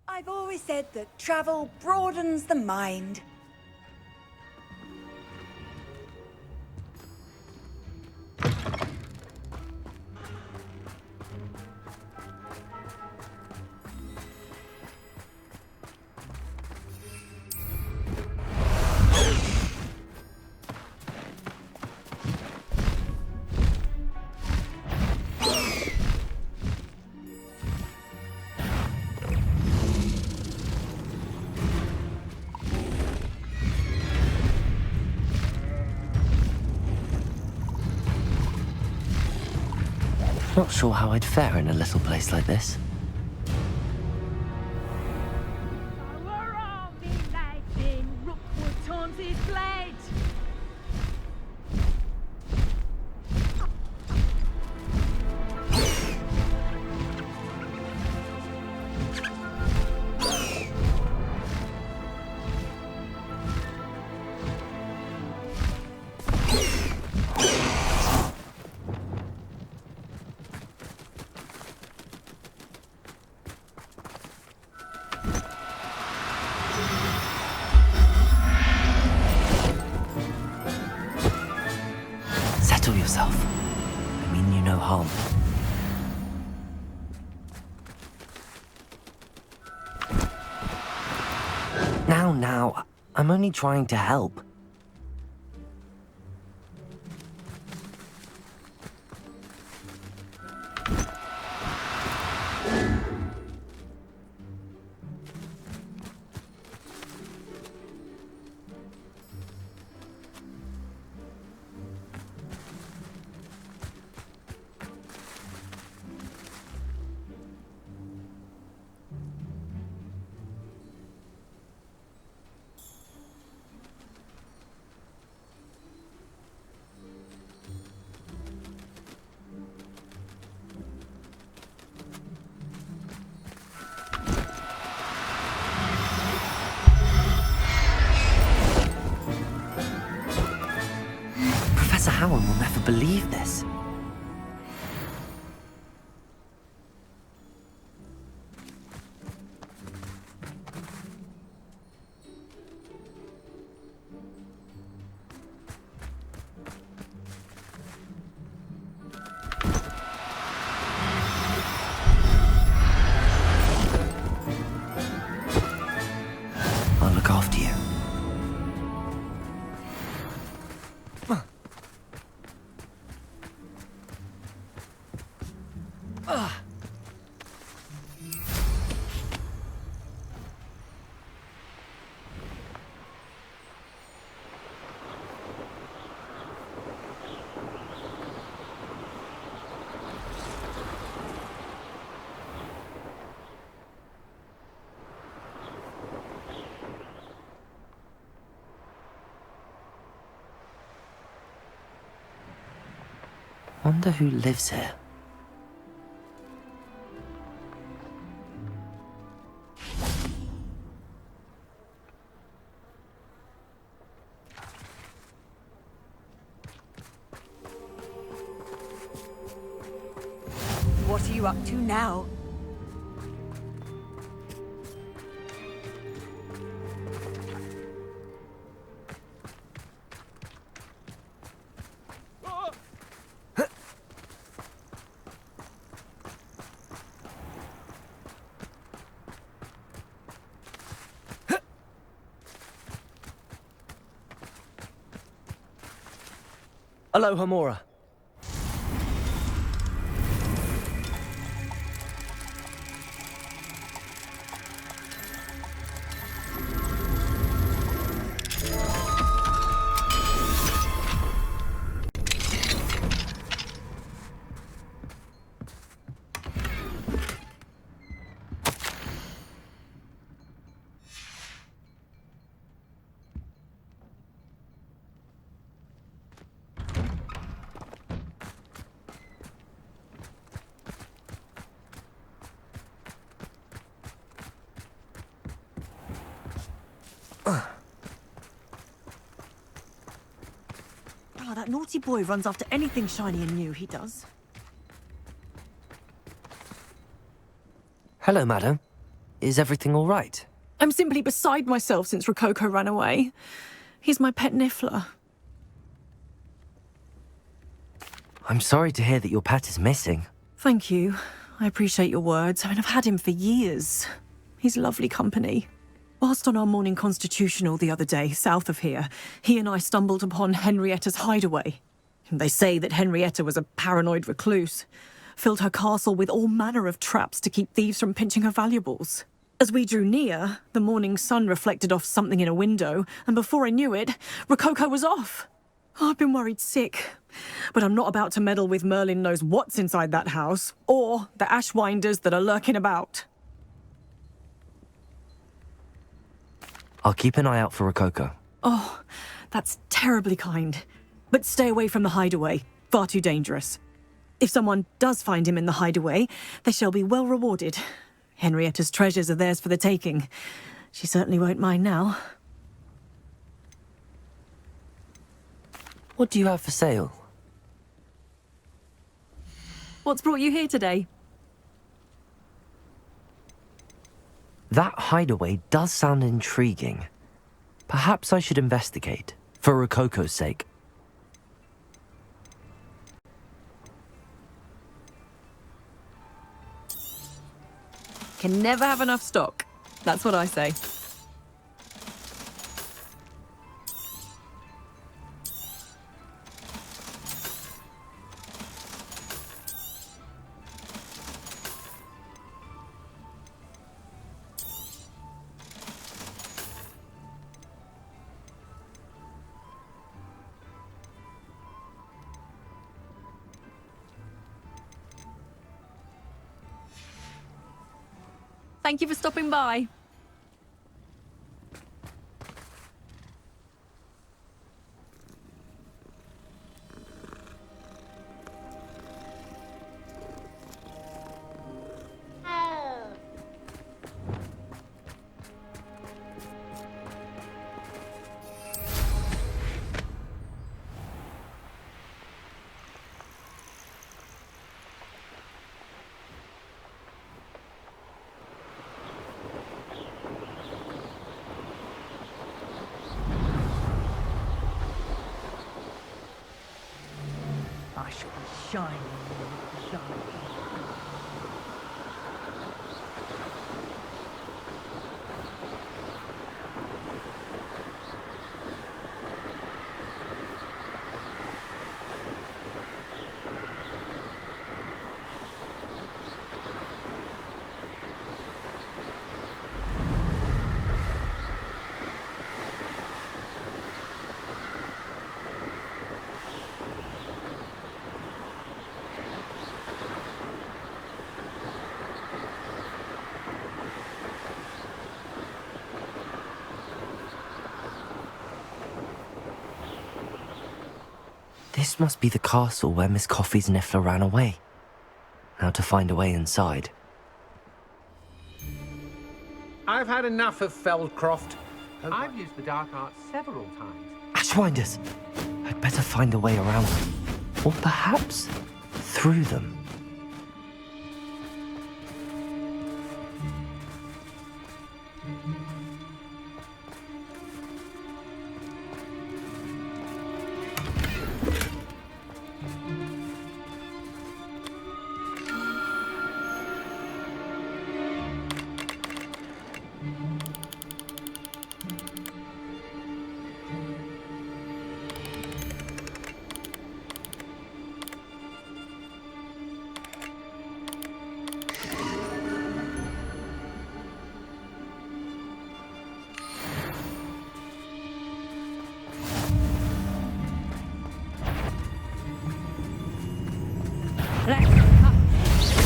I've always said that travel broadens the mind. Not sure how I'd fare in a little place like this. Our army lads in Rookwood Tom's blade. Settle yourself. I mean you no harm. Now, I'm only trying to help. Professor Howard will never believe this. I'll look after you. Wonder who lives here. What are you up to now? Aloha, Mora. Oh, that naughty boy runs after anything shiny and new, he does. Hello, madam. Is everything all right? I'm simply beside myself since Rococo ran away. He's my pet niffler. I'm sorry to hear that your pet is missing. Thank you. I appreciate your words. I mean, I've had him for years. He's lovely company. Whilst on our morning constitutional the other day, south of here, he and I stumbled upon Henrietta's hideaway. They say that Henrietta was a paranoid recluse, filled her castle with all manner of traps to keep thieves from pinching her valuables. As we drew near, the morning sun reflected off something in a window, and before I knew it, Rococo was off. Oh, I've been worried sick, but I'm not about to meddle with Merlin knows what's inside that house, or the ashwinders that are lurking about. I'll keep an eye out for Rococo. Oh, that's terribly kind. But stay away from the hideaway. Far too dangerous. If someone does find him in the hideaway, they shall be well rewarded. Henrietta's treasures are theirs for the taking. She certainly won't mind now. What do you have for sale? What's brought you here today? That hideaway does sound intriguing. Perhaps I should investigate, for Rococo's sake. Can never have enough stock. That's what I say. Thank you for stopping by. I shall be shining with the shine. This must be the castle where Miss Coffee's Niffler ran away. Now to find a way inside. I've had enough of Feldcroft. I've used the dark arts several times. Ashwinders! I'd better find a way around them. Or perhaps through them.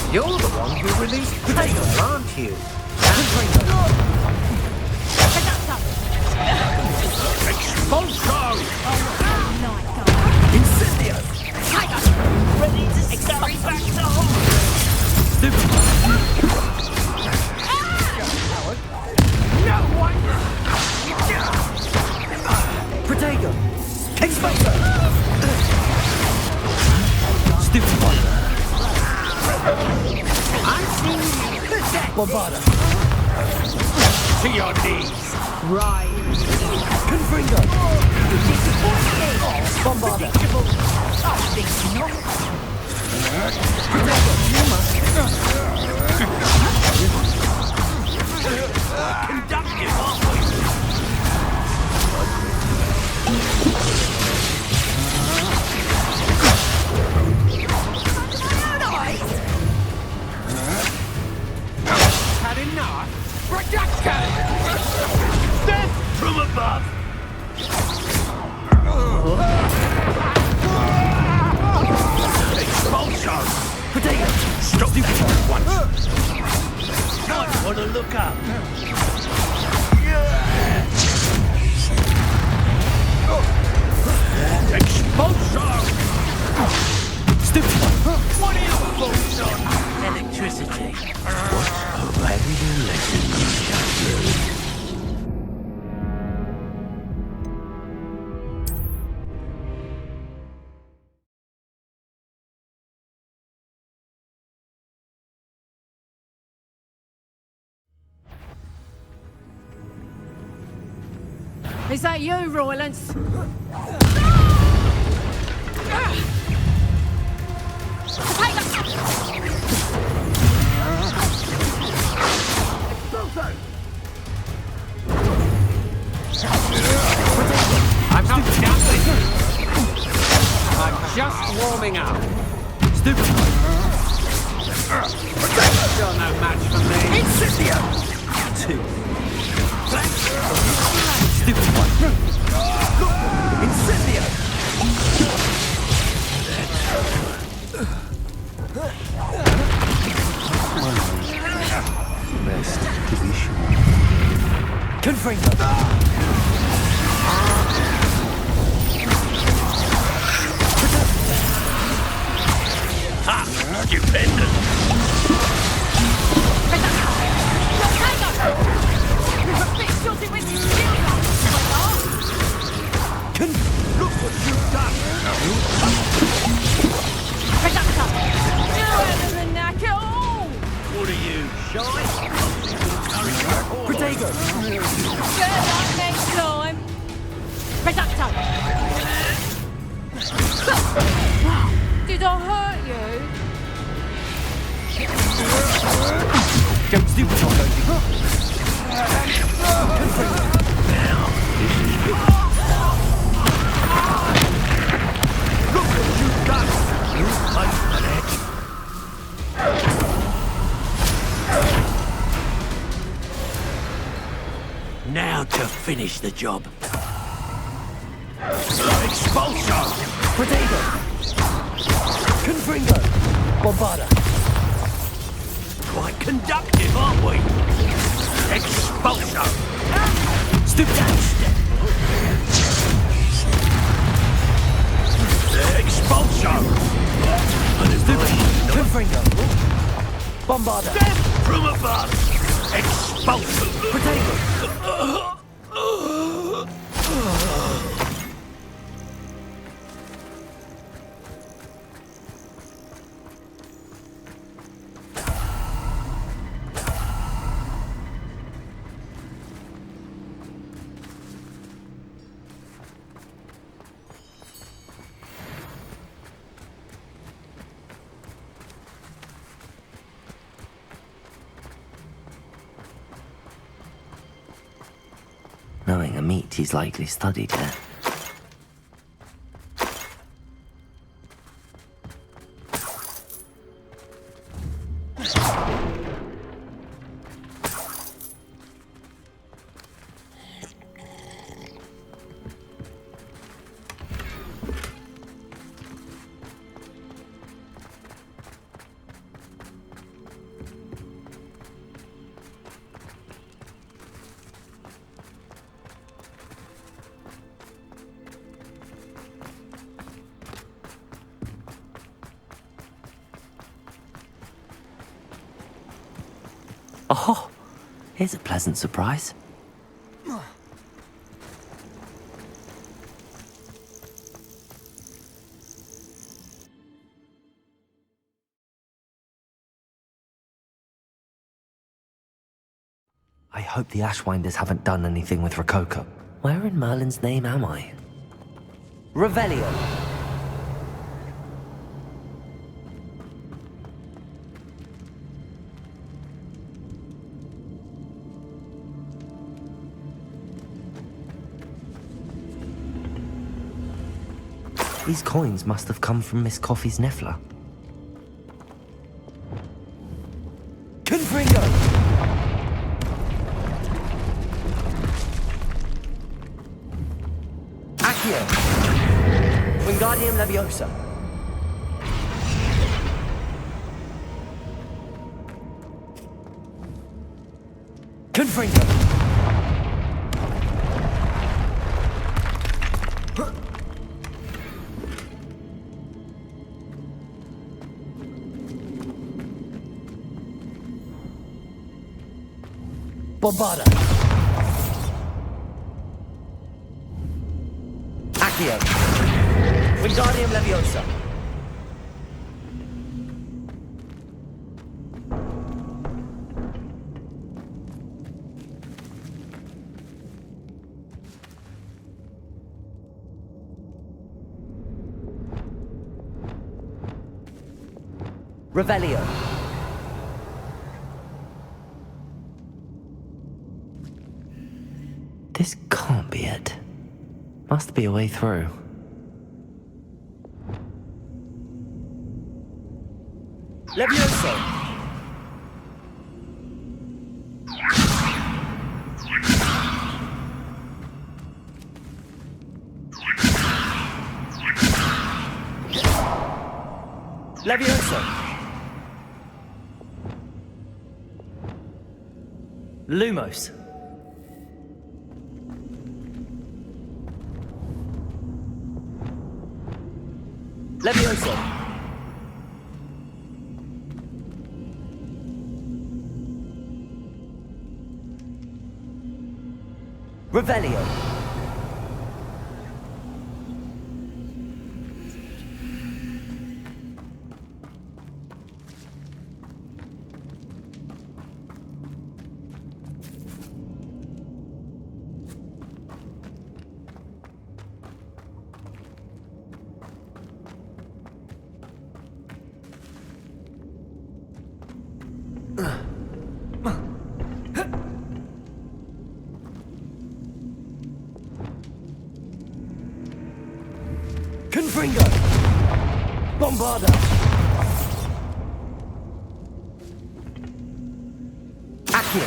You're the one who released Taylor, aren't you? Expulso! Incendio! Ready to scurry back to Hogwarts! No one! Protego! Expulso! Stupid one! I've seen you. Lombardo! to your knees. Right. Confringo! Disappointed. Bombarda! Predictable. I think not. Conductive, aren't we? Had enough? Reduction! Death from above! Expulsion! Potato! Stop you at once! Might want to look up. Expulsion! Stupid! What are your thoughts on electricity? What a very lesson you shall learn. Is that you, Roylance? I'm not done with you. I'm just warming up. Stupid! Still no match for me. Incendio! Two. Stupid one. Incendio! Best to be sure. Confringo! Ha! Stupendous! Look what you've done! What are you, shy? Protego! Next time. Reducto. Did I hurt you? Don't stupid on those. Look what you've done! Like that. Now to finish the job. Expulsion! Protego! Confringo! Bombarda! Quite conductive, aren't we? Expulsion! Stupid! Expulsion! Confringo! Bombarda! Death from above! Expulsion! Protego! Knowing a meat he's likely studied here. Oh, here's a pleasant surprise. I hope the Ashwinders haven't done anything with Rococo. Where in Merlin's name am I? Revelio! These coins must have come from Miss Coffee's Niffler. Confringo! Accio! Wingardium Leviosa! Confringo! Bombarda! Accio! Wingardium Leviosa! Revelio! This can't be it. Must be a way through. Levioso! Levioso! Lumos! Levioso! Revelio! Confringo! Bombarda! Accio!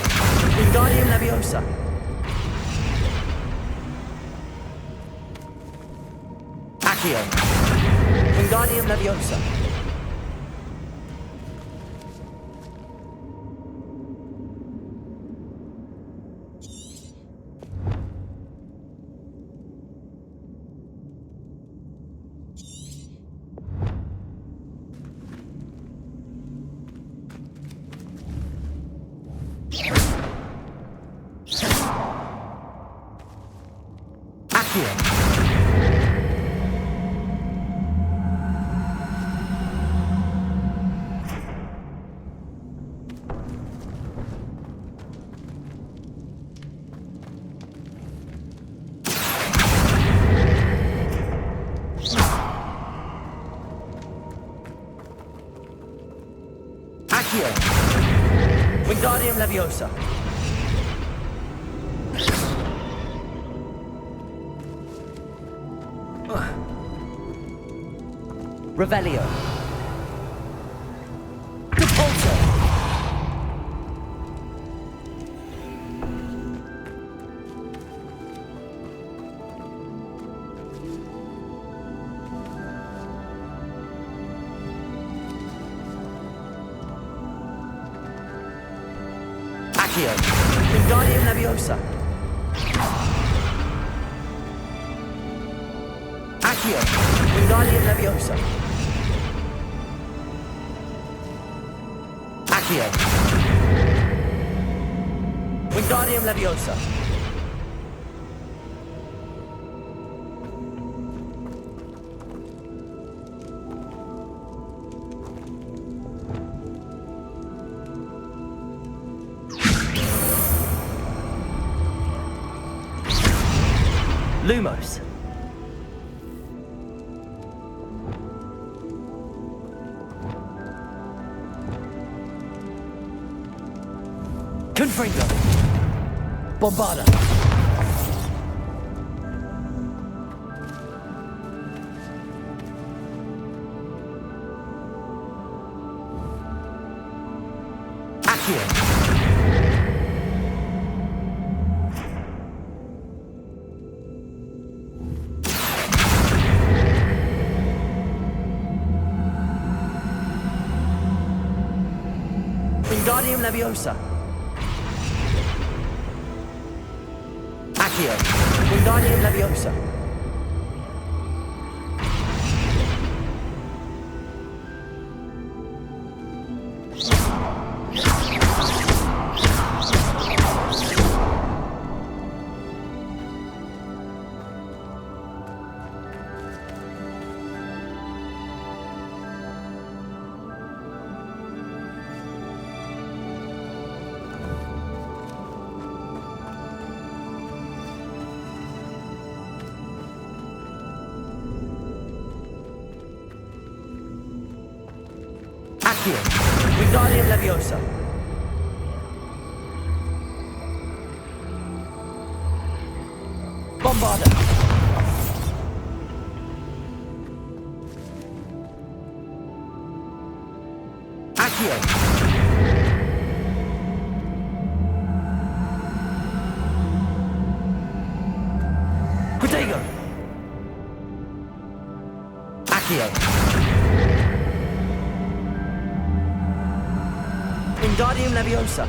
Wingardium Leviosa! Accio! Wingardium Leviosa! Accio! Wingardium Leviosa! Revelio! Repulsor! Accio! Wingardium Leviosa! Accio! Wingardium Leviosa! Accio! Wingardium Leviosa! Lumos. Confringo. Bombarda. Accio. Wingardium Leviosa. Accio. Wingardium Leviosa. Accio. Wingardium Leviosa. Bombarda. Accio. Protego. Accio. Wingardium Leviosa.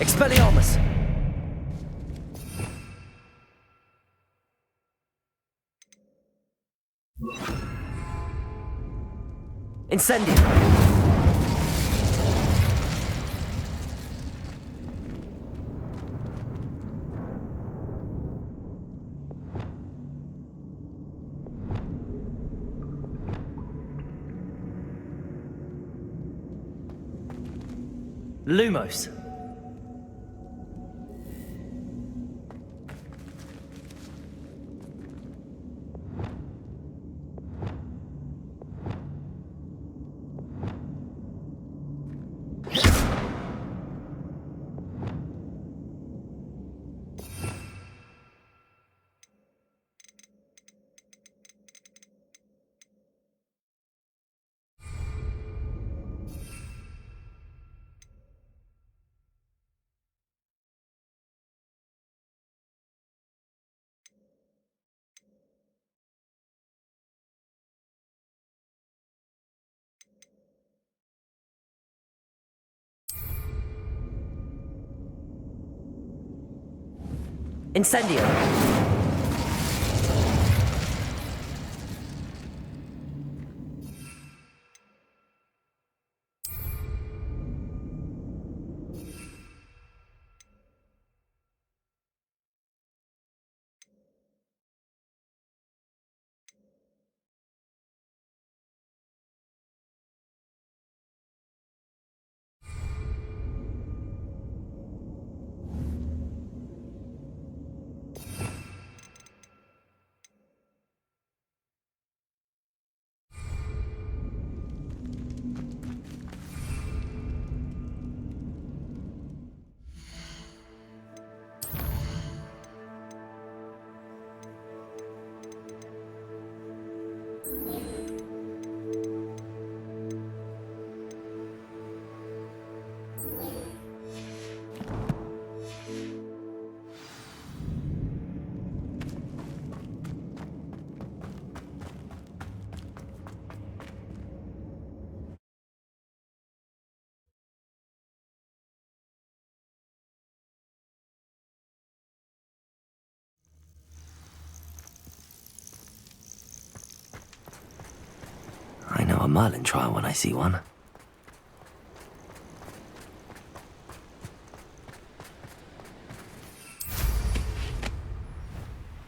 Expelliarmus. Incendium. Lumos. Incendio. Merlin trial when I see one.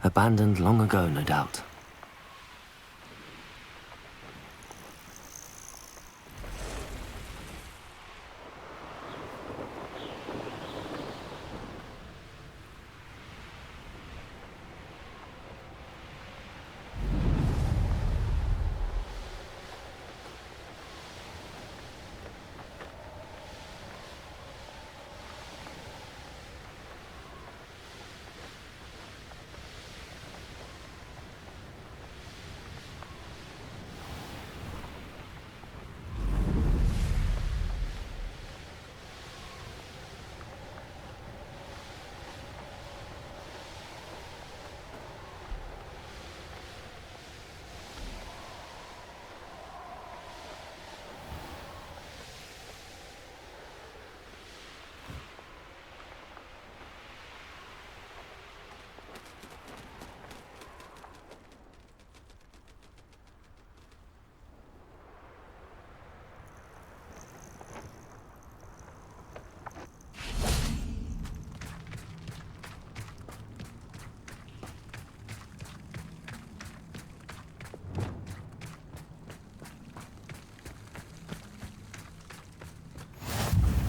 Abandoned long ago, no doubt.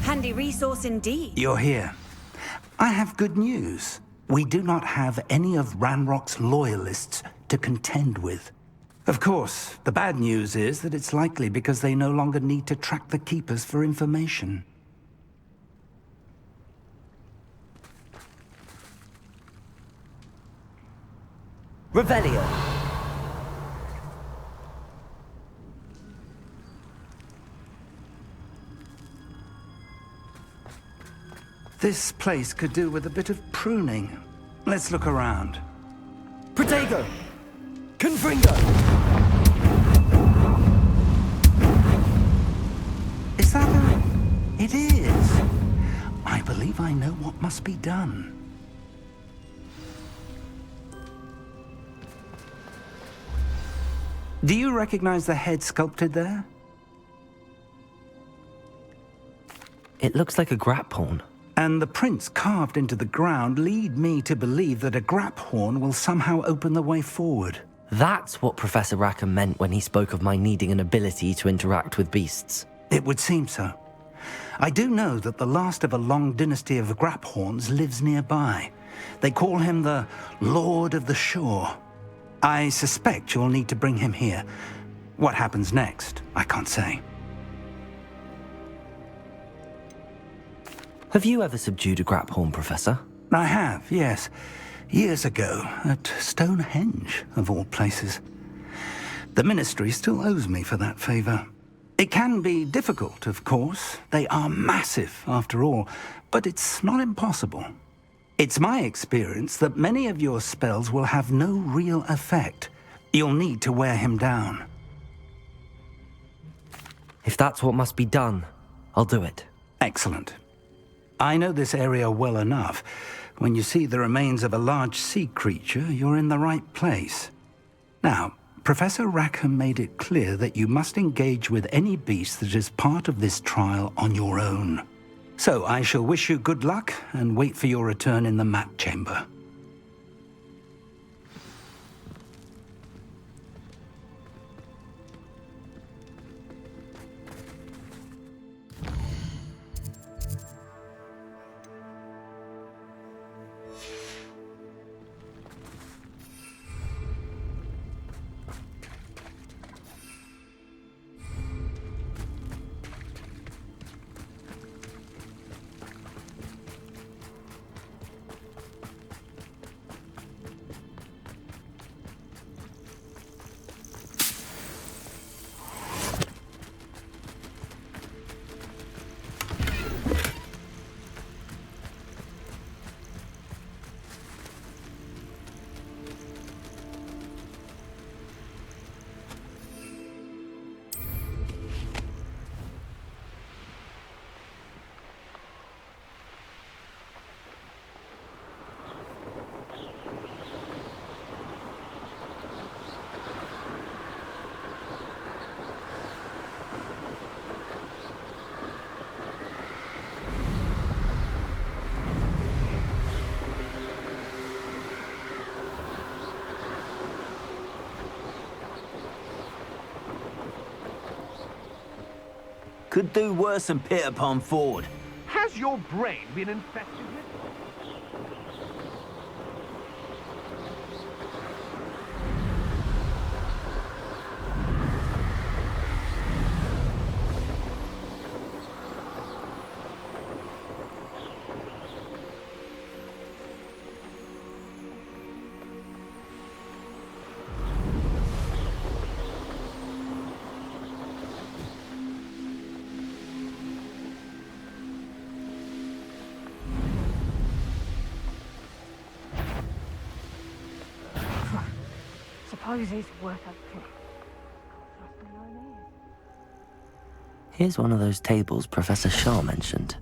Handy resource indeed. You're here. I have good news. We do not have any of Ranrock's loyalists to contend with. Of course, the bad news is that it's likely because they no longer need to track the Keepers for information. Revelio. This place could do with a bit of pruning. Let's look around. Protego! Confringo! Is that a... It is. I believe I know what must be done. Do you recognize the head sculpted there? It looks like a grap horn. And the prints carved into the ground lead me to believe that a grap horn will somehow open the way forward. That's what Professor Rackham meant when he spoke of my needing an ability to interact with beasts. It would seem so. I do know that the last of a long dynasty of grap horns lives nearby. They call him the Lord of the Shore. I suspect you'll need to bring him here. What happens next, I can't say. Have you ever subdued a grap horn, Professor? I have, yes. Years ago, at Stonehenge, of all places. The Ministry still owes me for that favor. It can be difficult, of course. They are massive, after all, but it's not impossible. It's my experience that many of your spells will have no real effect. You'll need to wear him down. If that's what must be done, I'll do it. Excellent. I know this area well enough. When you see the remains of a large sea creature, you're in the right place. Now, Professor Rackham made it clear that you must engage with any beast that is part of this trial on your own. So I shall wish you good luck and wait for your return in the map chamber. Could do worse than Peter Pan Ford. Has your brain been infected with... Suppose it's worth a kick. Here's one of those tables Professor Shaw mentioned.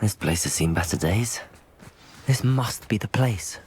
This place has seen better days. This must be the place.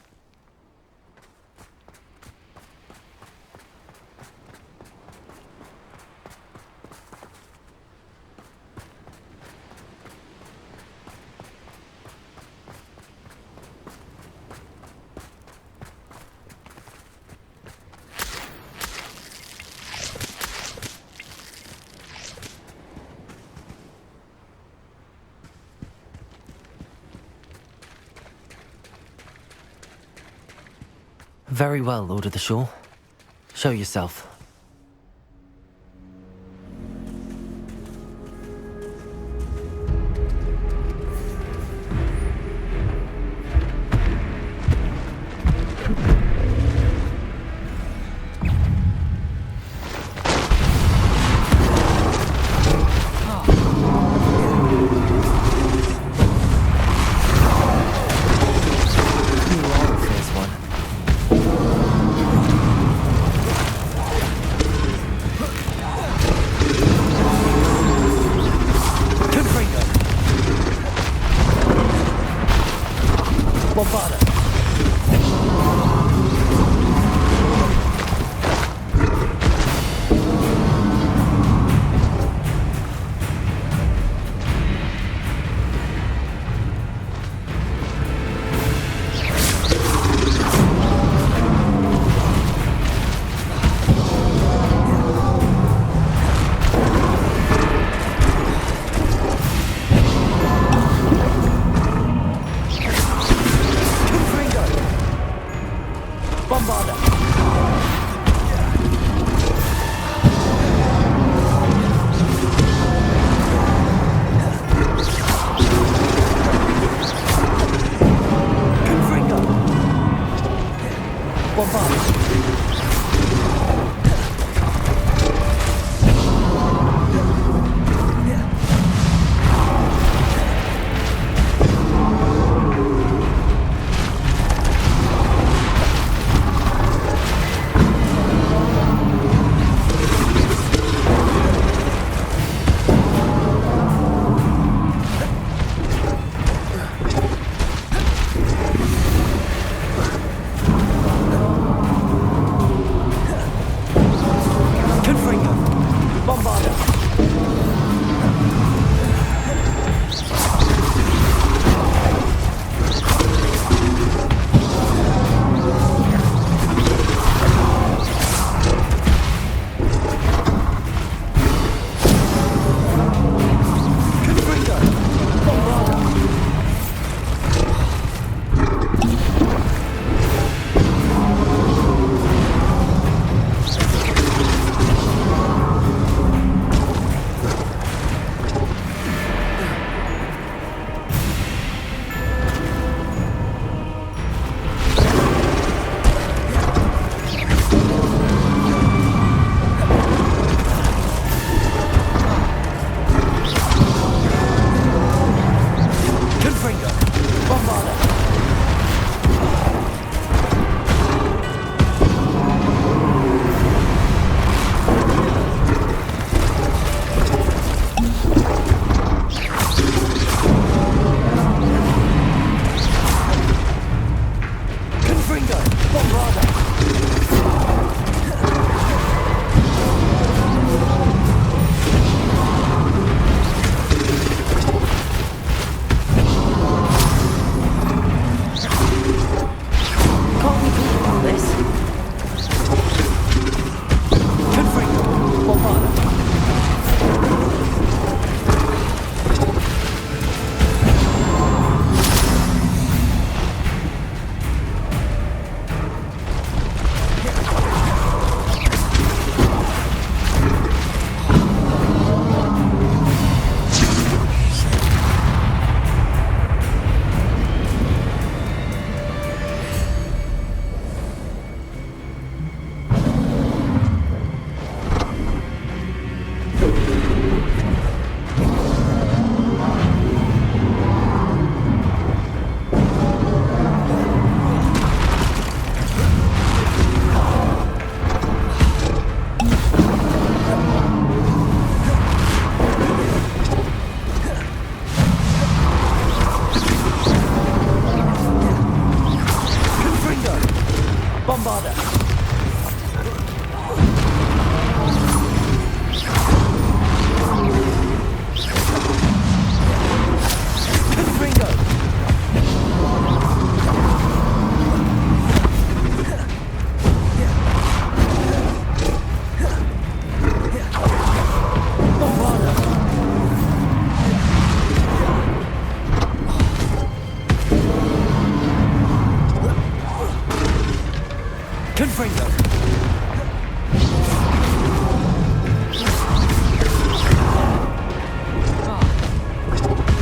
Very well, Lord of the Shore. Show yourself. You are a fierce one.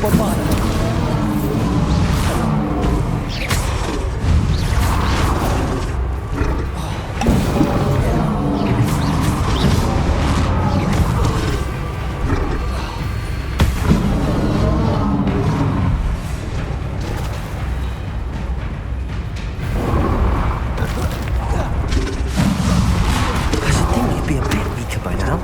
I should think you'd be a bit weaker by now.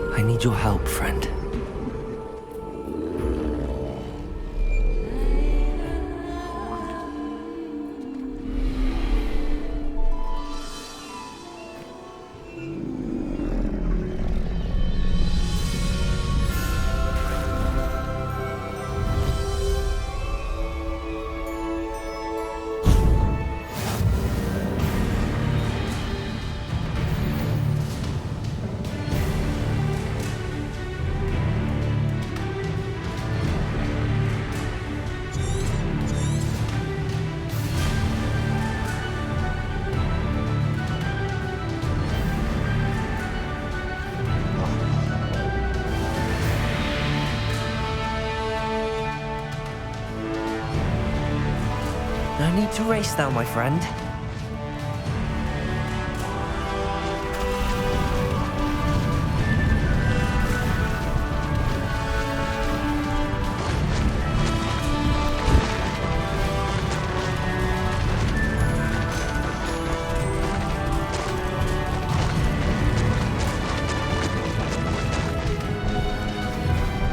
I need your help, friend. No need to race now, my friend.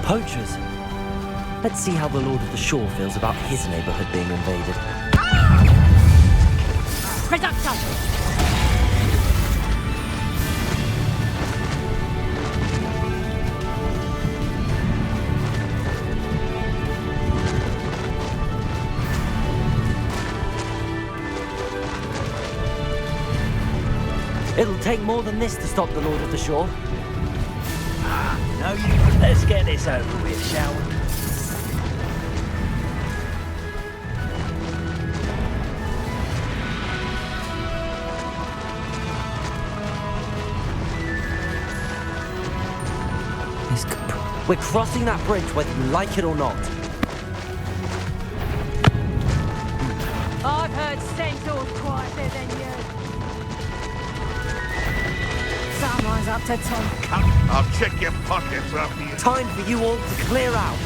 Poachers. Let's see how the Lord of the Shore feels about his neighborhood being invaded. Reduction! It'll take more than this to stop the Lord of the Shore. No, let's get this over with, shall we? We're crossing that bridge whether you like it or not. I've heard centaurs quieter than you. Someone's up to Tom. Come, I'll check your pockets after you. Time for you all to clear out.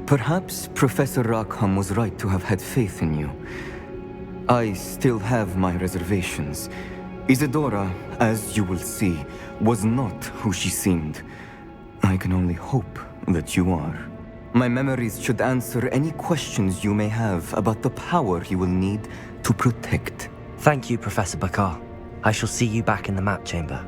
Perhaps Professor Rackham was right to have had faith in you. I still have my reservations. Isadora, as you will see, was not who she seemed. I can only hope that you are. My memories should answer any questions you may have about the power you will need to protect. Thank you, Professor Bakar. I shall see you back in the map chamber.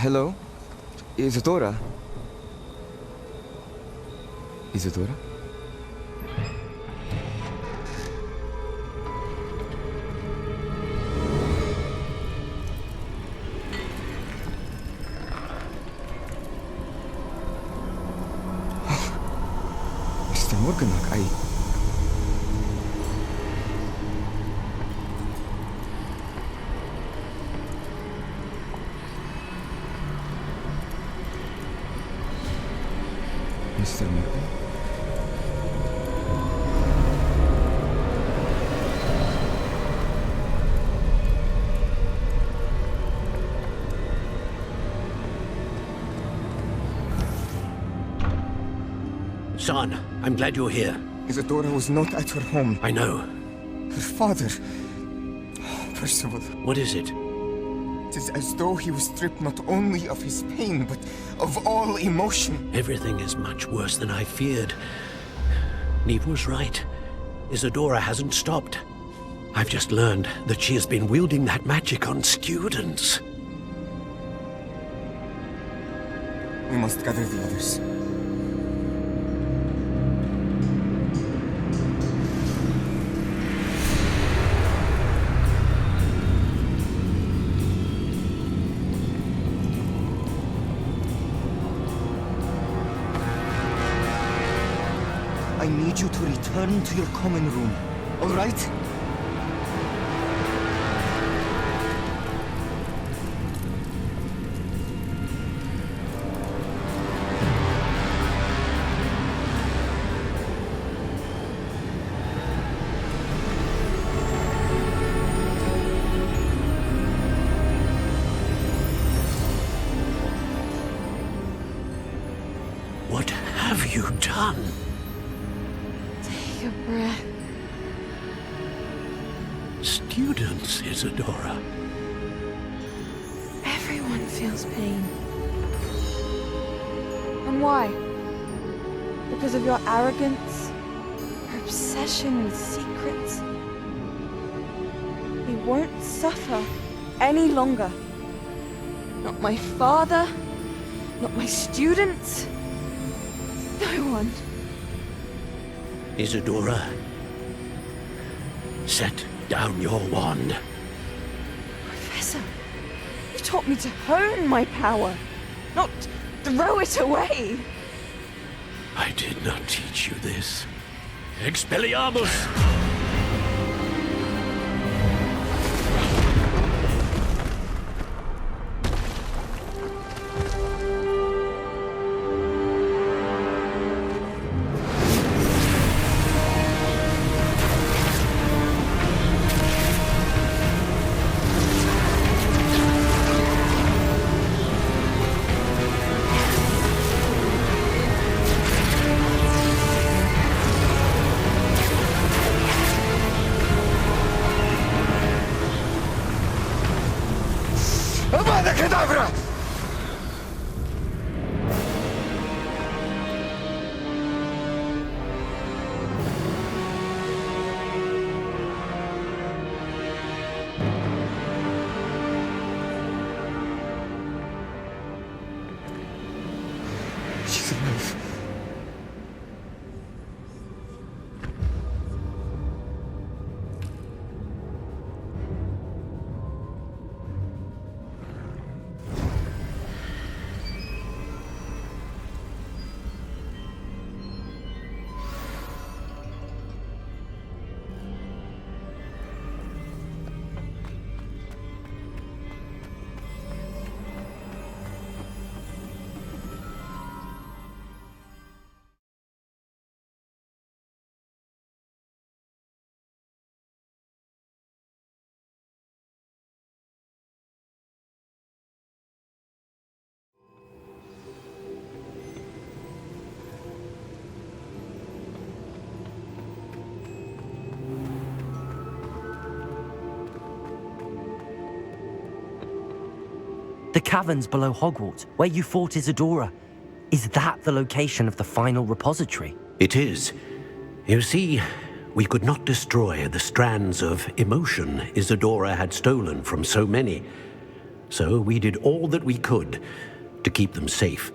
Hello? Isadora? Isadora? Mr. Morganach, Mr. Morgan? Son, I'm glad you're here. Isadora was not at her home. I know. Her father... Percival. What is it? It is as though he was stripped not only of his pain, but of all emotion. Everything is much worse than I feared. Neve was right. Isadora hasn't stopped. I've just learned that she has been wielding that magic on students. We must gather the others. I need you to return to your common room, all right? What have you done? Take a breath. Students, Isadora. Everyone feels pain. And why? Because of your arrogance? Your obsession with secrets? We won't suffer any longer. Not my father, not my students, no one. Isadora, set down your wand. Professor, you taught me to hone my power, not throw it away. I did not teach you this. Expelliarmus! She's alive. The caverns below Hogwarts, where you fought Isadora. Is that the location of the final repository? It is. You see, we could not destroy the strands of emotion Isadora had stolen from so many. So we did all that we could to keep them safe.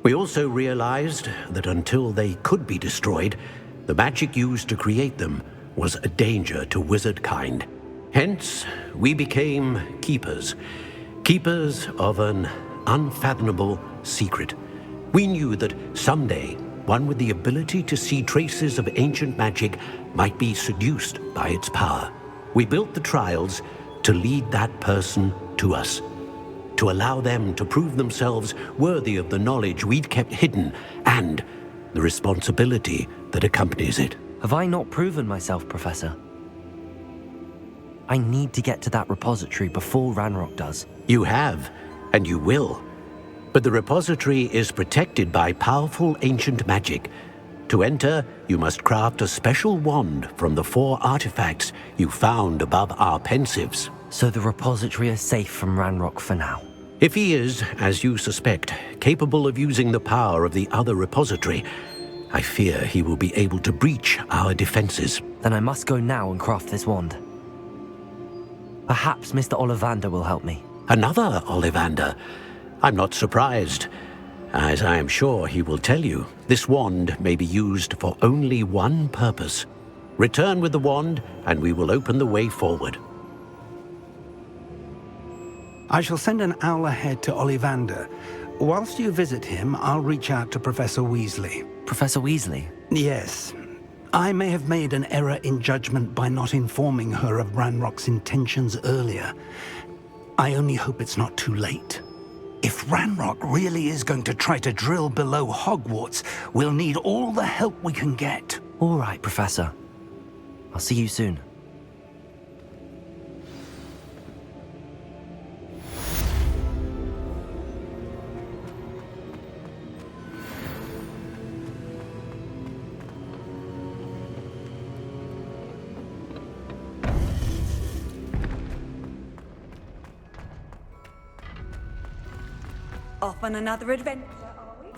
We also realized that until they could be destroyed, the magic used to create them was a danger to wizard kind. Hence, we became keepers. Keepers of an unfathomable secret. We knew that someday, one with the ability to see traces of ancient magic might be seduced by its power. We built the trials to lead that person to us, to allow them to prove themselves worthy of the knowledge we'd kept hidden and the responsibility that accompanies it. Have I not proven myself, Professor? I need to get to that repository before Ranrock does. You have, and you will. But the repository is protected by powerful ancient magic. To enter, you must craft a special wand from the 4 artifacts you found above our pensives. So the repository is safe from Ranrock for now. If he is, as you suspect, capable of using the power of the other repository, I fear he will be able to breach our defenses. Then I must go now and craft this wand. Perhaps Mr. Ollivander will help me. Another Ollivander? I'm not surprised. As I am sure he will tell you, this wand may be used for only one purpose. Return with the wand, and we will open the way forward. I shall send an owl ahead to Ollivander. Whilst you visit him, I'll reach out to Professor Weasley. Professor Weasley? Yes. I may have made an error in judgment by not informing her of Ranrock's intentions earlier. I only hope it's not too late. If Ranrock really is going to try to drill below Hogwarts, we'll need all the help we can get. All right, Professor. I'll see you soon. Off on another adventure, are we?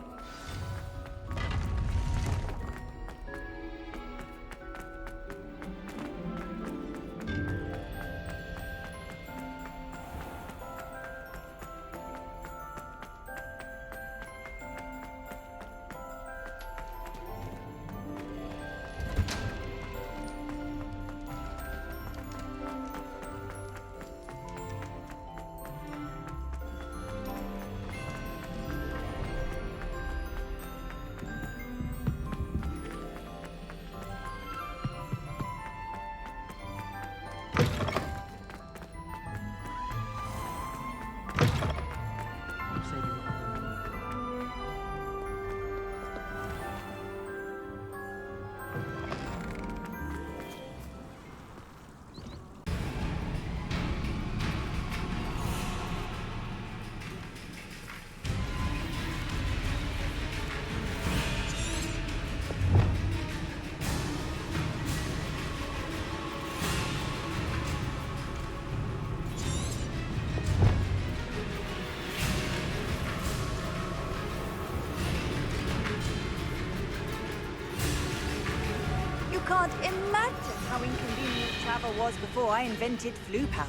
Can't imagine how inconvenient travel was before I invented flu powder.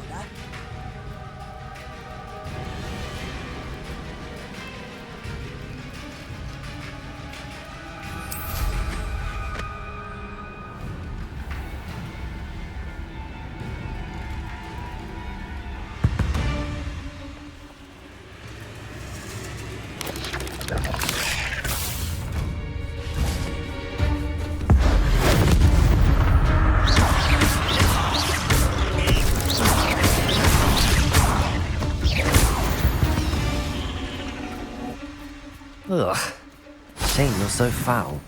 Ugh. Shame you're so foul.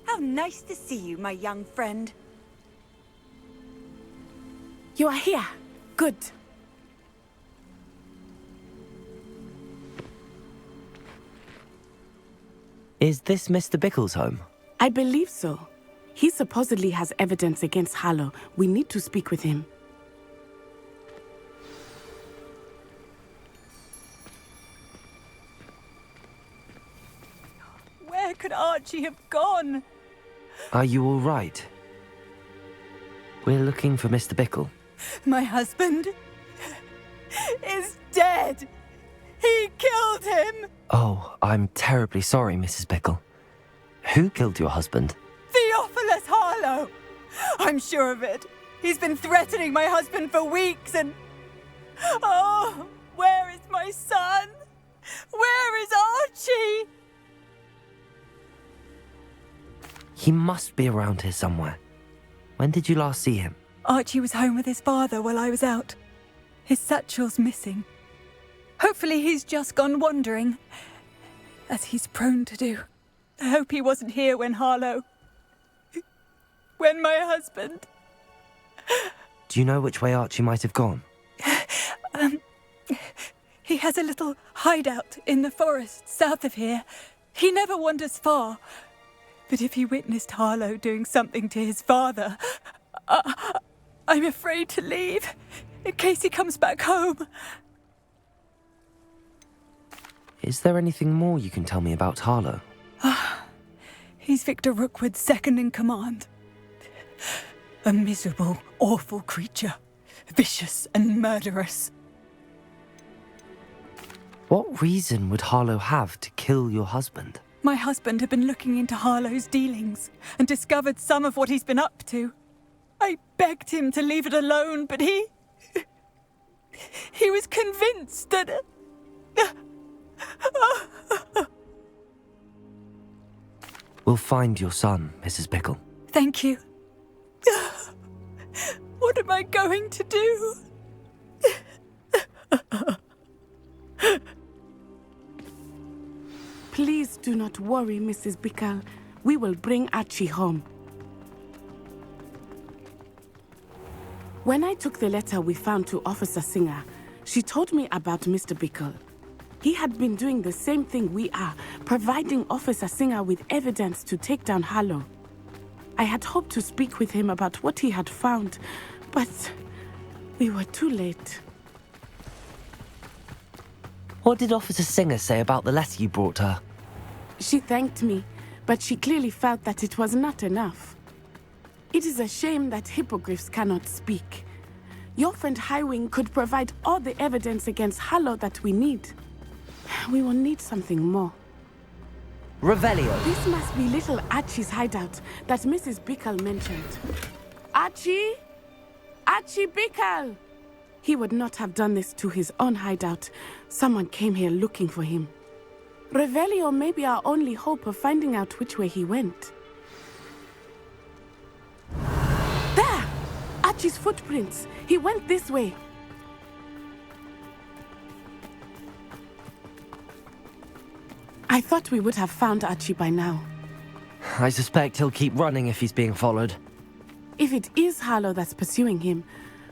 How nice to see you, my young friend. You are here. Good. Is this Mr. Bickle's home? I believe so. He supposedly has evidence against Harlow. We need to speak with him. Where could Archie have gone? Are you all right? We're looking for Mr. Bickle. My husband is dead. He killed him. Oh, I'm terribly sorry, Mrs. Bickle. Who killed your husband? Theophilus Harlow. I'm sure of it. He's been threatening my husband for weeks and... Oh, where is my son? Where is Archie? He must be around here somewhere. When did you last see him? Archie was home with his father while I was out. His satchel's missing. Hopefully he's just gone wandering, as he's prone to do. I hope he wasn't here when Harlow... when my husband... Do you know which way Archie might have gone? He has a little hideout in the forest south of here. He never wanders far. But if he witnessed Harlow doing something to his father, I'm afraid to leave, in case he comes back home. Is there anything more you can tell me about Harlow? He's Victor Rookwood's second in command. A miserable, awful creature. Vicious and murderous. What reason would Harlow have to kill your husband? My husband had been looking into Harlow's dealings and discovered some of what he's been up to. I begged him to leave it alone, but he was convinced that... We'll find your son, Mrs. Bickle. Thank you. What am I going to do? Please do not worry, Mrs. Bickle. We will bring Archie home. When I took the letter we found to Officer Singer, she told me about Mr. Bickle. He had been doing the same thing we are, providing Officer Singer with evidence to take down Harlow. I had hoped to speak with him about what he had found, but we were too late. What did Officer Singer say about the letter you brought her? She thanked me, but she clearly felt that it was not enough. It is a shame that hippogriffs cannot speak. Your friend Highwing could provide all the evidence against Harlow that we need. We will need something more. Revelio. This must be little Archie's hideout that Mrs. Bickle mentioned. Archie? Archie Bickle! He would not have done this to his own hideout. Someone came here looking for him. Revelio may be our only hope of finding out which way he went. There! Archie's footprints. He went this way. I thought we would have found Archie by now. I suspect he'll keep running if he's being followed. If it is Harlow that's pursuing him,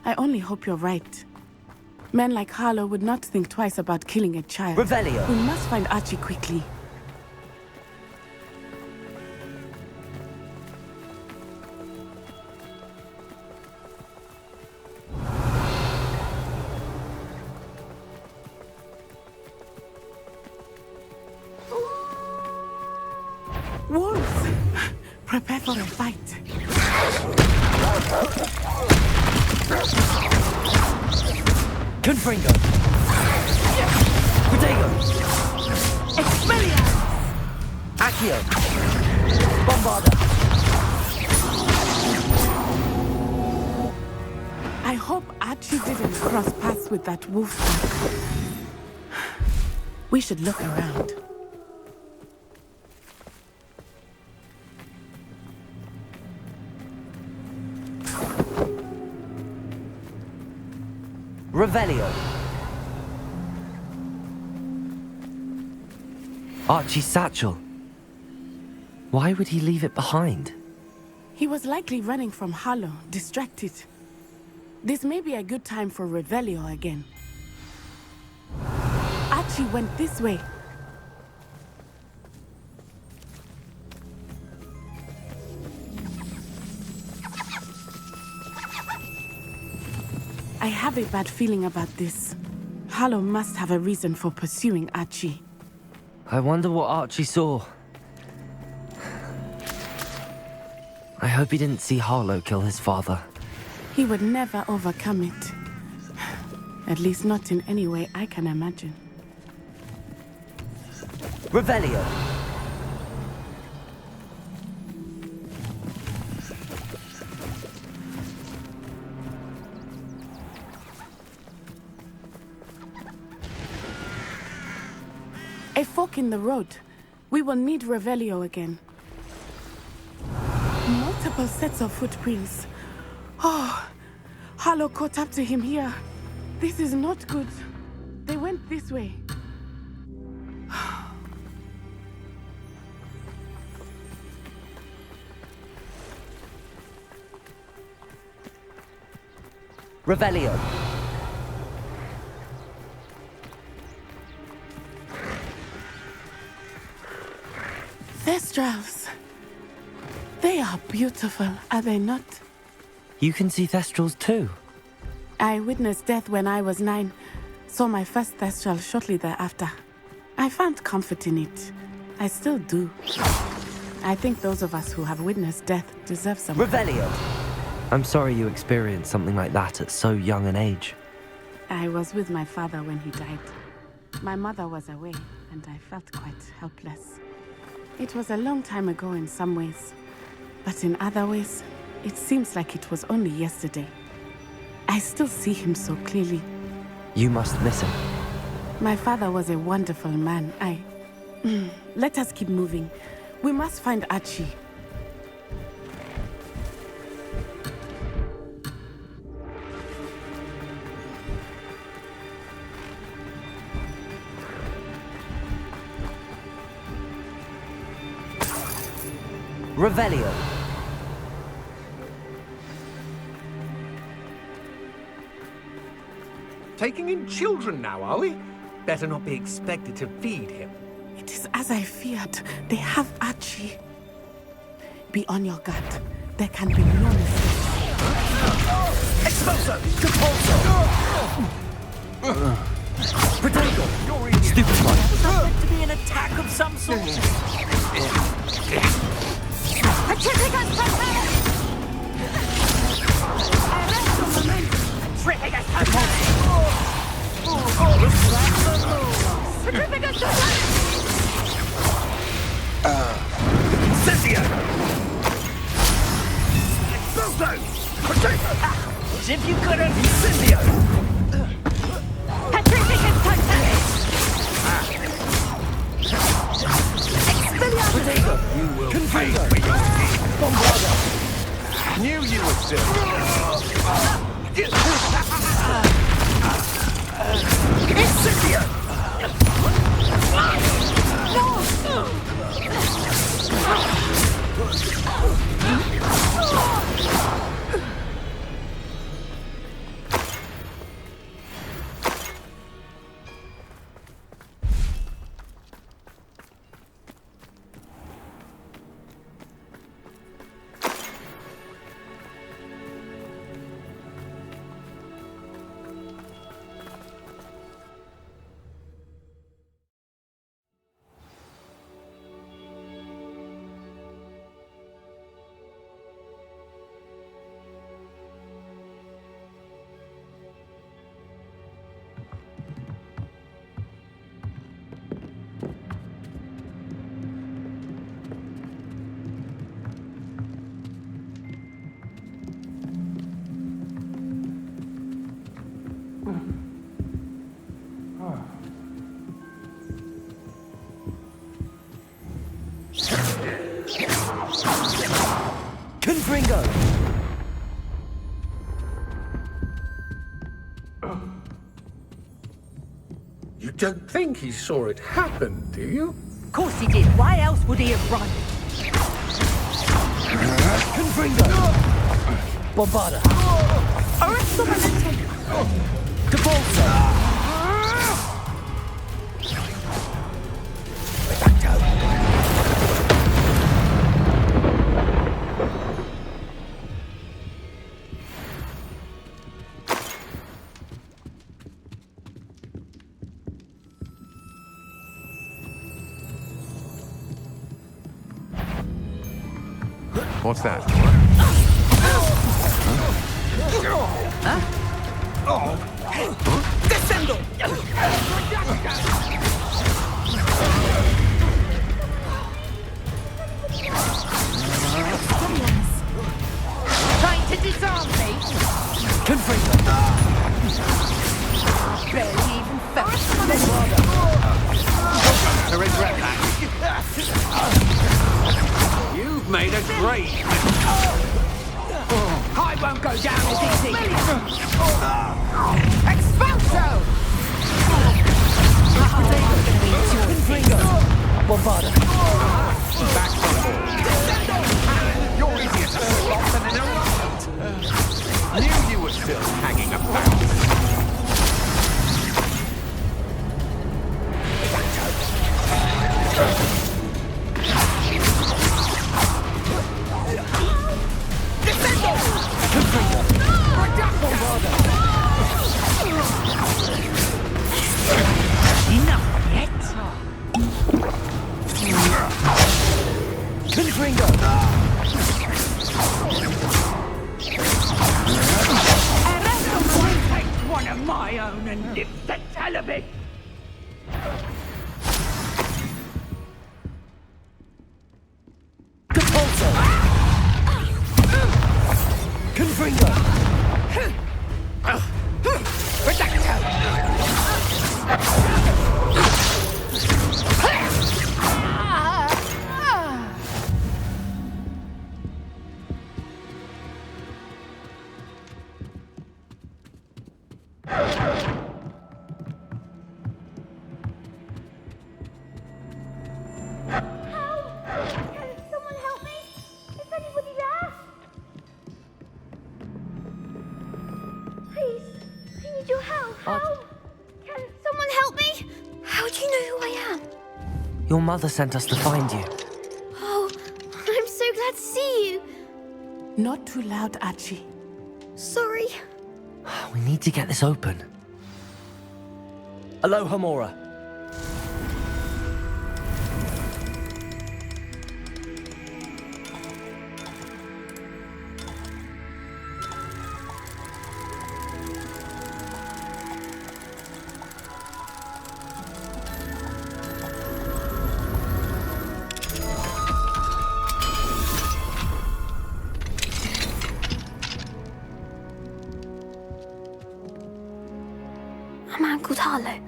I only hope you're right. Men like Harlow would not think twice about killing a child. Revelio. We must find Archie quickly. Wolves! Prepare for a fight. Confringo! Protego! Expelliarmus! Accio! Bombarda! I hope Archie didn't cross paths with that wolf pack. We should look around. Revelio. Archie's satchel. Why would he leave it behind? He was likely running from Harlow, distracted. This may be a good time for Revelio again. Archie went this way. I have a bad feeling about this. Harlow must have a reason for pursuing Archie. I wonder what Archie saw. I hope he didn't see Harlow kill his father. He would never overcome it. At least not in any way I can imagine. Revelio. A fork in the road. We will need Revelio again. Multiple sets of footprints. Oh, Harlow caught up to him here. This is not good. They went this way. Revelio. Thestrals. They are beautiful, are they not? You can see Thestrals too. I witnessed death when I was 9. Saw my first Thestral shortly thereafter. I found comfort in it. I still do. I think those of us who have witnessed death deserve some. Revelio. I'm sorry you experienced something like that at so young an age. I was with my father when he died. My mother was away, and I felt quite helpless. It was a long time ago in some ways, but in other ways, it seems like it was only yesterday. I still see him so clearly. You must miss him. My father was a wonderful man. Let us keep moving. We must find Archie. Revelio. Taking in children now, are we? Better not be expected to feed him. It is as I feared. They have Archie. Be on your guard. There can be no mistake. Expulso! Compulso! Potato! Stupid one. Was that meant to be an attack of some sort? Cynthia! Expulso! Potato! As if you could have... Cynthia! Potato! You will pay for your deeds! Bombarda! Knew you would do. Cynthia! Confringo! You don't think he saw it happen, do you? Of course he did. Why else would he have run? Confringo! Bombarda! Arresto Valente! Depulso! What's that? Descendo! Trying to disarm me? Confringo! Barely even felt. To regret that. You've made a great I won't go down as easy. Expulso! Confringo! Bombarda! back to the ball. You're easier to stop than in a riot. Knew you were still hanging about. Enough yet? Confringo! Take one of my own and live the tell of it. Depulso! Confringo! Someone help me! Is anybody there? Please, I need your help. How? Can someone help me? How do you know who I am? Your mother sent us to find you. Oh, I'm so glad to see you. Not too loud, Archie. Sorry. We need to get this open. Aloha Mora. A man called Harlow.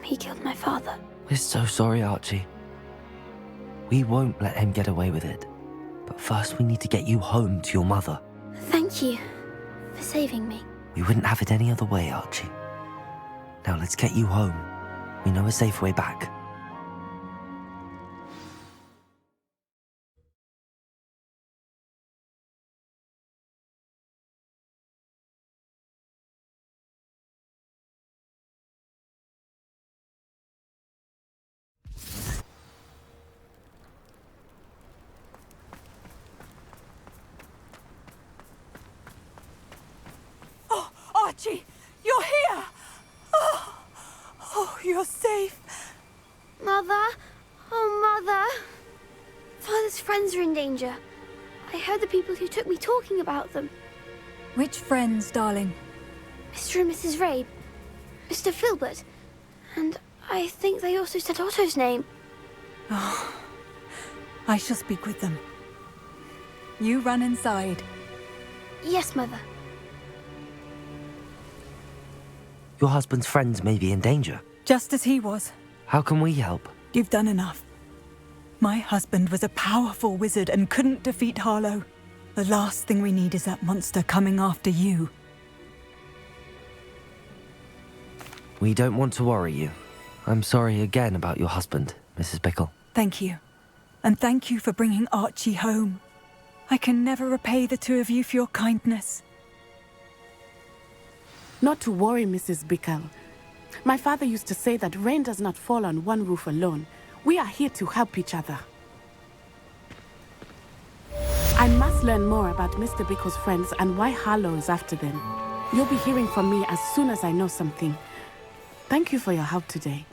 He killed my father. We're so sorry, Archie. We won't let him get away with it. But first we need to get you home to your mother. Thank you for saving me. We wouldn't have it any other way, Archie. Now let's get you home. We know a safe way back. Oh, Archie, you're here! Oh, you're safe. Mother? Oh, Mother. Father's friends are in danger. I heard the people who took me talking about them. Which friends, darling? Mr. and Mrs. Rabe, Mr. Filbert, and I think they also said Otto's name. Oh, I shall speak with them. You run inside. Yes, Mother. Your husband's friends may be in danger. Just as he was. How can we help? You've done enough. My husband was a powerful wizard and couldn't defeat Harlow. The last thing we need is that monster coming after you. We don't want to worry you. I'm sorry again about your husband, Mrs. Bickle. Thank you. And thank you for bringing Archie home. I can never repay the two of you for your kindness. Not to worry, Mrs. Bickle. My father used to say that rain does not fall on one roof alone. We are here to help each other. I must learn more about Mr. Bickle's friends and why Harlow is after them. You'll be hearing from me as soon as I know something. Thank you for your help today.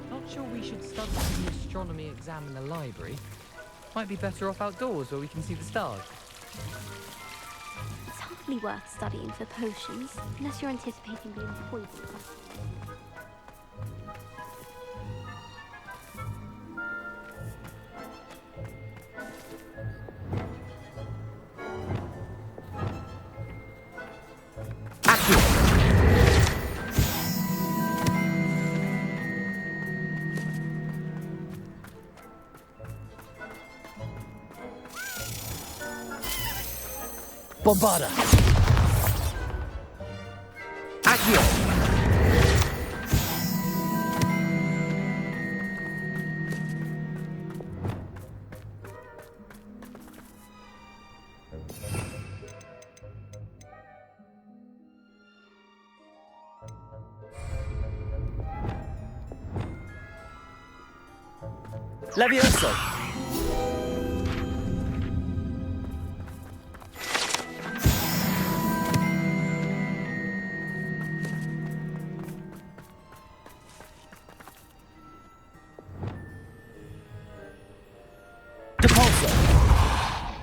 Not sure we should study for the astronomy exam in the library. Might be better off outdoors where we can see the stars. It's hardly worth studying for potions, unless you're anticipating being poisoned. Bombarda! Accio! Levioso!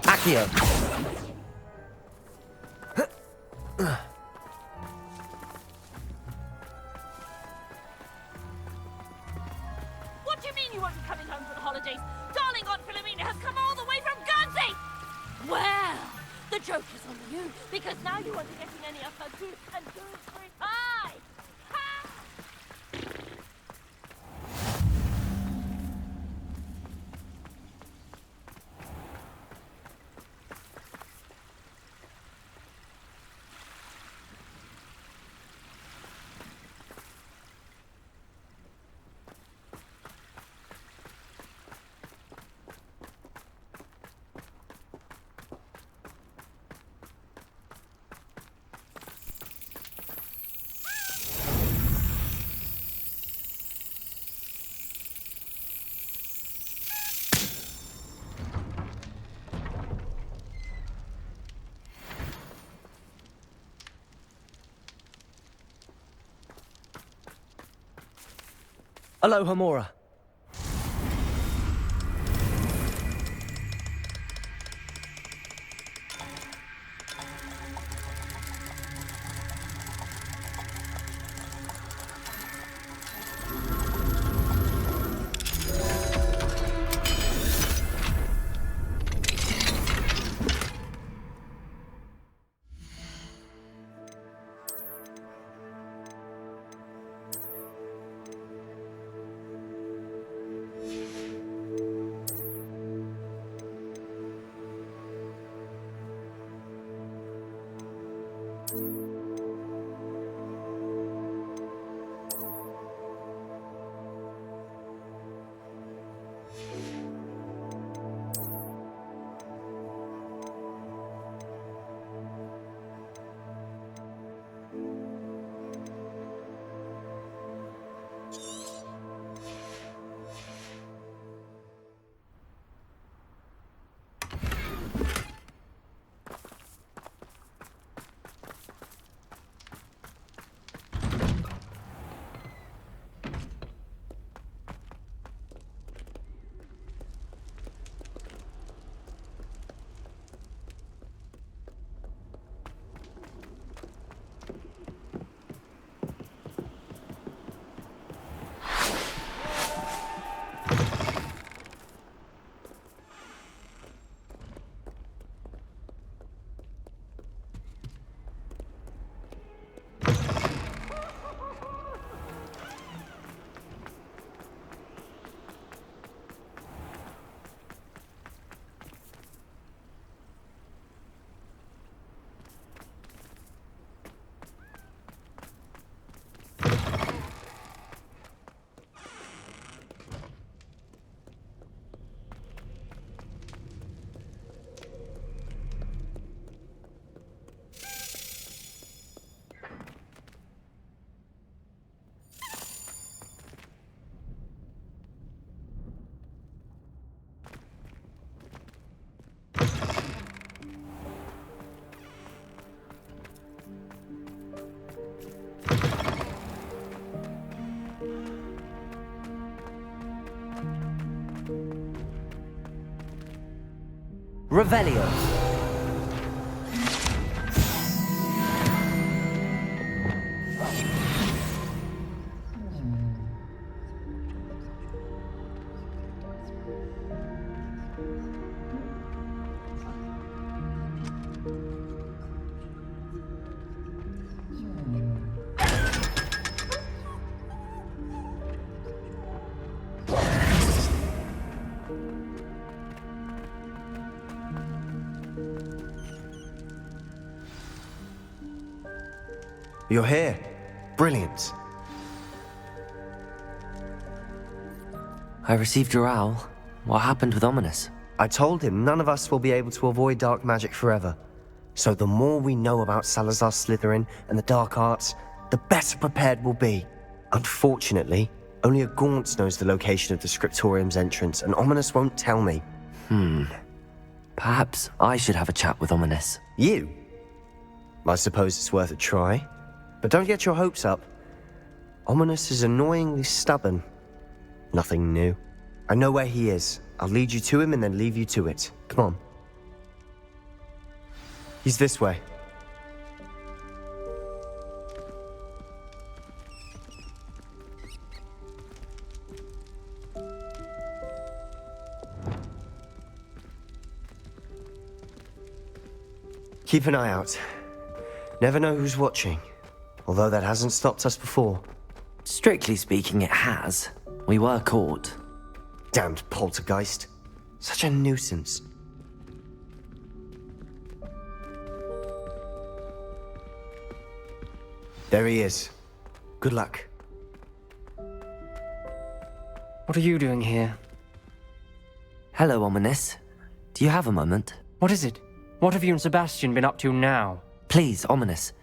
Accio! What do you mean you won't be coming home for the holidays? Darling Aunt Philomena has come all the way from Guernsey! Well, the joke is on you, because now you won't be getting any of her goose and gooseberry pie! Ha! Aloha Mora. Revelio. You're here. Brilliant. I received your owl. What happened with Ominous? I told him none of us will be able to avoid dark magic forever. So the more we know about Salazar Slytherin and the dark arts, the better prepared we'll be. Unfortunately, only a Gaunt knows the location of the Scriptorium's entrance, and Ominous won't tell me. Perhaps I should have a chat with Ominous. You? I suppose it's worth a try. But don't get your hopes up. Ominous is annoyingly stubborn. Nothing new. I know where he is. I'll lead you to him and then leave you to it. Come on. He's this way. Keep an eye out. Never know who's watching. Although that hasn't stopped us before. Strictly speaking, it has. We were caught. Damned poltergeist. Such a nuisance. There he is. Good luck. What are you doing here? Hello, Ominous. Do you have a moment? What is it? What have you and Sebastian been up to now? Please, Ominous.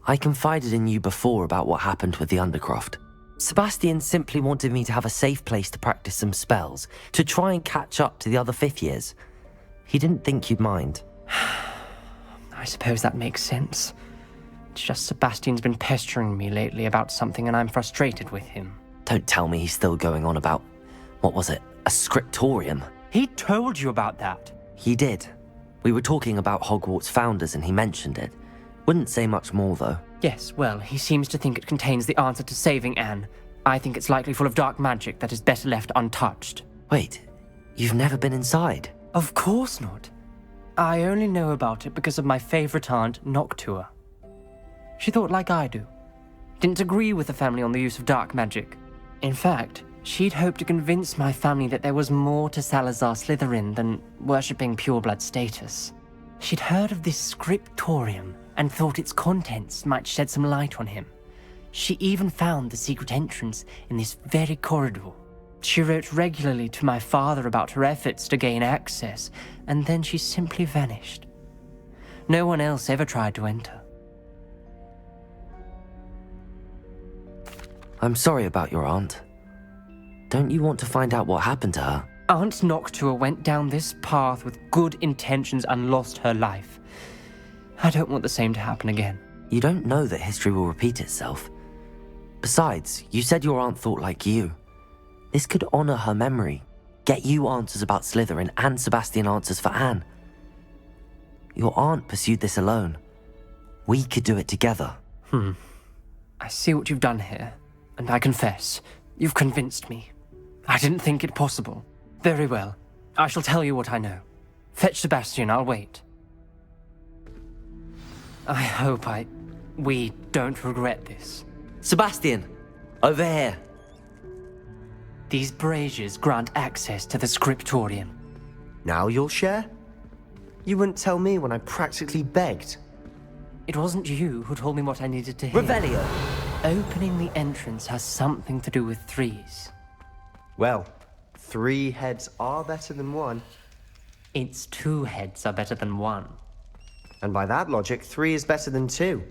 I confided in you before about what happened with the Undercroft. Sebastian simply wanted me to have a safe place to practice some spells, to try and catch up to the other fifth years. He didn't think you'd mind. I suppose that makes sense. It's just Sebastian's been pestering me lately about something and I'm frustrated with him. Don't tell me he's still going on about, what was it, a scriptorium? He told you about that. He did. We were talking about Hogwarts founders and he mentioned it. Wouldn't say much more, though. Yes, well, he seems to think it contains the answer to saving Anne. I think it's likely full of dark magic that is better left untouched. Wait, you've never been inside? Of course not. I only know about it because of my favorite aunt, Noctua. She thought like I do. Didn't agree with the family on the use of dark magic. In fact, she'd hoped to convince my family that there was more to Salazar Slytherin than worshipping pureblood status. She'd heard of this scriptorium and thought its contents might shed some light on him. She even found the secret entrance in this very corridor. She wrote regularly to my father about her efforts to gain access, and then she simply vanished. No one else ever tried to enter. I'm sorry about your aunt. Don't you want to find out what happened to her? Aunt Noctua went down this path with good intentions and lost her life. I don't want the same to happen again. You don't know that history will repeat itself. Besides, you said your aunt thought like you. This could honor her memory, get you answers about Slytherin and Sebastian answers for Anne. Your aunt pursued this alone. We could do it together. I see what you've done here, and I confess, you've convinced me. I didn't think it possible. Very well. I shall tell you what I know. Fetch Sebastian, I'll wait. I hope we don't regret this. Sebastian! Over here! These braziers grant access to the scriptorium. Now you'll share? You wouldn't tell me when I practically begged. It wasn't you who told me what I needed to hear. Revelio! Opening the entrance has something to do with threes. Well, 3 heads are better than 1. It's 2 heads are better than 1. And by that logic, 3 is better than 2.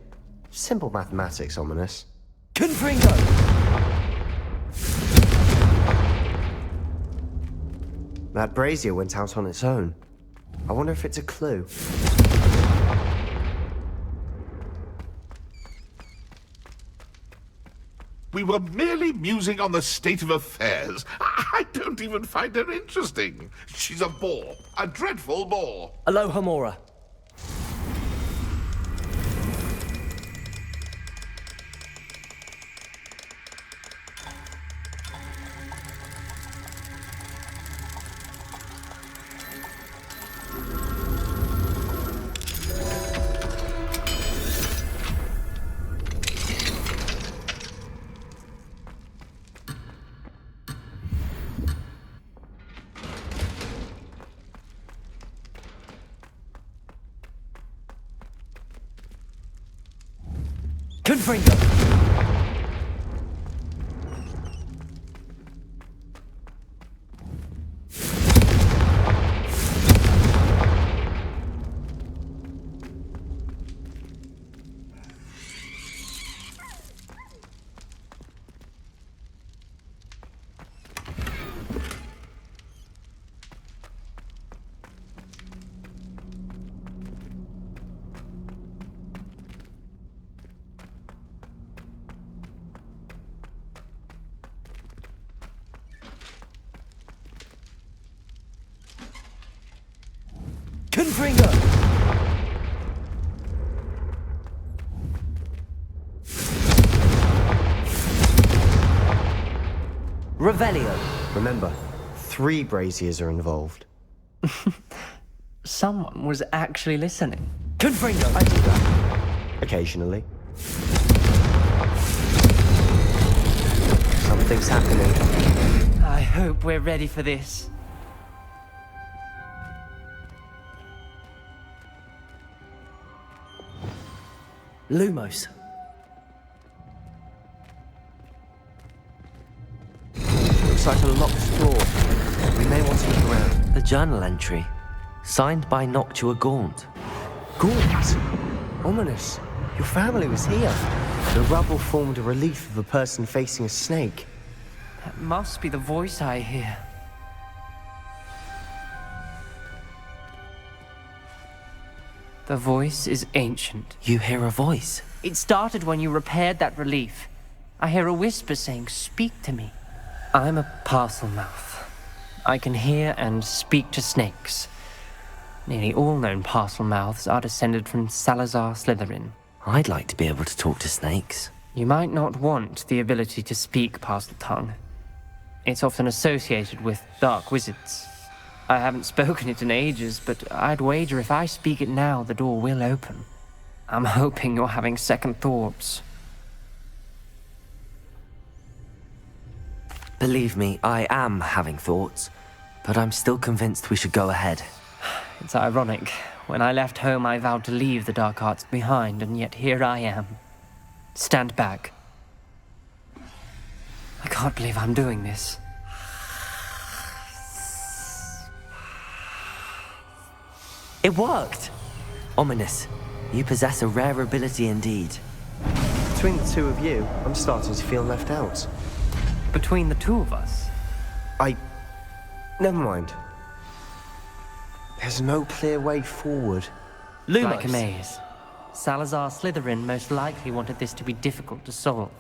Simple mathematics, Ominous. Confringo! That brazier went out on its own. I wonder if it's a clue. We were merely musing on the state of affairs. I don't even find her interesting. She's a bore. A dreadful bore. Alohomora. Confringo! Confringo! Revelio! Remember, 3 braziers are involved. Someone was actually listening. Confringo! I do that. Occasionally. Something's happening. I hope we're ready for this. Lumos. Looks like a locked door. We may want to look around. The journal entry. Signed by Noctua Gaunt. Gaunt! Ominous. Your family was here. The rubble formed a relief of a person facing a snake. That must be the voice I hear. The voice is ancient. You hear a voice? It started when you repaired that relief. I hear a whisper saying, "Speak to me." I'm a parcel mouth. I can hear and speak to snakes. Nearly all known parcel mouths are descended from Salazar Slytherin. I'd like to be able to talk to snakes. You might not want the ability to speak parcel tongue. It's often associated with dark wizards. I haven't spoken it in ages, but I'd wager if I speak it now, the door will open. I'm hoping you're having second thoughts. Believe me, I am having thoughts, but I'm still convinced we should go ahead. It's ironic. When I left home, I vowed to leave the dark arts behind, and yet here I am. Stand back. I can't believe I'm doing this. It worked! Ominous. You possess a rare ability indeed. Between the two of you, I'm starting to feel left out. Between the two of us? Never mind. There's no clear way forward. Lumos. Like a maze. Salazar Slytherin most likely wanted this to be difficult to solve.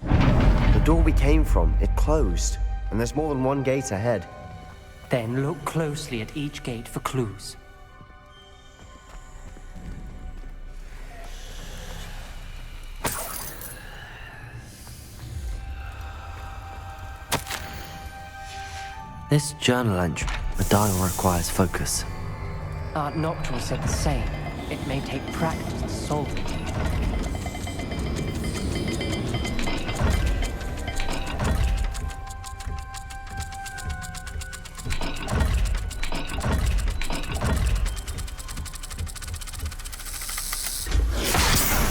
The door we came from, it closed, and there's more than one gate ahead. Then look closely at each gate for clues. This journal entry, the dial requires focus. Art Noctua said the same. It may take practice to solve it.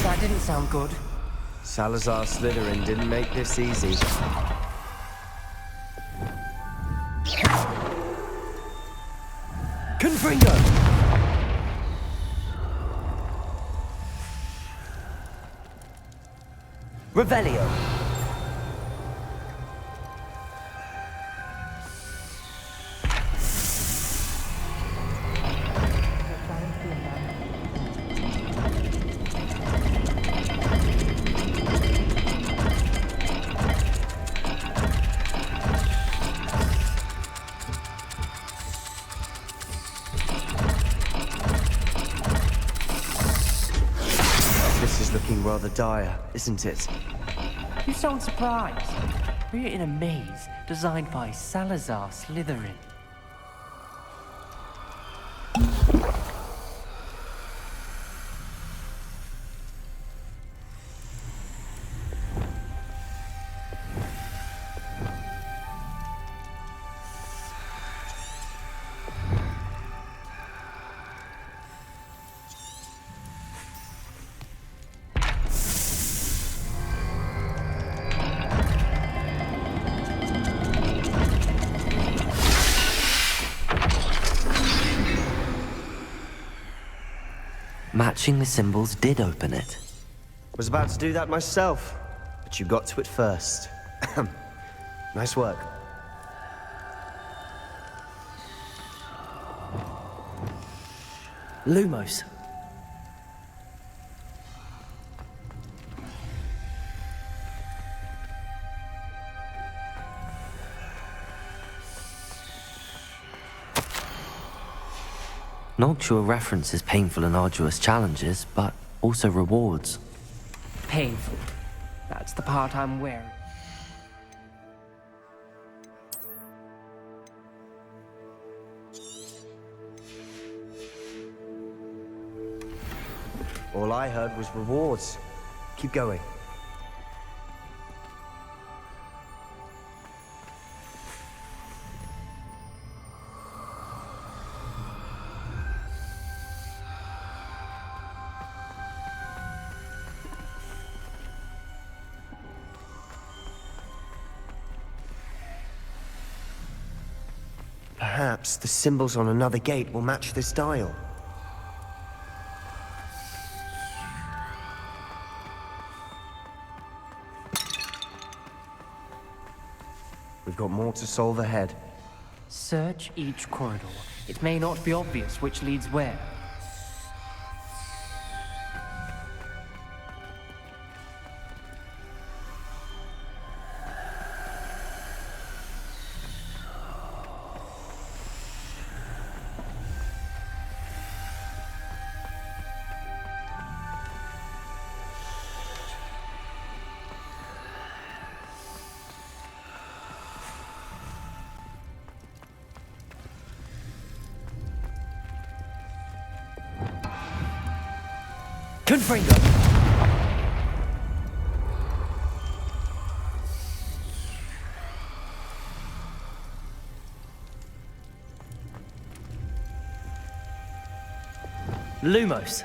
That didn't sound good. Salazar Slytherin didn't make this easy. Confringo! Revelio. This is looking rather dire, isn't it? You sound surprised. We're in a maze designed by Salazar Slytherin. Matching the symbols did open it. Was about to do that myself, but you got to it first. Nice work. Lumos. Noctua references painful and arduous challenges, but also rewards. Painful. That's the part I'm wary. All I heard was rewards. Keep going. Perhaps the symbols on another gate will match this dial. We've got more to solve ahead. Search each corridor. It may not be obvious which leads where. Confringo! Lumos.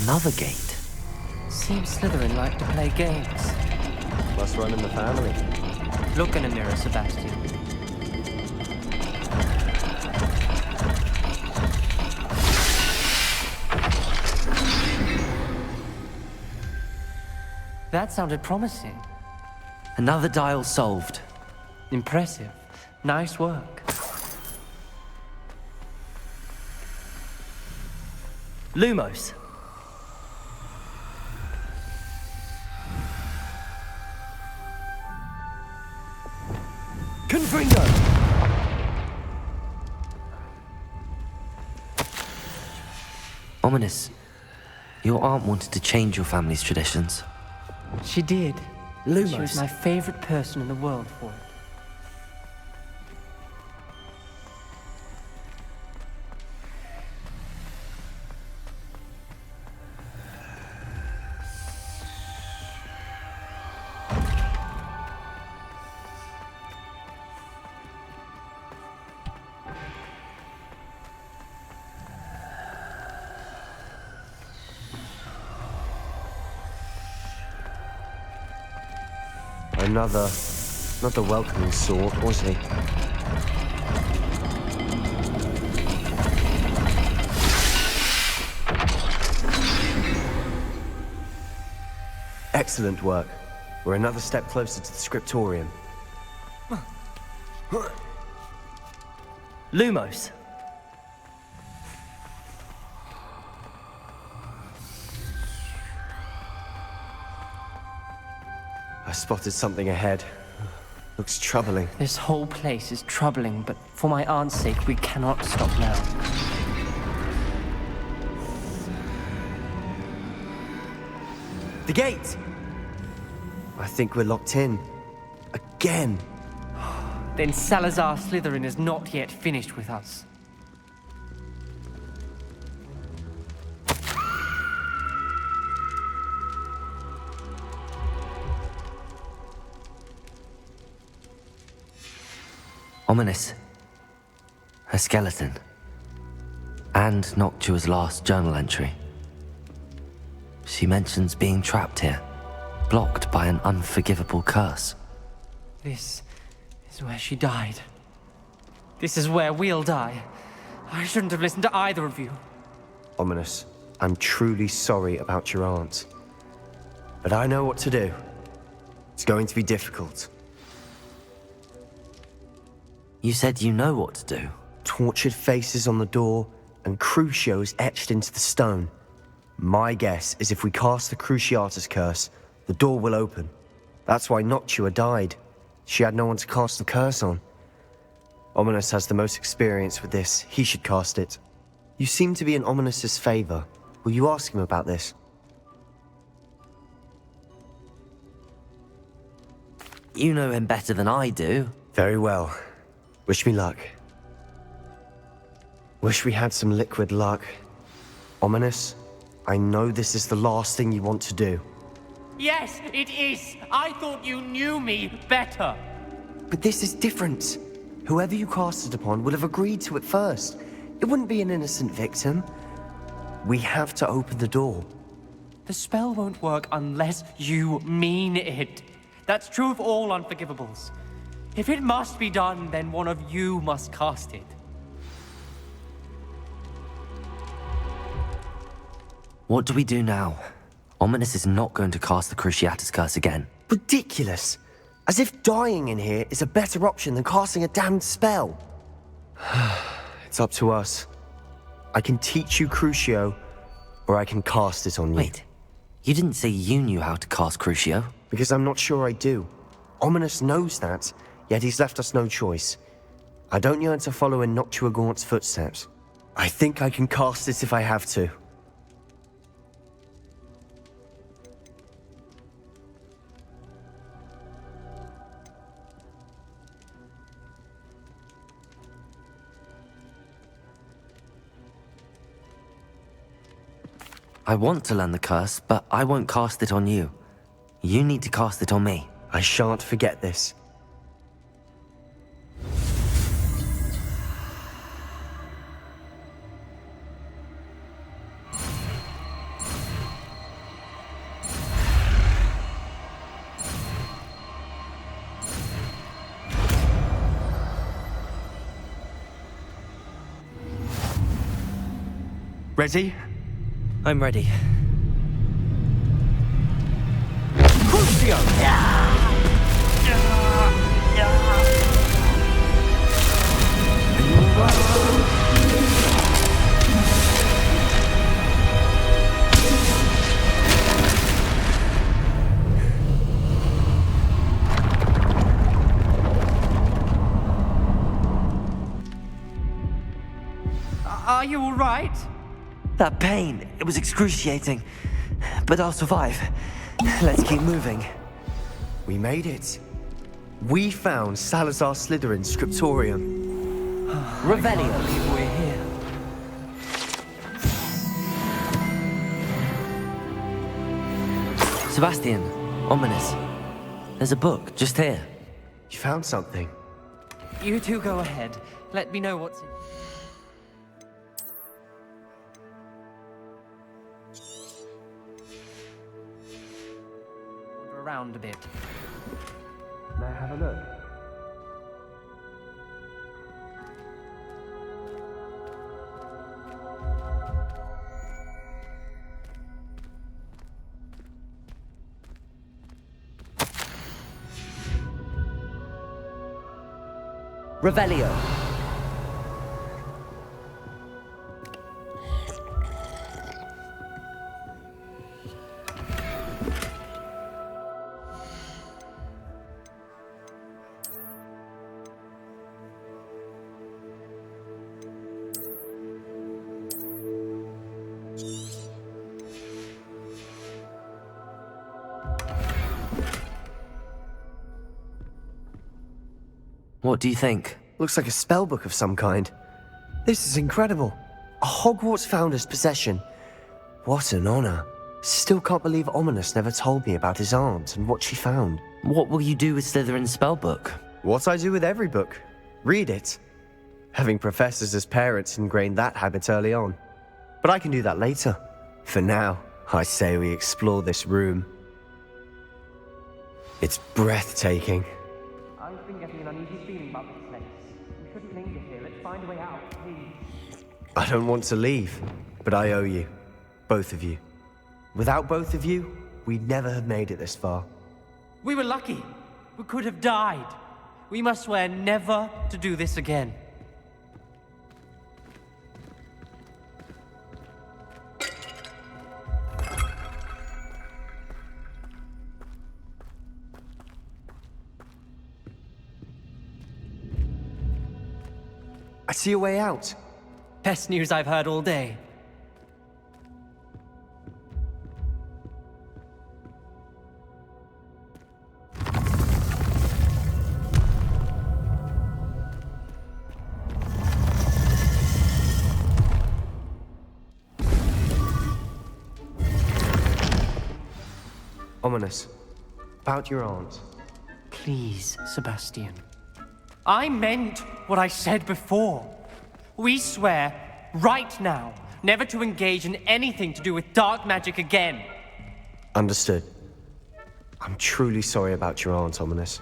Another gate. Seems Slytherin like to play games. Must run in the family. Look in a mirror, Sebastian. That sounded promising. Another dial solved. Impressive. Nice work. Lumos. Confringo! Ominous. Your aunt wanted to change your family's traditions. She did. Lumos. She was my favorite person in the world for it. Another, not the welcoming sort, was he? Excellent work. We're another step closer to the scriptorium. Lumos. I spotted something ahead. Looks troubling. This whole place is troubling, but for my aunt's sake, we cannot stop now. The gate! I think we're locked in. Again. Then Salazar Slytherin is not yet finished with us. Ominous. Her skeleton. And Noctua's last journal entry. She mentions being trapped here, blocked by an unforgivable curse. This is where she died. This is where we'll die. I shouldn't have listened to either of you. Ominous, I'm truly sorry about your aunt. But I know what to do. It's going to be difficult. You said you know what to do. Tortured faces on the door and Crucios etched into the stone. My guess is if we cast the Cruciatus curse, the door will open. That's why Noctua died. She had no one to cast the curse on. Ominous has the most experience with this. He should cast it. You seem to be in Ominous's favor. Will you ask him about this? You know him better than I do. Very well. Wish me luck. Wish we had some liquid luck. Ominous, I know this is the last thing you want to do. Yes, it is. I thought you knew me better. But this is different. Whoever you cast it upon would have agreed to it first. It wouldn't be an innocent victim. We have to open the door. The spell won't work unless you mean it. That's true of all unforgivables. If it must be done, then one of you must cast it. What do we do now? Ominous is not going to cast the Cruciatus Curse again. Ridiculous. As if dying in here is a better option than casting a damned spell. It's up to us. I can teach you Crucio, or I can cast it on you. Wait, you didn't say you knew how to cast Crucio? Because I'm not sure I do. Ominous knows that, yet he's left us no choice. I don't yearn to follow in Noctua Gaunt's footsteps. I think I can cast it if I have to. I want to learn the curse, but I won't cast it on you. You need to cast it on me. I shan't forget this. Ready? I'm ready. Crucio! Are you all right? That pain, it was excruciating. But I'll survive. Let's keep moving. We made it. We found Salazar Slytherin's scriptorium. Revelio. I believe we're here. Sebastian, Ominous. There's a book just here. You found something? You two go ahead. Let me know what's in. Wander around a bit. May I have a look? Revelio. What do you think? Looks like a spellbook of some kind. This is incredible. A Hogwarts founder's possession. What an honor. Still can't believe Ominous never told me about his aunt and what she found. What will you do with Slytherin's spellbook? What I do with every book. Read it. Having professors as parents ingrained that habit early on. But I can do that later. For now, I say we explore this room. It's breathtaking. I've been getting an uneasy feeling about this place. We shouldn't linger here. Let's find a way out, please. I don't want to leave, but I owe you. Both of you. Without both of you, we'd never have made it this far. We were lucky. We could have died. We must swear never to do this again. I see a way out. Best news I've heard all day. Ominous. About your aunt. Please, Sebastian. I meant what I said before. We swear, right now, never to engage in anything to do with dark magic again. Understood. I'm truly sorry about your aunt, Ominous.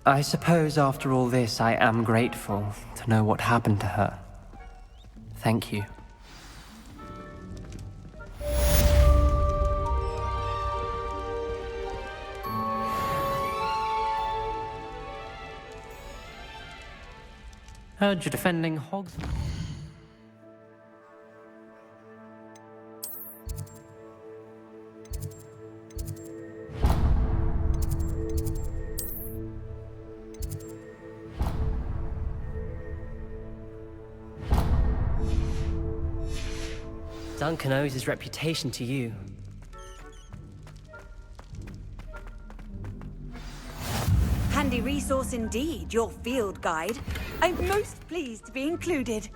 I suppose after all this, I am grateful to know what happened to her. Thank you. Heard you're defending Hogwarts. Duncan owes his reputation to you. Handy resource indeed, your field guide. I'm most pleased to be included.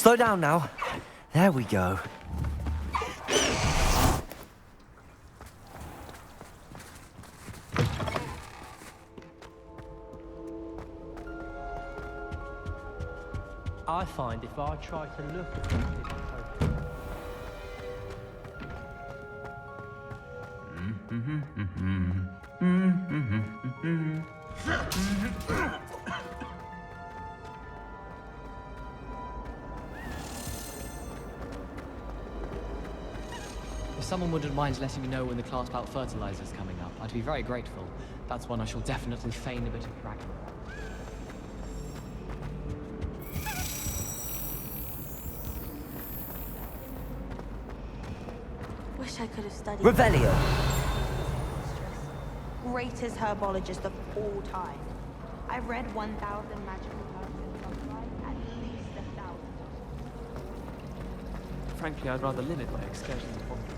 Slow down now. There we go. I find if I try to look at something that's If someone wouldn't mind letting me know when the class bout fertilizer is coming up, I'd be very grateful. That's one I shall definitely feign a bit of bragging. Wish I could have studied. Revelio. Greatest herbologist of all time. I've read 1,000 magical herbs in some life, at least 1,000. Frankly, I'd rather limit my excursions if possible.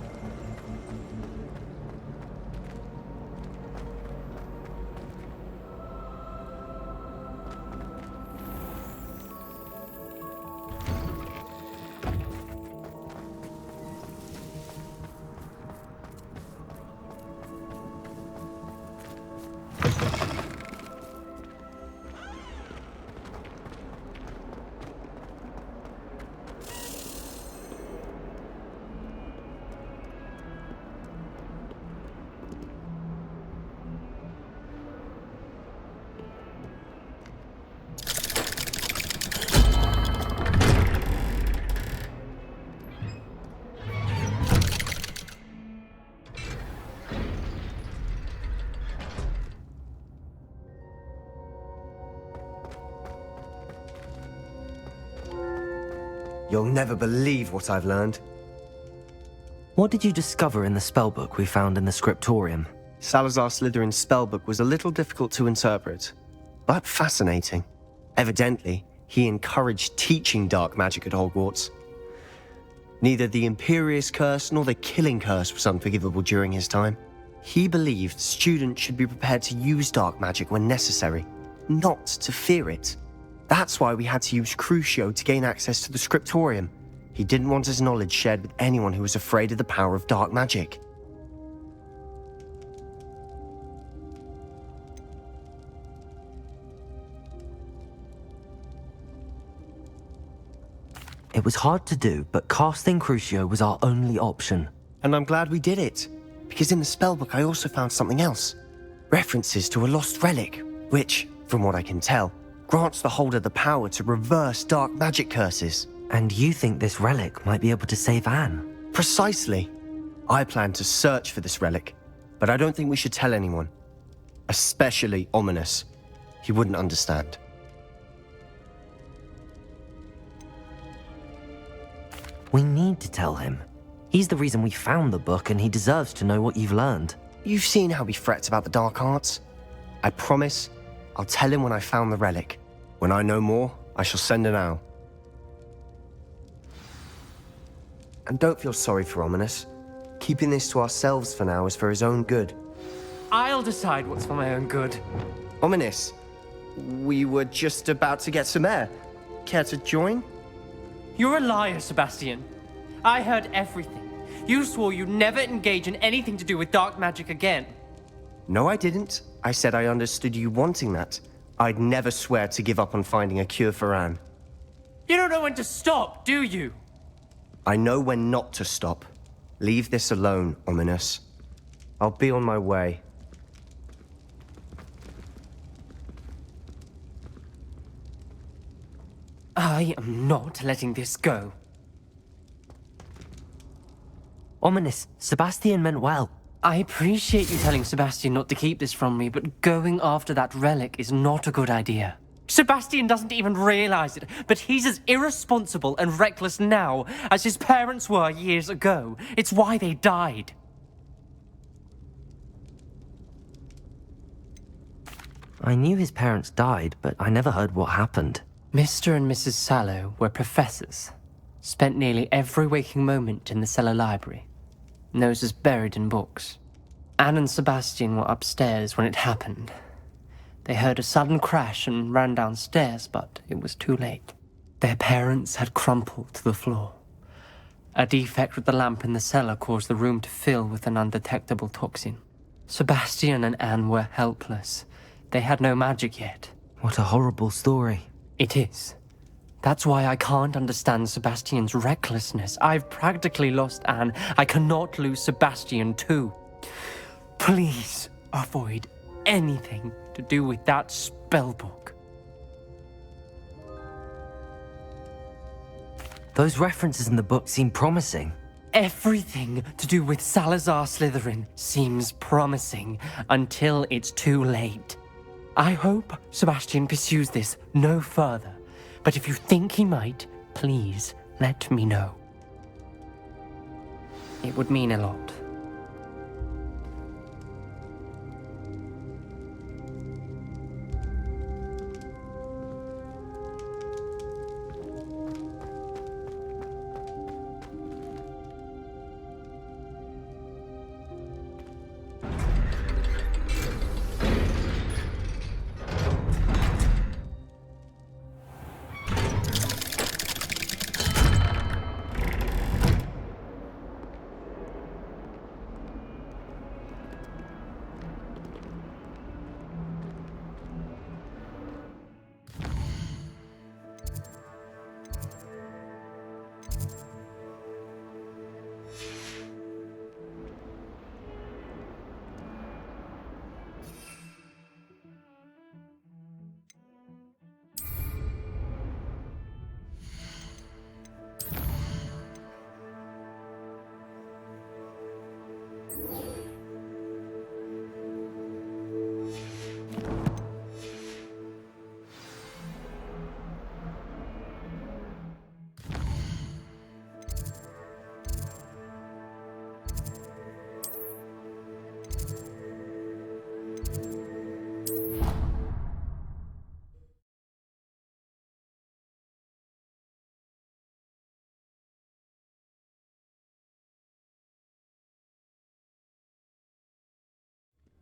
You'll never believe what I've learned. What did you discover in the spellbook we found in the scriptorium? Salazar Slytherin's spellbook was a little difficult to interpret, but fascinating. Evidently, he encouraged teaching dark magic at Hogwarts. Neither the Imperious Curse nor the Killing Curse was unforgivable during his time. He believed students should be prepared to use dark magic when necessary, not to fear it. That's why we had to use Crucio to gain access to the scriptorium. He didn't want his knowledge shared with anyone who was afraid of the power of dark magic. It was hard to do, but casting Crucio was our only option. And I'm glad we did it, because in the spellbook I also found something else. References to a lost relic, which, from what I can tell, grants the holder the power to reverse dark magic curses. And you think this relic might be able to save Anne? Precisely. I plan to search for this relic, but I don't think we should tell anyone. Especially Ominous. He wouldn't understand. We need to tell him. He's the reason we found the book, and he deserves to know what you've learned. You've seen how he frets about the dark arts. I promise I'll tell him when I found the relic. When I know more, I shall send an owl. And don't feel sorry for Ominous. Keeping this to ourselves for now is for his own good. I'll decide what's for my own good. Ominous, we were just about to get some air. Care to join? You're a liar, Sebastian. I heard everything. You swore you'd never engage in anything to do with dark magic again. No, I didn't. I said I understood you wanting that. I'd never swear to give up on finding a cure for Anne. You don't know when to stop, do you? I know when not to stop. Leave this alone, Ominous. I'll be on my way. I am not letting this go. Ominous, Sebastian meant well. I appreciate you telling Sebastian not to keep this from me, but going after that relic is not a good idea. Sebastian doesn't even realize it, but he's as irresponsible and reckless now as his parents were years ago. It's why they died. I knew his parents died, but I never heard what happened. Mr. and Mrs. Sallow were professors. Spent nearly every waking moment in the cellar library. Noses buried in books. Anne and Sebastian were upstairs when it happened. They heard a sudden crash and ran downstairs, but it was too late. Their parents had crumpled to the floor. A defect with the lamp in the cellar caused the room to fill with an undetectable toxin. Sebastian and Anne were helpless. They had no magic yet. What a horrible story. It is. That's why I can't understand Sebastian's recklessness. I've practically lost Anne. I cannot lose Sebastian too. Please avoid anything to do with that spellbook. Those references in the book seem promising. Everything to do with Salazar Slytherin seems promising until it's too late. I hope Sebastian pursues this no further, but if you think he might, please let me know. It would mean a lot.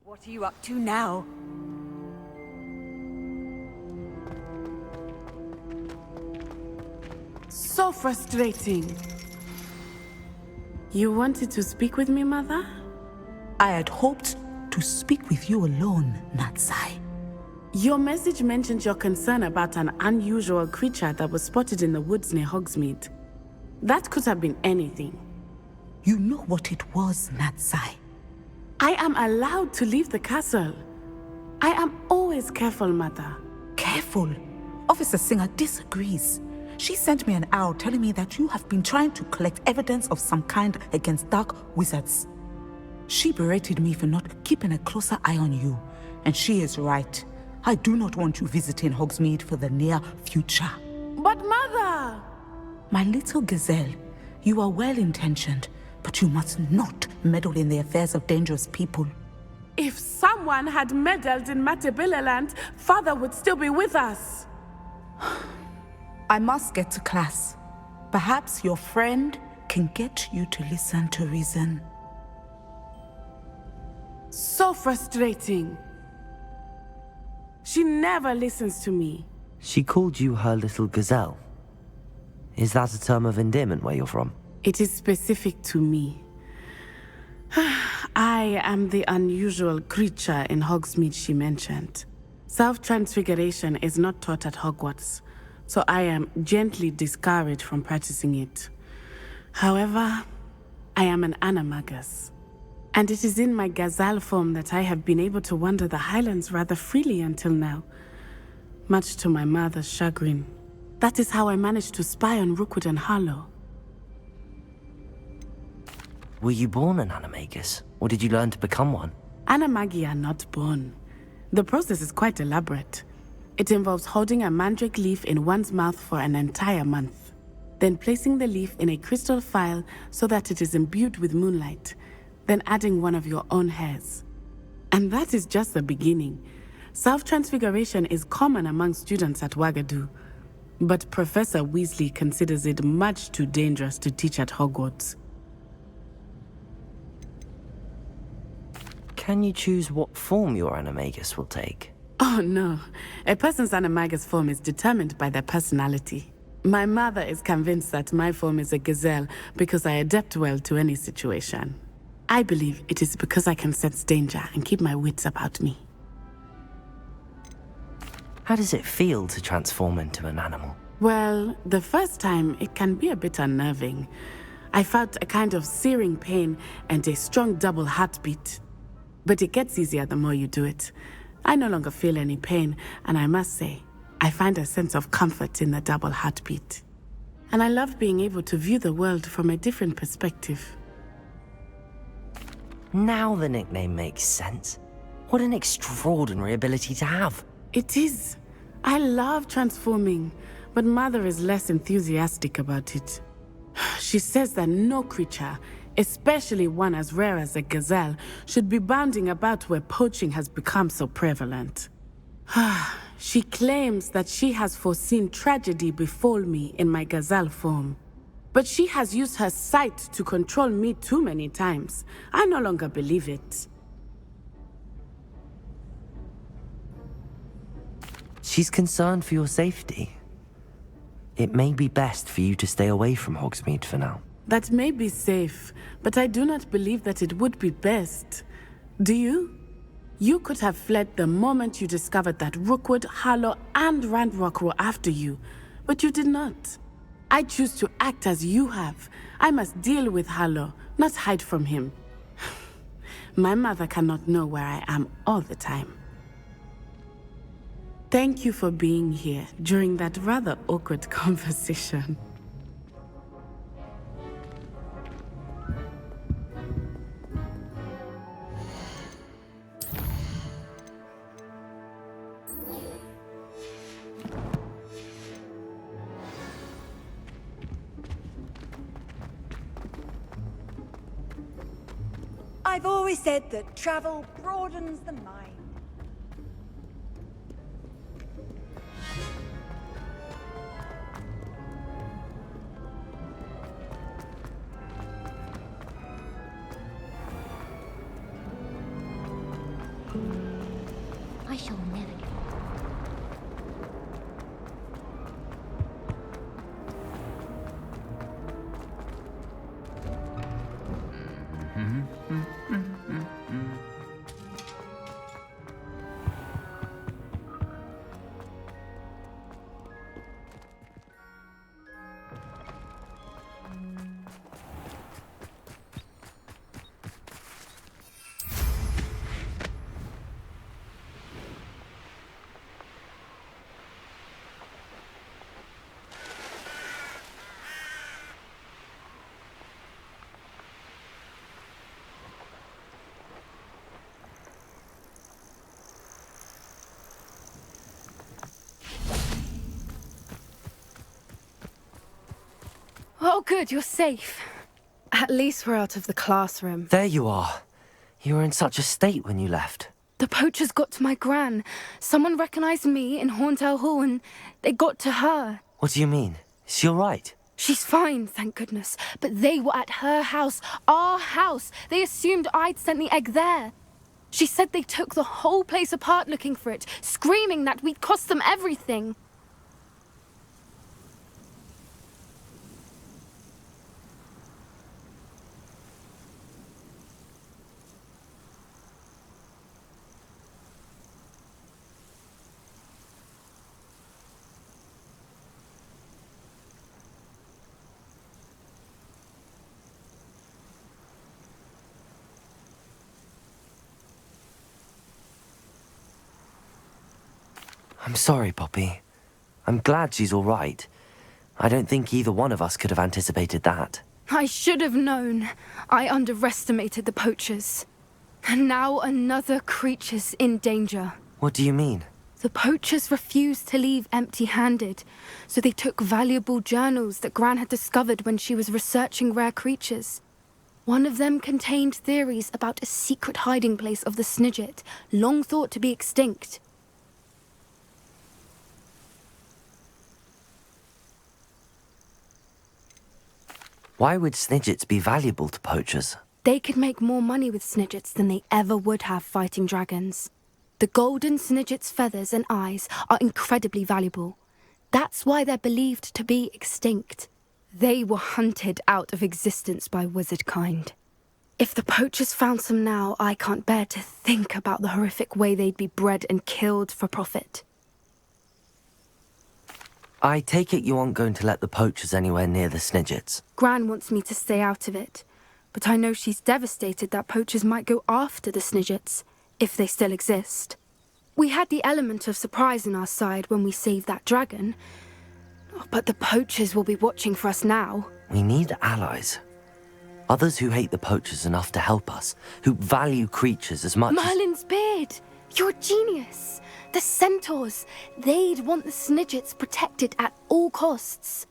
What are you up to now? So frustrating. You wanted to speak with me, Mother? I had hoped to speak with you alone, Natsai. Your message mentioned your concern about an unusual creature that was spotted in the woods near Hogsmeade. That could have been anything. You know what it was, Natsai. I am allowed to leave the castle. I am always careful, Mother. Careful? Officer Singer disagrees. She sent me an owl telling me that you have been trying to collect evidence of some kind against dark wizards. She berated me for not keeping a closer eye on you, and she is right. I do not want you visiting Hogsmeade for the near future. But Mother! My little gazelle, you are well-intentioned, but you must not meddle in the affairs of dangerous people. If someone had meddled in Matabeleland, Father would still be with us. I must get to class. Perhaps your friend can get you to listen to reason. So frustrating. She never listens to me. She called you her little gazelle. Is that a term of endearment where you're from? It is specific to me. I am the unusual creature in Hogsmeade she mentioned. Self-transfiguration is not taught at Hogwarts, so I am gently discouraged from practicing it. However, I am an animagus, and it is in my gazelle form that I have been able to wander the Highlands rather freely until now, much to my mother's chagrin. That is how I managed to spy on Rookwood and Harlow. Were you born an animagus, or did you learn to become one? Animagi are not born. The process is quite elaborate. It involves holding a mandrake leaf in one's mouth for an entire month, then placing the leaf in a crystal phial so that it is imbued with moonlight, then adding one of your own hairs. And that is just the beginning. Self-transfiguration is common among students at Wagadu, but Professor Weasley considers it much too dangerous to teach at Hogwarts. Can you choose what form your animagus will take? Oh no, a person's animagus form is determined by their personality. My mother is convinced that my form is a gazelle because I adapt well to any situation. I believe it is because I can sense danger and keep my wits about me. How does it feel to transform into an animal? Well, the first time it can be a bit unnerving. I felt a kind of searing pain and a strong double heartbeat. But it gets easier the more you do it. I no longer feel any pain, and I must say, I find a sense of comfort in the double heartbeat. And I love being able to view the world from a different perspective. Now the nickname makes sense. What an extraordinary ability to have. It is. I love transforming, but Mother is less enthusiastic about it. She says that no creature, especially one as rare as a gazelle, should be bounding about where poaching has become so prevalent. She claims that she has foreseen tragedy befall me in my gazelle form. But she has used her sight to control me too many times. I no longer believe it. She's concerned for your safety. It may be best for you to stay away from Hogsmeade for now. That may be safe, but I do not believe that it would be best. Do you? You could have fled the moment you discovered that Rookwood, Harlow, and Randrock were after you, but you did not. I choose to act as you have. I must deal with Harlow, not hide from him. My mother cannot know where I am all the time. Thank you for being here during that rather awkward conversation. I've always said that travel broadens the mind. I shall never give Oh, good, you're safe. At least we're out of the classroom. There you are. You were in such a state when you left. The poachers got to my gran. Someone recognized me in Horntail Hall and they got to her. What do you mean? Is she all right? She's fine, thank goodness. But they were at her house, our house. They assumed I'd sent the egg there. She said they took the whole place apart looking for it, screaming that we'd cost them everything. I'm sorry, Poppy. I'm glad she's all right. I don't think either one of us could have anticipated that. I should have known. I underestimated the poachers. And now another creature's in danger. What do you mean? The poachers refused to leave empty-handed, so they took valuable journals that Gran had discovered when she was researching rare creatures. One of them contained theories about a secret hiding place of the Snidget, long thought to be extinct. Why would Snidgets be valuable to poachers? They could make more money with Snidgets than they ever would have fighting dragons. The golden Snidget's feathers and eyes are incredibly valuable. That's why they're believed to be extinct. They were hunted out of existence by wizard kind. If the poachers found some now, I can't bear to think about the horrific way they'd be bred and killed for profit. I take it you aren't going to let the poachers anywhere near the Snidgets. Gran wants me to stay out of it, but I know she's devastated that poachers might go after the Snidgets, if they still exist. We had the element of surprise on our side when we saved that dragon, but the poachers will be watching for us now. We need allies. Others who hate the poachers enough to help us, who value creatures as much Merlin's beard! You're a genius! The centaurs! They'd want the Snidgets protected at all costs.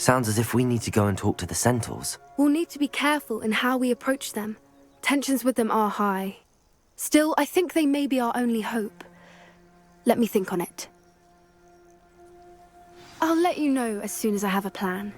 Sounds as if we need to go and talk to the centaurs. We'll need to be careful in how we approach them. Tensions with them are high. Still, I think they may be our only hope. Let me think on it. I'll let you know as soon as I have a plan.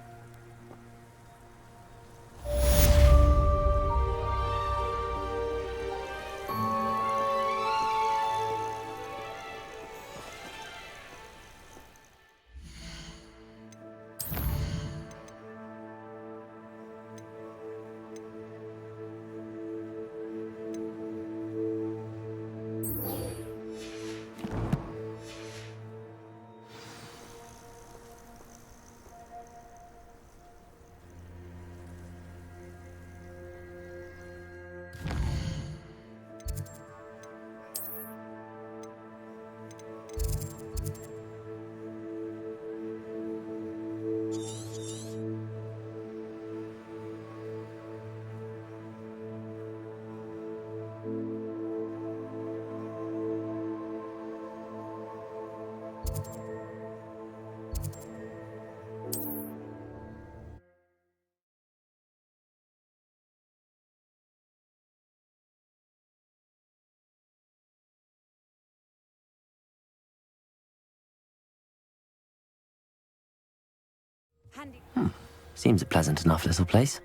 Seems a pleasant enough little place.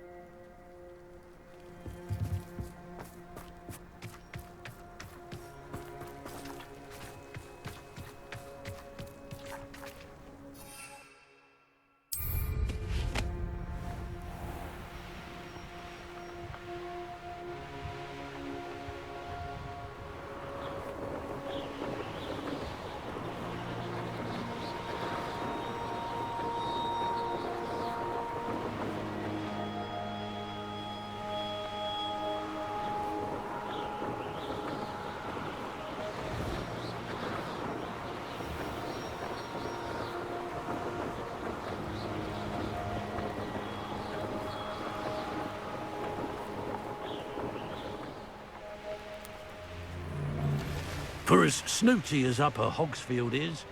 For as snooty as Upper Hogsfield is,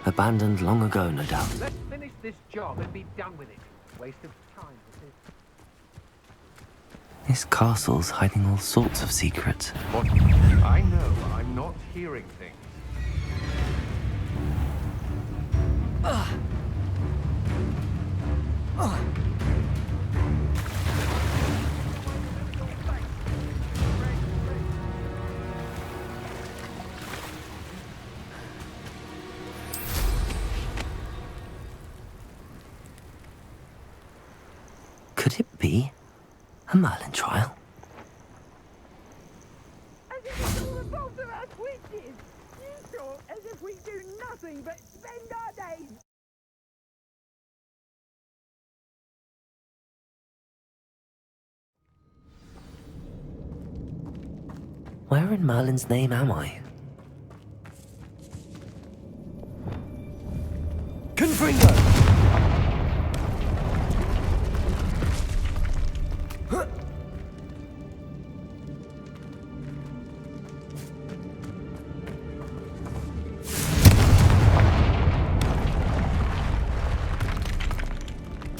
Abandoned long ago, no doubt. Let's finish this job and be done with it. Waste of time, this is. This castle's hiding all sorts of secrets. What? I know, I'm not hearing things. Could it be a Merlin trial? As if it's all the fault of our witches! You talk as if we do nothing but spend our days. Where in Merlin's name am I? Confringo!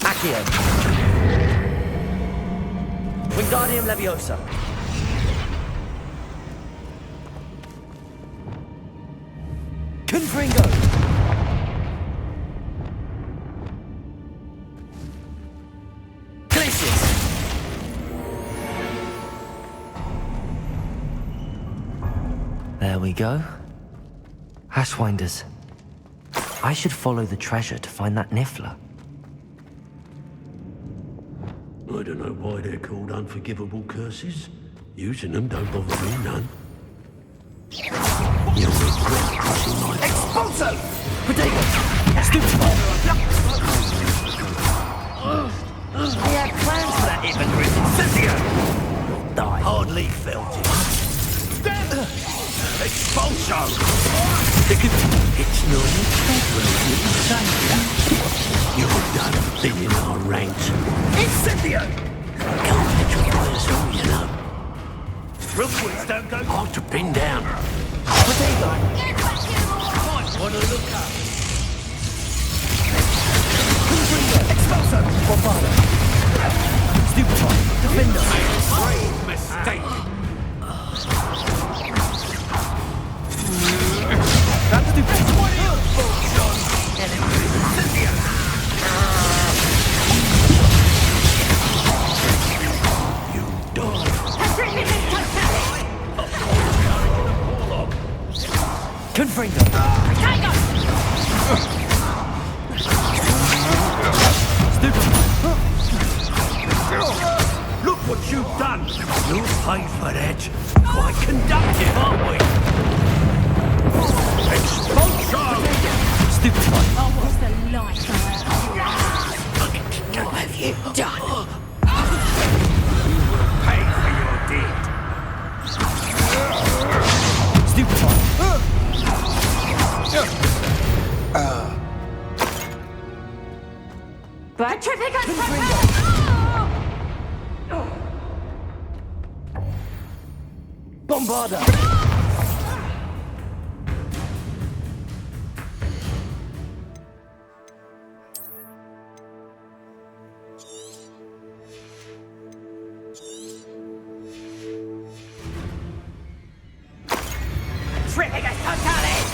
Accio! Wingardium Leviosa! Confringo! There we go. Ashwinders. I should follow the treasure to find that Niffler. I don't know why they're called unforgivable curses. Using them don't bother me none. You'll regret crossing my Expulso! Protego! Stupefy! He had plans for that hypocrite. Cynthia! Die. Hardly felt it. Expulso! It's not a problem, you say that. You're done being in our ranks. Incendio! Can't petrify us all, you know. Rookwoods don't go... Hard to pin down. Protego! Might want to look up. Confringo! Expulso! Bombado! Stupefy! Defender! Grave mistake! That's stupid! What are your faults, John? Cynthia! You dog. Confringo! Look what you've done! You'll pay for that. Quite conductive, aren't we? Expulsion! Stupefy! Oh, what's the life What have you done? Pay for your deed. Stupefy! Bombarda! Trippicus Totalis!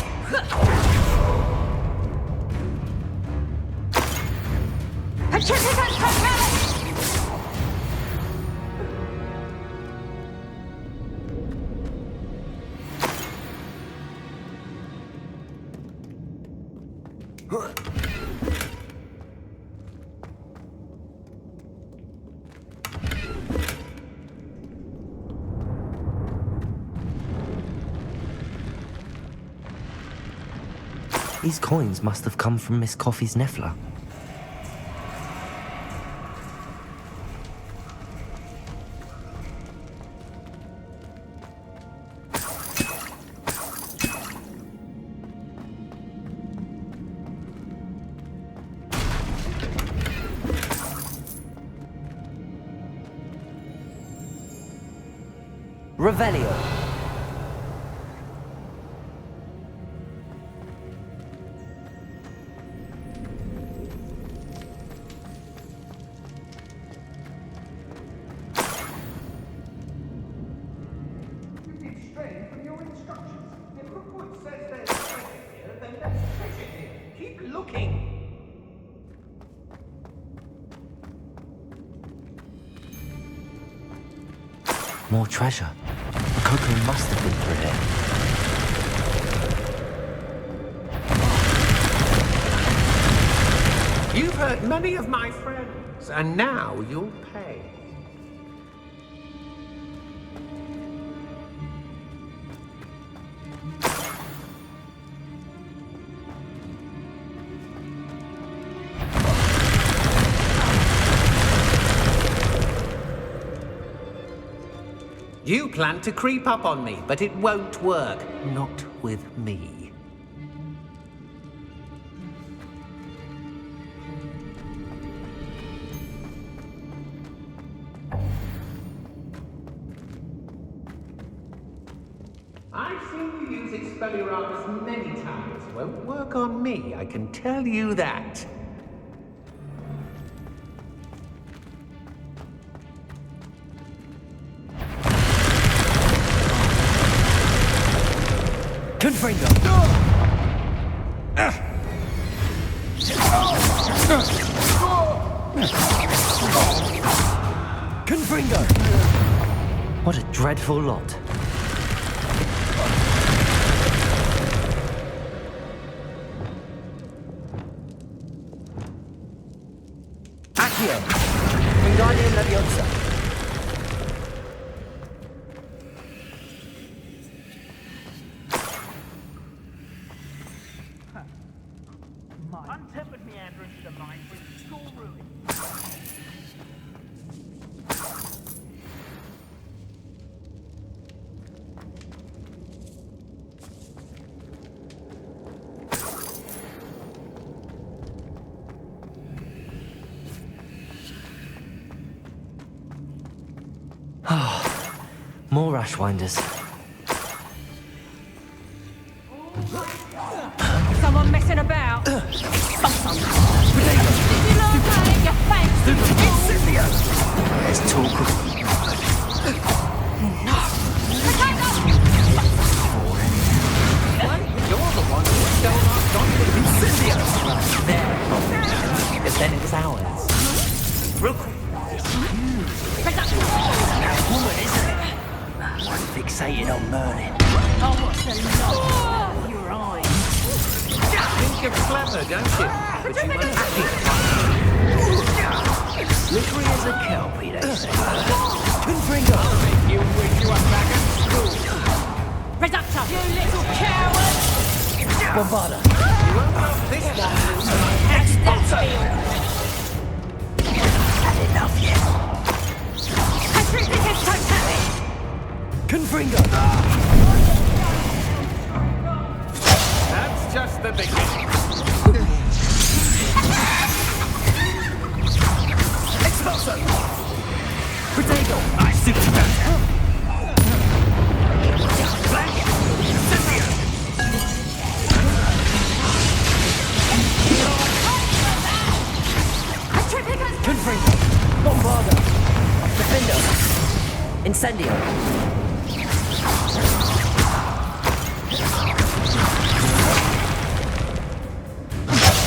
Trippicus Totalis! These coins must have come from Miss Coffee's Niffler. Revelio. If Hogwarts says there's treasure here, then there's treasure here. Keep looking. More treasure. Coco must have been through here. You've hurt many of my friends, and now you'll pay. You plan to creep up on me, but it won't work. Not with me. I've seen you use Expelliarmus many times. Won't work on me, I can tell you that. Confringo! Confringo! What a dreadful lot. Accio! Wingardium Leviosa! Untempered meanderings of the mind bring school ruin. More Ashwinders. Someone messing about? You learn how your face. Incendio! There's talk of... You're the one who stole our donkey. Incendio! But then it was ours. Brooklyn. That woman, isn't it? I'm fixated on Merlin. Oh, what's the love of your eyes? Think you're clever, don't you? But you weren't happy. Slippery as a kelpie, they say. Confringo! I'll make you wish you were back at school. Reductor! You little coward! Bombarda! You won't love this one until I Expulso! Had enough yet. Petrificus Totalis! Confringo! That's just the beginning. Expulso! Protego! I see what you've done. Black! Incendio! Confringo! Bombarda! Defendo! Incendio.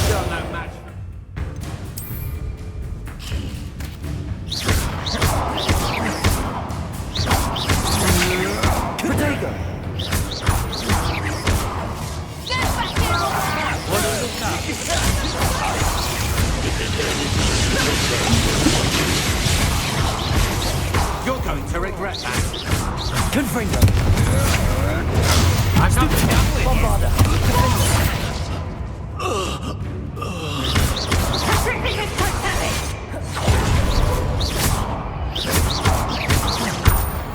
You're no match. Protego! You're going to regret that. Confringo! I'm not done with you. Bombarda! Petrificus Totalis!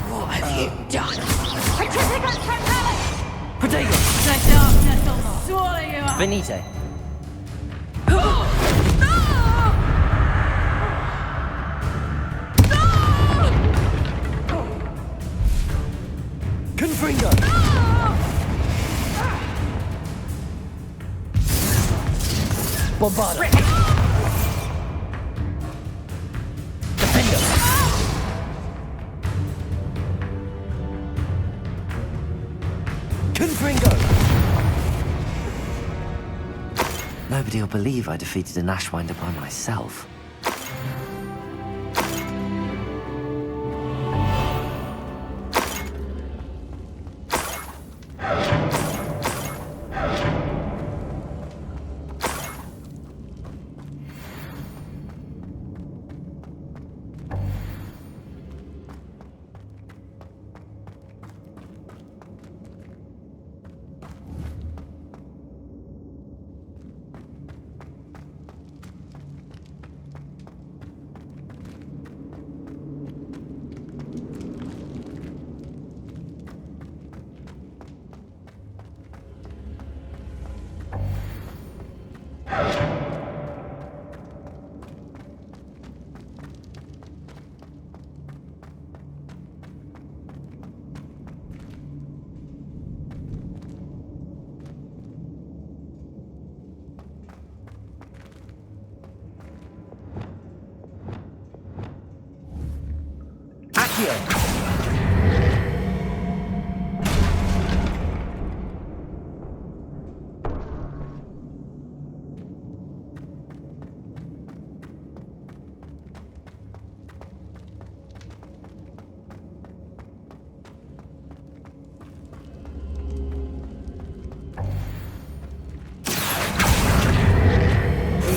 What have you done? Petrificus Totalis! Protego! The darkness will swallow you up! Venite. Confringo! Bombarda! Defendo! Confringo! Nobody will believe I defeated an Ashwinder by myself.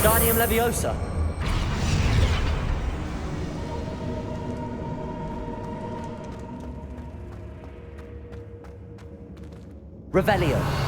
Wingardium Leviosa. Revelio.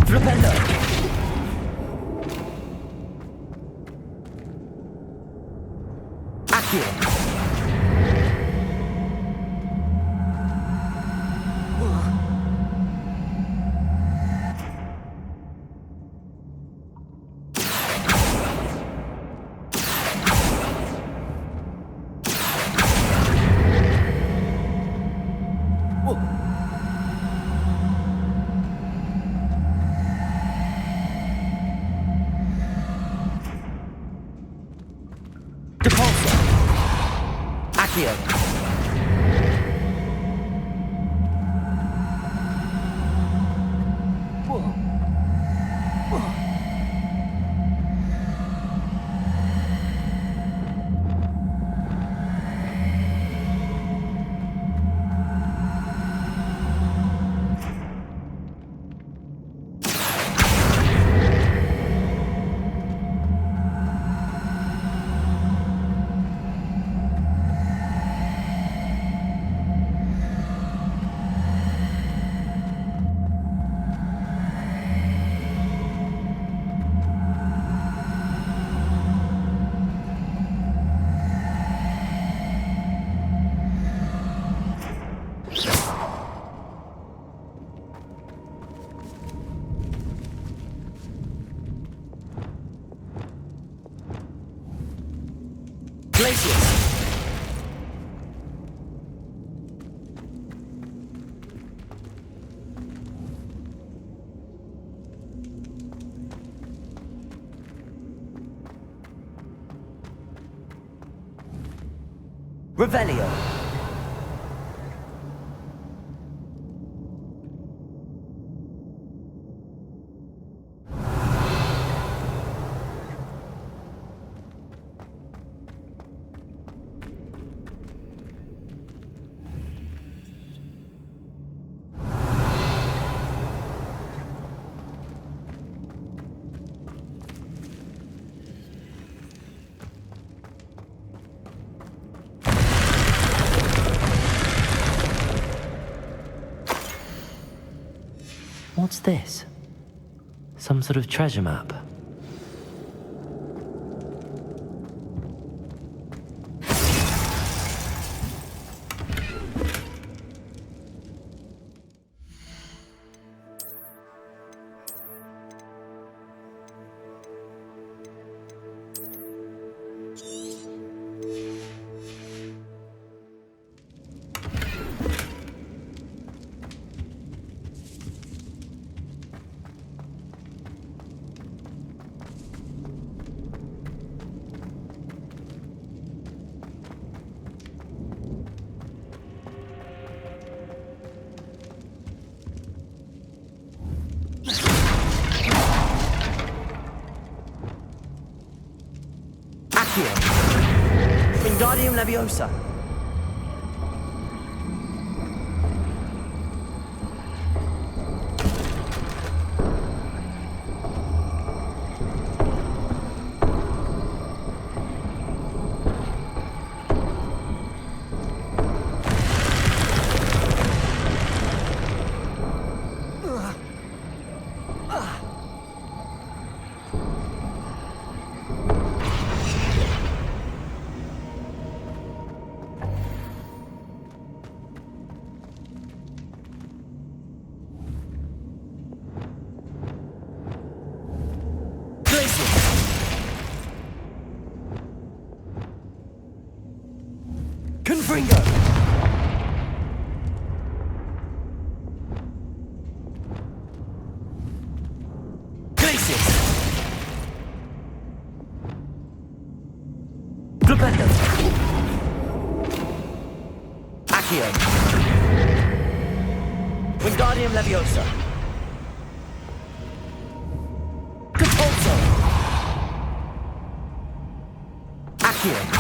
Flipendo. Accio. Revelio. What's this? Some sort of treasure map. Wingardium Leviosa. Confringo! Glacius! Glupendo! Accio! Wingardium Leviosa! Capulso! Accio!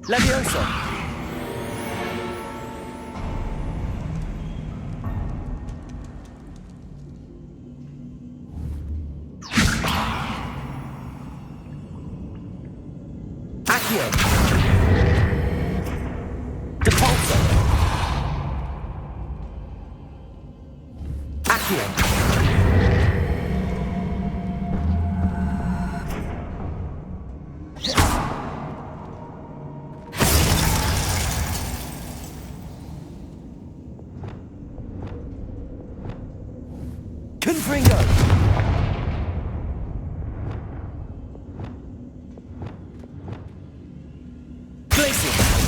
Leviosa! Accio! Depulso! Accio! Confringo! Glacius!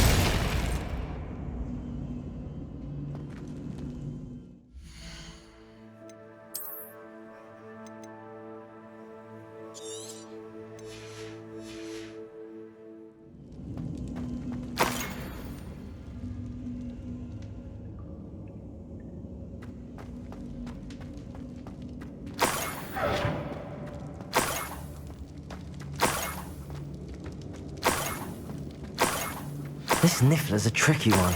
This Niffler's a tricky one.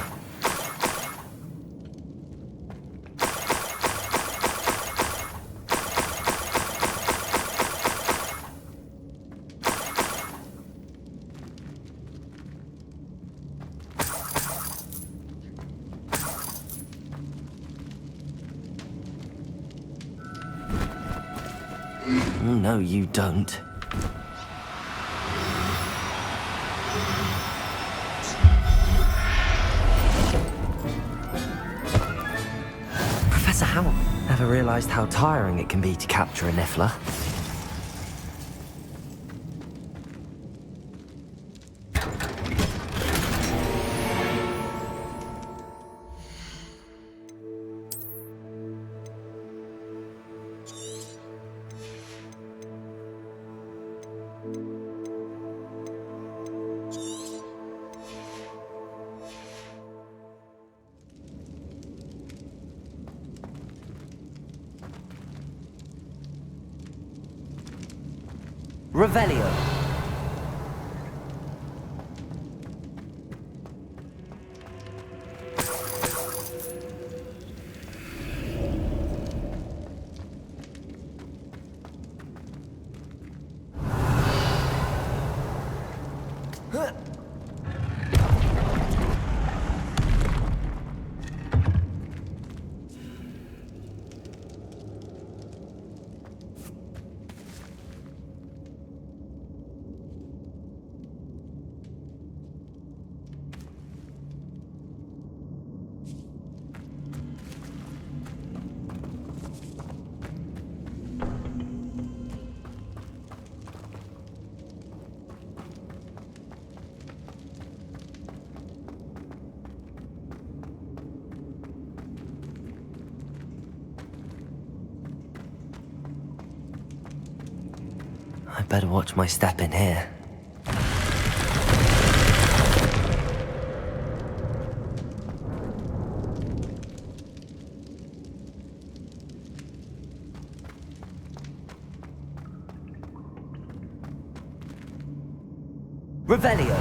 No, you don't. Professor Howell. Never realized how tiring it can be to capture a Niffler. Revelio. better watch my step in here. Revelio.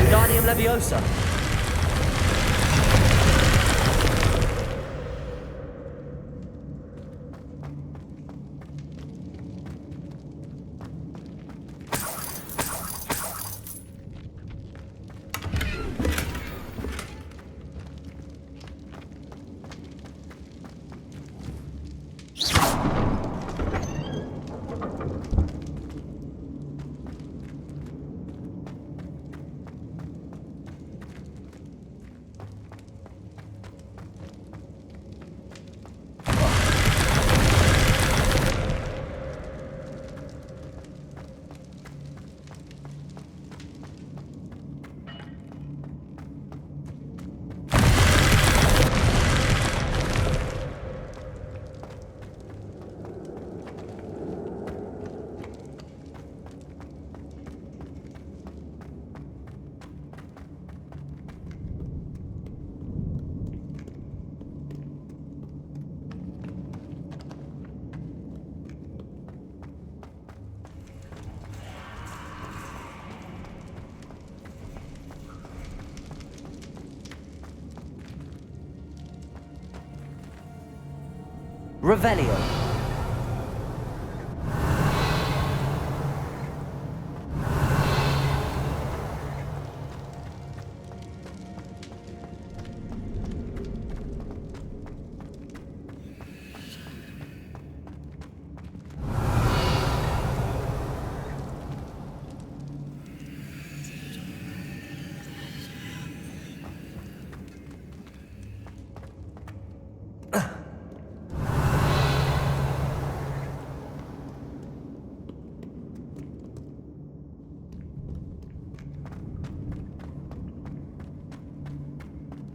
Wingardium Leviosa. Revelio.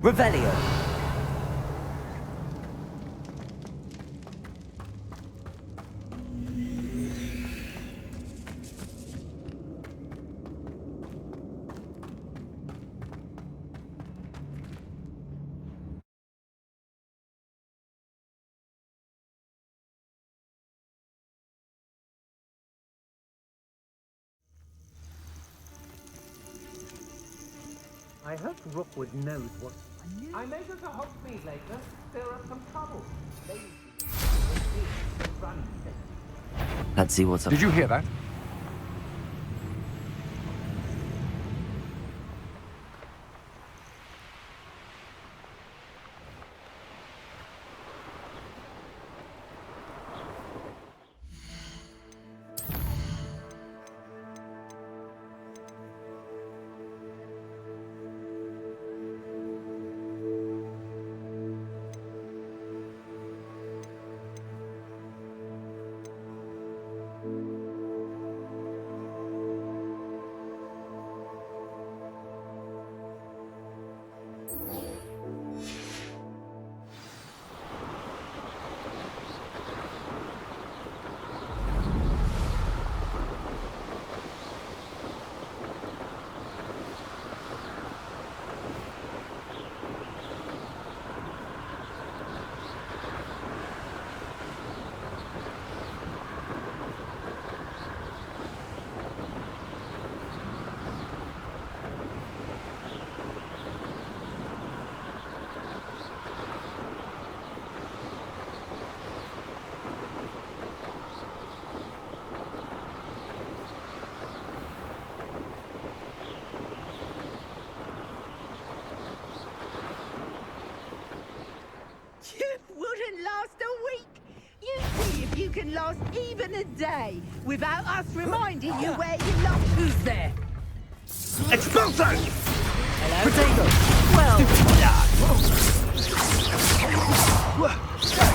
Revelio. I hope Rookwood knows what... I may go to Hogsmeade later. There are some trouble. Let's see what's up. Did you hear that? can last even a day without us reminding you where you lost. Who's there? Expulso! Hello? Potato! Well,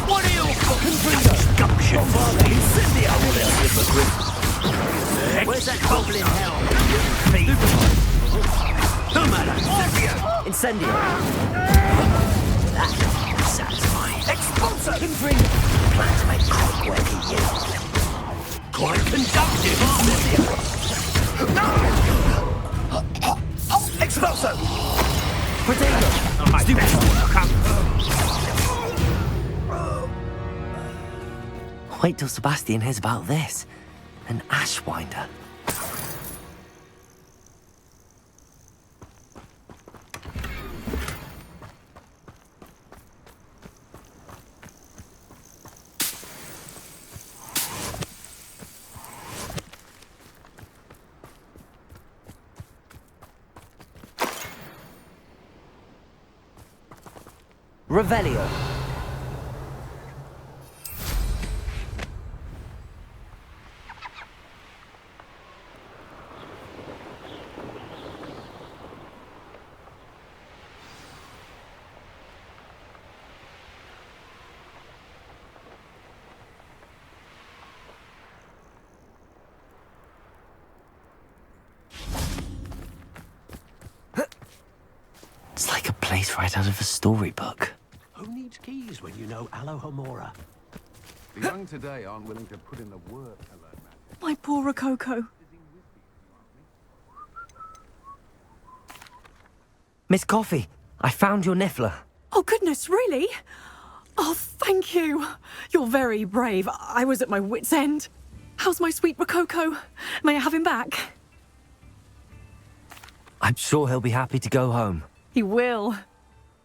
What are you fucking bringers? Gumption! Incendio! Where's that goblin hell? No matter! Incendio! That satisfying. Expulso! Confringo! Plan to make quick work of you. Quite conductive, Expulso! Potato! Wait till Sebastian hears about this. An ashwinder. Revelio. It's like a place right out of a storybook. Who needs keys when you know Alohomora? The young today aren't willing to put in the work to learn magic. My poor Rococo. Miss Coffee, I found your niffler. Oh, goodness, really? Oh, thank you. You're very brave. I was at my wit's end. How's my sweet Rococo? May I have him back? I'm sure he'll be happy to go home. He will.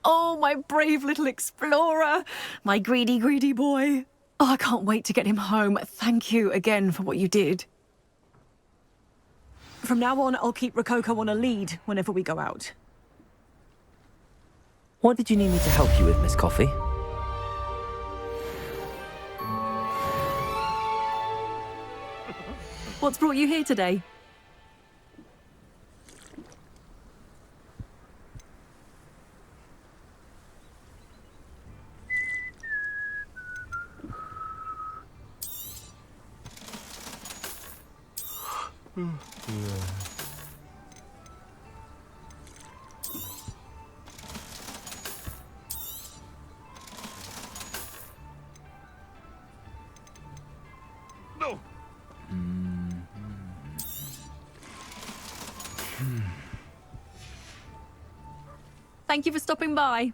Oh, my brave little explorer. My greedy, greedy boy. Oh, I can't wait to get him home. Thank you again for what you did. From now on, I'll keep Rococo on a lead whenever we go out. What did you need me to help you with, Miss Coffee? What's brought you here today? No. Thank you for stopping by.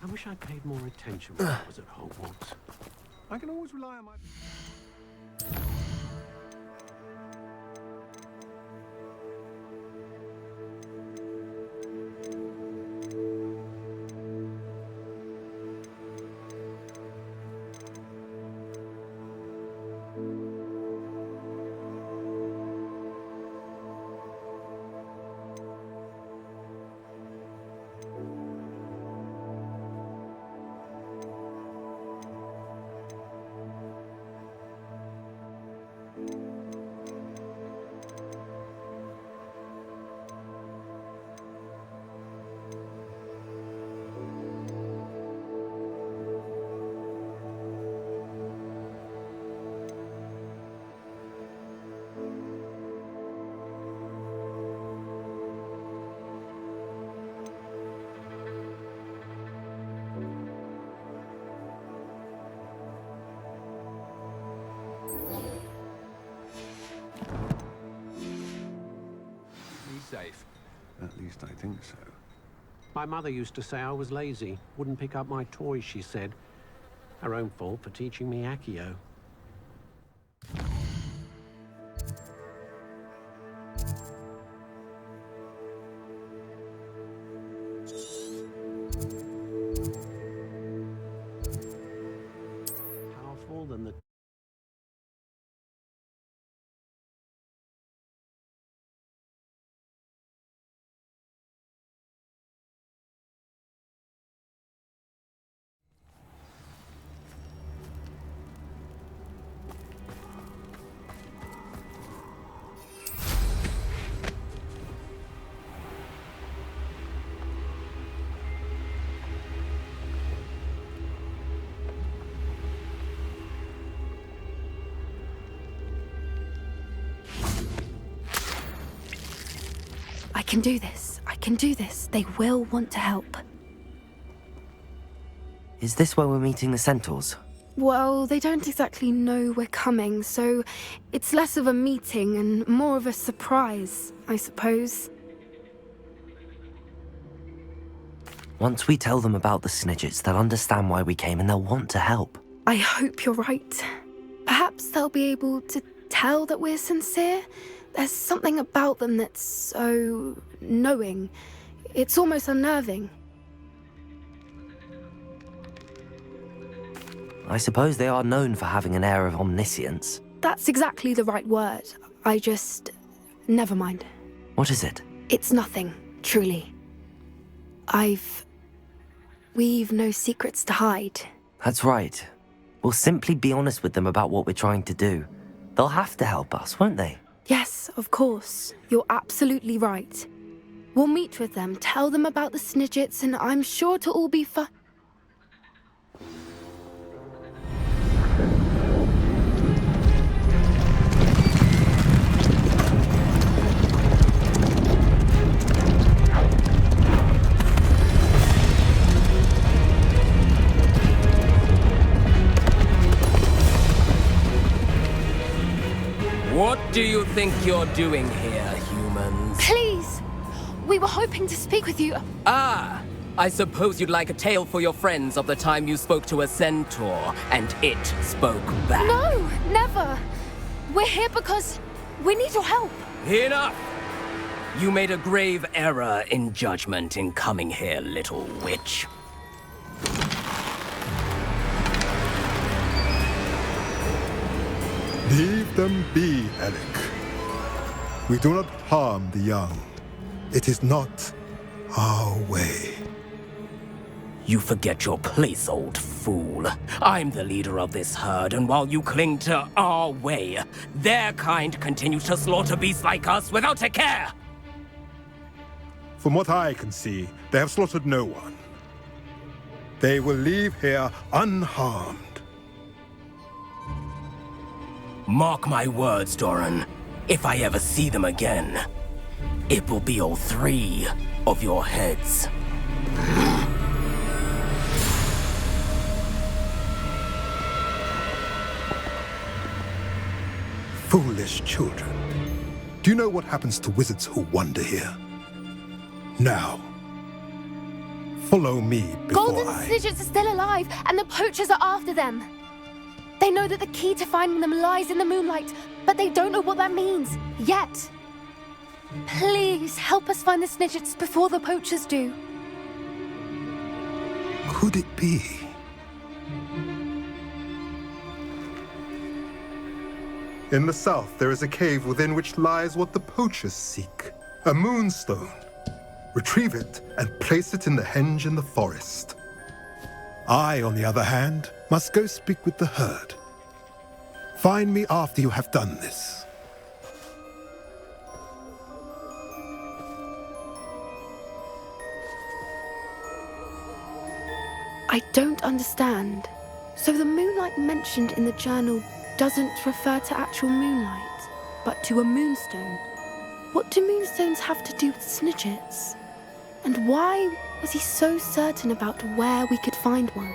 I wish I'd paid more attention when I was at Hogwarts. I can always rely on my... Safe. At least I think so. My mother used to say I was lazy, wouldn't pick up my toys, she said. Her own fault for teaching me Accio. Powerful than the can do this. I can do this. They will want to help. Is this where we're meeting the centaurs? Well, they don't exactly know we're coming, so it's less of a meeting and more of a surprise, I suppose. Once we tell them about the Snidgets, they'll understand why we came and they'll want to help. I hope you're right. Perhaps they'll be able to tell that we're sincere. There's something about them that's so knowing. It's almost unnerving. I suppose they are known for having an air of omniscience. That's exactly the right word. Never mind. What is it? It's nothing, truly. We've no secrets to hide. That's right. We'll simply be honest with them about what we're trying to do. They'll have to help us, won't they? Yes, of course. You're absolutely right. We'll meet with them, tell them about the Snidgets, and I'm sure to all be fine. What do you think you're doing here, humans? Please! We were hoping to speak with you. Ah! I suppose you'd like a tale for your friends of the time you spoke to a centaur, and it spoke back. No, never! We're here because we need your help. Enough! You made a grave error in judgment in coming here, little witch. Leave them be, Alec. We do not harm the young. It is not our way. You forget your place, old fool. I'm the leader of this herd, and while you cling to our way, their kind continues to slaughter beasts like us without a care! From what I can see, they have slaughtered no one. They will leave here unharmed. Mark my words, Doran. If I ever see them again, it will be all 3 of your heads. Foolish children. Do you know what happens to wizards who wander here? Now, follow me before Golden Snidgets are still alive, and the poachers are after them. They know that the key to finding them lies in the moonlight, but they don't know what that means, yet. Please, help us find the Snidgets before the poachers do. Could it be? In the south, there is a cave within which lies what the poachers seek. A moonstone. Retrieve it and place it in the henge in the forest. I, on the other hand, must go speak with the herd. Find me after you have done this. I don't understand. So the moonlight mentioned in the journal doesn't refer to actual moonlight, but to a moonstone. What do moonstones have to do with Snidgets? And why was he so certain about where we could find one?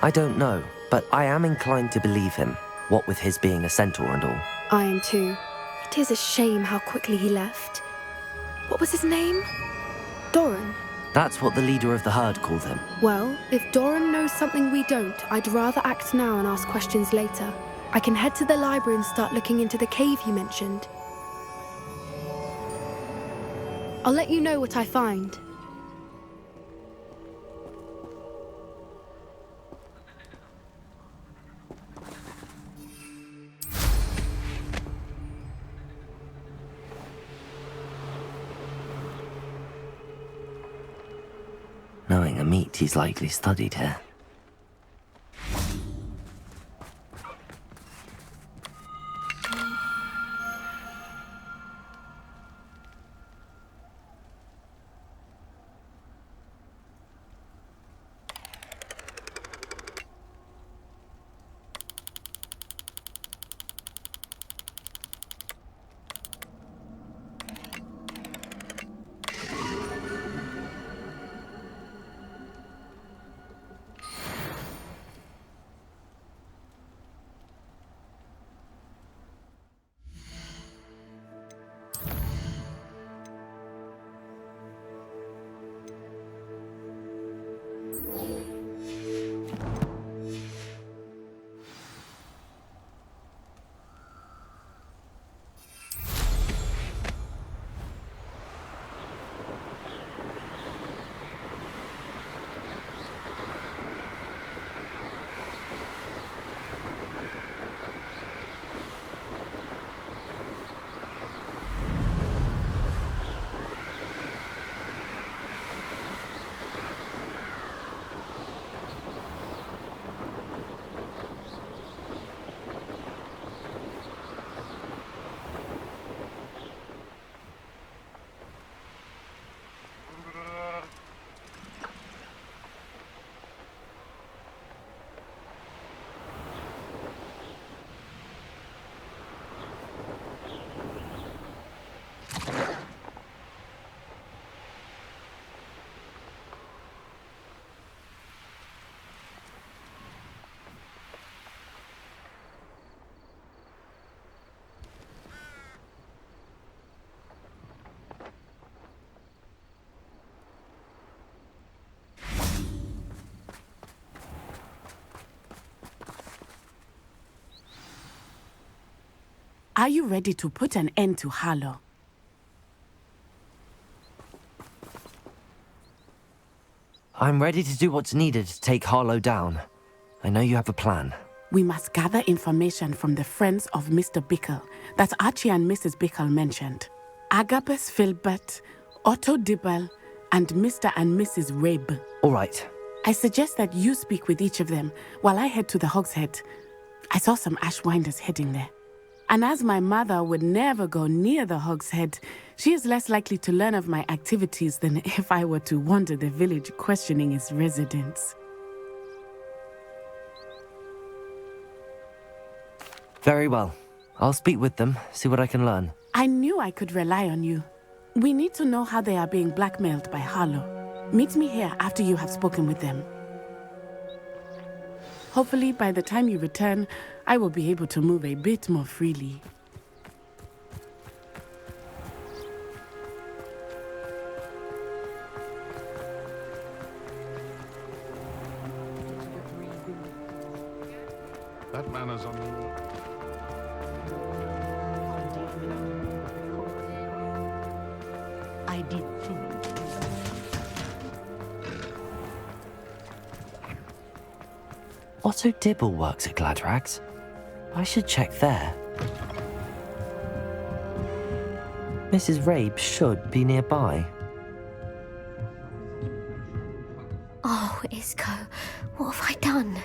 I don't know, but I am inclined to believe him, what with his being a centaur and all. I am too. It is a shame how quickly he left. What was his name? Doran. That's what the leader of the herd called him. Well, if Doran knows something we don't, I'd rather act now and ask questions later. I can head to the library and start looking into the cave you mentioned. I'll let you know what I find. Knowing Amit, he's likely studied here. Are you ready to put an end to Harlow? I'm ready to do what's needed to take Harlow down. I know you have a plan. We must gather information from the friends of Mr. Bickle that Archie and Mrs. Bickle mentioned. Agabus Filbert, Otto Dibble, and Mr. and Mrs. Rabe. All right. I suggest that you speak with each of them while I head to the Hogshead. I saw some Ashwinders heading there. And as my mother would never go near the Hogshead, she is less likely to learn of my activities than if I were to wander the village questioning its residents. Very well. I'll speak with them, see what I can learn. I knew I could rely on you. We need to know how they are being blackmailed by Harlow. Meet me here after you have spoken with them. Hopefully, by the time you return, I will be able to move a bit more freely. That manner's on the... I did think. Otto Dibble works at Gladrags. I should check there. Mrs. Rabe should be nearby. Oh, Isco, what have I done?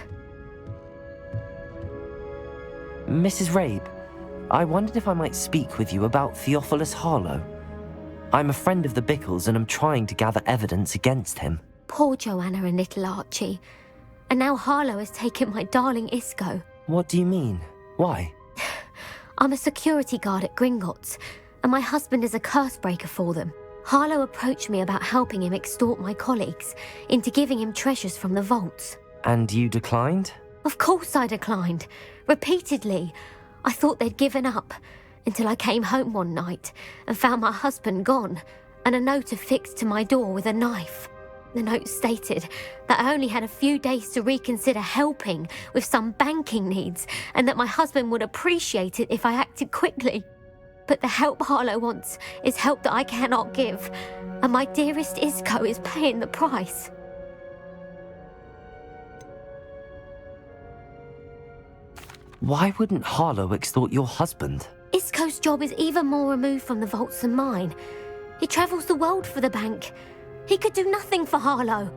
Mrs. Rabe, I wondered if I might speak with you about Theophilus Harlow. I'm a friend of the Bickles and I'm trying to gather evidence against him. Poor Joanna and little Archie. And now Harlow has taken my darling Isco. What do you mean? Why? I'm a security guard at Gringotts, and my husband is a curse breaker for them. Harlow approached me about helping him extort my colleagues into giving him treasures from the vaults. And you declined? Of course I declined. Repeatedly. I thought they'd given up, until I came home one night and found my husband gone, and a note affixed to my door with a knife. The note stated that I only had a few days to reconsider helping with some banking needs, and that my husband would appreciate it if I acted quickly. But the help Harlow wants is help that I cannot give, and my dearest Isco is paying the price. Why wouldn't Harlow extort your husband? Isco's job is even more removed from the vaults than mine. He travels the world for the bank. He could do nothing for Harlow.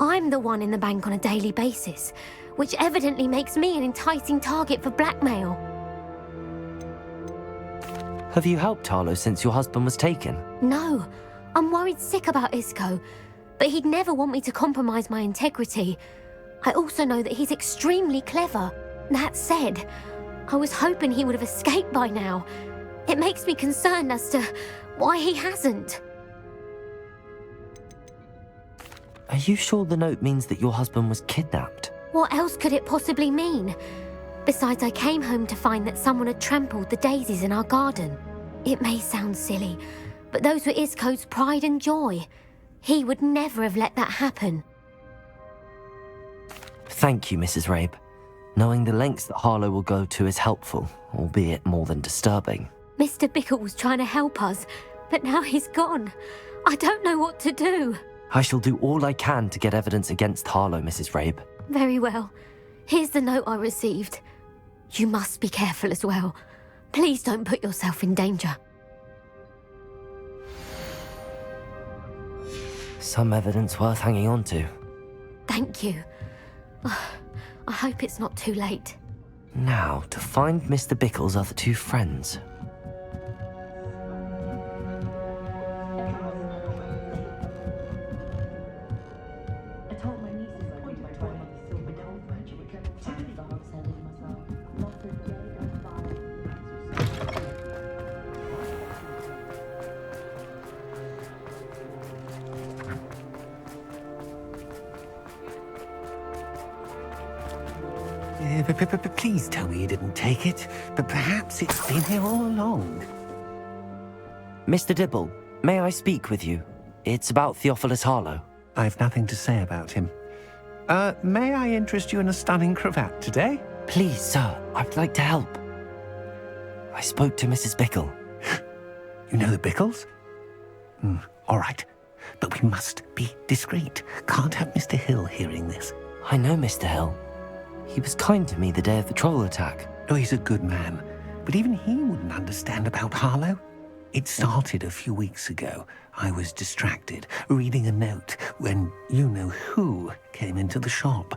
I'm the one in the bank on a daily basis, which evidently makes me an enticing target for blackmail. Have you helped Harlow since your husband was taken? No, I'm worried sick about Isco, but he'd never want me to compromise my integrity. I also know that he's extremely clever. That said, I was hoping he would have escaped by now. It makes me concerned as to why he hasn't. Are you sure the note means that your husband was kidnapped? What else could it possibly mean? Besides, I came home to find that someone had trampled the daisies in our garden. It may sound silly, but those were Isco's pride and joy. He would never have let that happen. Thank you, Mrs. Rabe. Knowing the lengths that Harlow will go to is helpful, albeit more than disturbing. Mr. Bickle was trying to help us, but now he's gone. I don't know what to do. I shall do all I can to get evidence against Harlow, Mrs. Rabe. Very well. Here's the note I received. You must be careful as well. Please don't put yourself in danger. Some evidence worth hanging on to. Thank you. I hope it's not too late. Now, to find Mr. Bickle's other two friends. Please tell me you didn't take it, but perhaps it's been here all along. Mr. Dibble, may I speak with you? It's about Theophilus Harlow. I've nothing to say about him. May I interest you in a stunning cravat today? Please, sir, I'd like to help. I spoke to Mrs. Bickle. You know the Bickles? All right, but we must be discreet. Can't have Mr. Hill hearing this. I know Mr. Hill. He was kind to me the day of the troll attack. Oh, he's a good man, but even he wouldn't understand about Harlow. It started a few weeks ago. I was distracted, reading a note, when you-know-who came into the shop.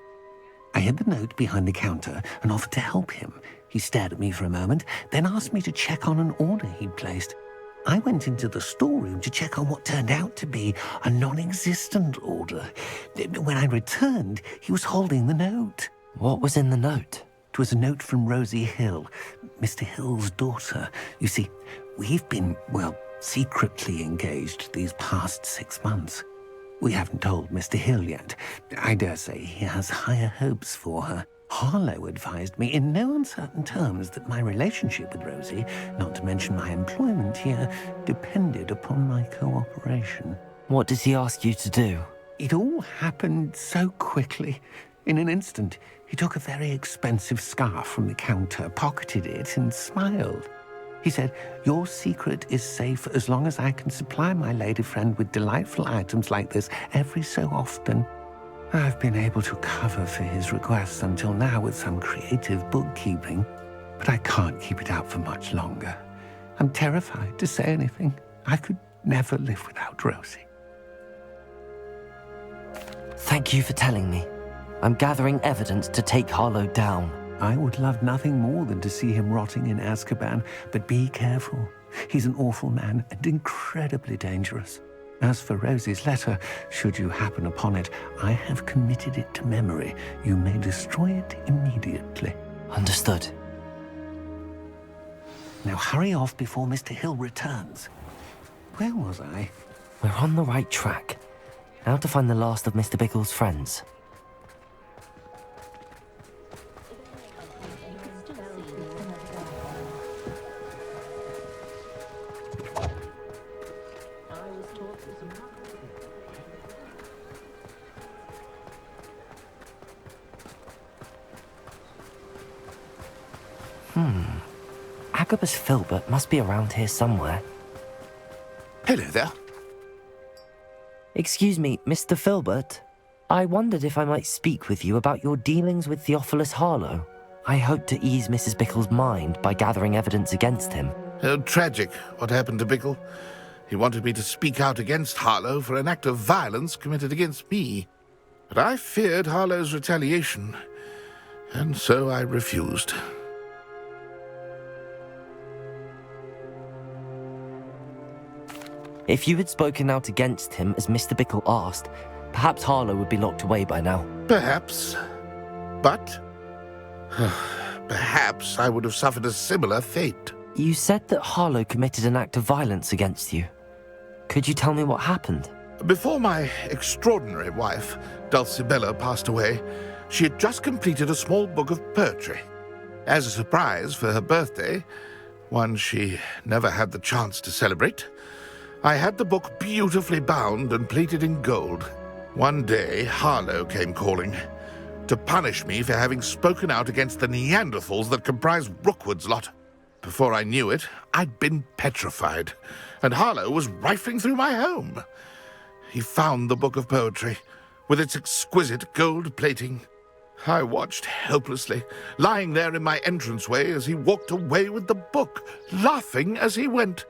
I hid the note behind the counter and offered to help him. He stared at me for a moment, then asked me to check on an order he'd placed. I went into the storeroom to check on what turned out to be a non-existent order. When I returned, he was holding the note. What was in the note? It was a note from Rosie Hill, Mr. Hill's daughter. You see, we've been, secretly engaged these past 6 months. We haven't told Mr. Hill yet. I dare say he has higher hopes for her. Harlow advised me in no uncertain terms that my relationship with Rosie, not to mention my employment here, depended upon my cooperation. What does he ask you to do? It all happened so quickly. In an instant, he took a very expensive scarf from the counter, pocketed it, and smiled. He said, "Your secret is safe as long as I can supply my lady friend with delightful items like this every so often." I've been able to cover for his requests until now with some creative bookkeeping, but I can't keep it out for much longer. I'm terrified to say anything. I could never live without Rosie. Thank you for telling me. I'm gathering evidence to take Harlow down. I would love nothing more than to see him rotting in Azkaban, but be careful. He's an awful man and incredibly dangerous. As for Rosie's letter, should you happen upon it, I have committed it to memory. You may destroy it immediately. Understood. Now hurry off before Mr. Hill returns. Where was I? We're on the right track. Now to find the last of Mr. Bickle's friends. Agabus Filbert must be around here somewhere. Hello there. Excuse me, Mr. Filbert. I wondered if I might speak with you about your dealings with Theophilus Harlow. I hope to ease Mrs. Bickle's mind by gathering evidence against him. Tragic, what happened to Bickle. He wanted me to speak out against Harlow for an act of violence committed against me. But I feared Harlow's retaliation, and so I refused. If you had spoken out against him as Mr. Bickle asked, perhaps Harlow would be locked away by now. Perhaps. But perhaps I would have suffered a similar fate. You said that Harlow committed an act of violence against you. Could you tell me what happened? Before my extraordinary wife, Dulcibella, passed away, she had just completed a small book of poetry. As a surprise for her birthday, one she never had the chance to celebrate, I had the book beautifully bound and plated in gold. One day, Harlow came calling. to punish me for having spoken out against the Neanderthals that comprise Rookwood's lot. Before I knew it, I'd been petrified, and Harlow was rifling through my home. He found the book of poetry, with its exquisite gold plating. I watched helplessly, lying there in my entranceway as he walked away with the book, laughing as he went.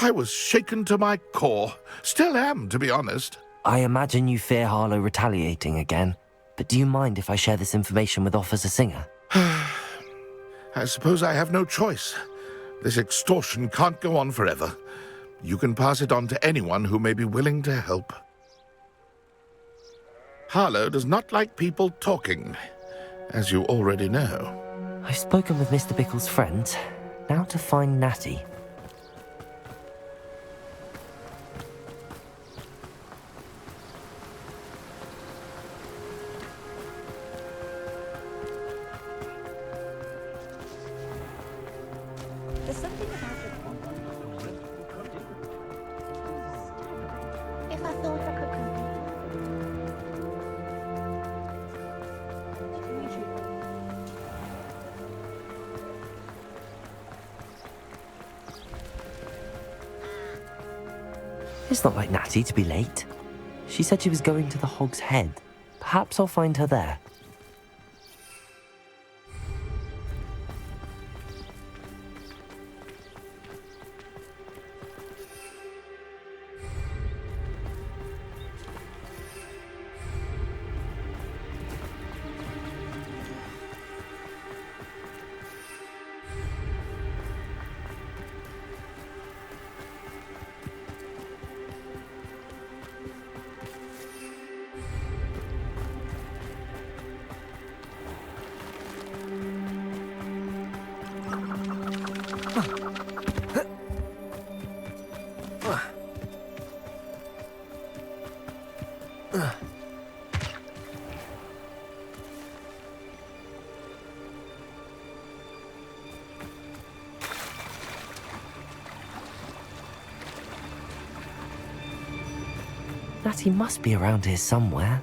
I was shaken to my core. Still am, to be honest. I imagine you fear Harlow retaliating again, but do you mind if I share this information with Officer Singer? I suppose I have no choice. This extortion can't go on forever. You can pass it on to anyone who may be willing to help. Harlow does not like people talking, as you already know. I've spoken with Mr. Bickle's friends. Now to find Natty. There's something about it. If I thought I could come. It's not like Natty to be late. She said she was going to the Hog's Head. Perhaps I'll find her there. Natty must be around here somewhere.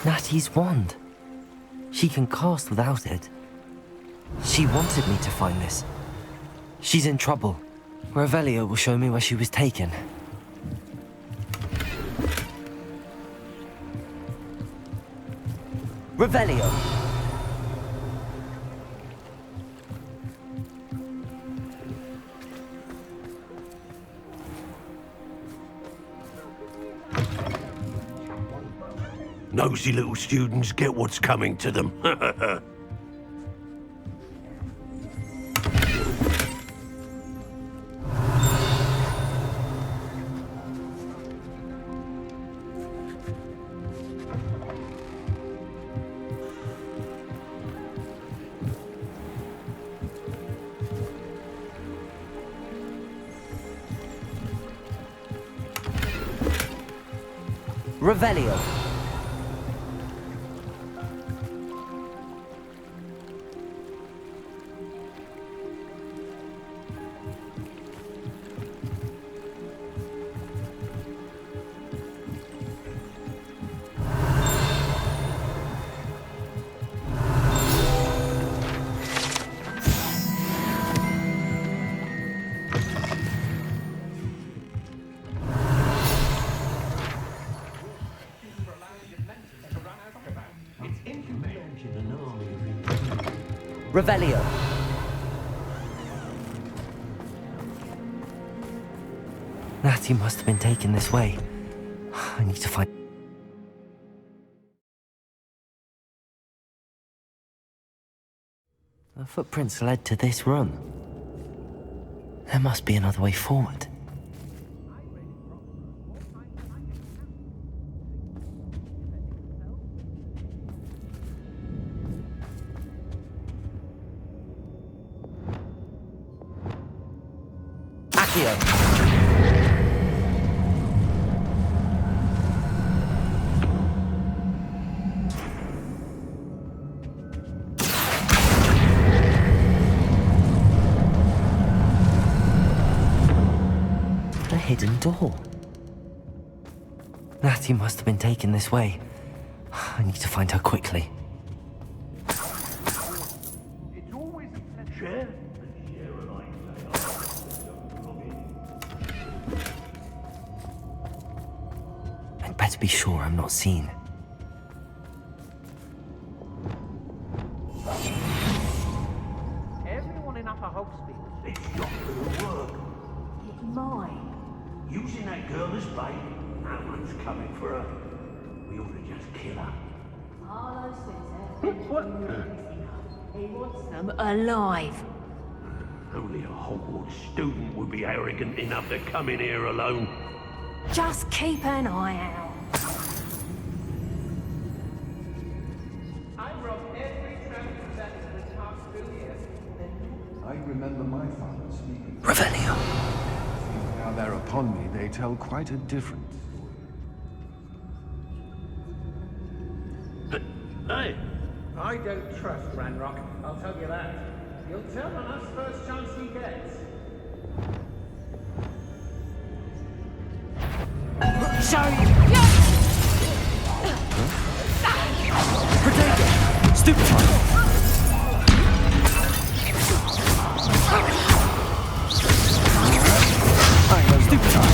Natty's wand. She can cast without it. She wanted me to find this. She's in trouble. Revelio will show me where she was taken. Revelio! Nosy little students get what's coming to them. Revelio! Revelio! Natty must have been taken this way. I need to find... The footprints led to this room. There must be another way forward. Accio! hidden door. Natty must have been taken this way. I need to find her quickly. It's always a pleasure. I'd better be sure I'm not seen. Everyone in Upper Hogsfield. It's your little work. It's mine. Using that girl as bait. No one's coming for her. We ought to just kill her. Harlow says he wants them alive. Only a Hogwarts student would be arrogant enough to come in here alone. Just keep an eye out. I robbed every tramp that was half here. I remember my father speaking. Revelio. Now they're upon me, they tell quite a different story. Hey! I don't trust Ranrock, I'll tell you that. He'll tell on us first chance he gets. Show you! Protect her! Stupid one! I know, stupid one!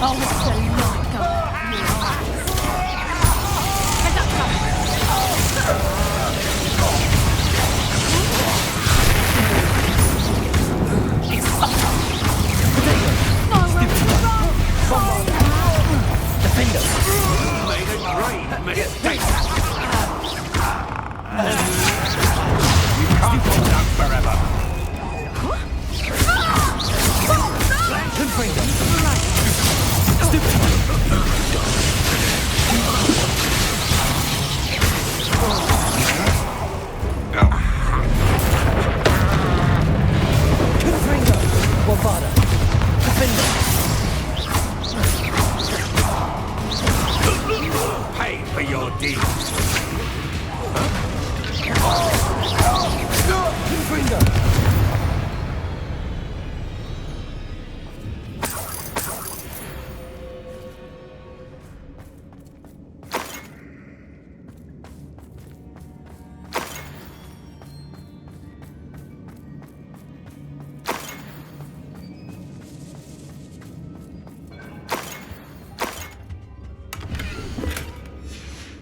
I'll watch the light go out of your eyes. Head up, Defender! Made a great mistake! You can't hold out forever! Defender! Stupid one! Confringo! Wavada! Defender! Pay for your deeds! Confringo!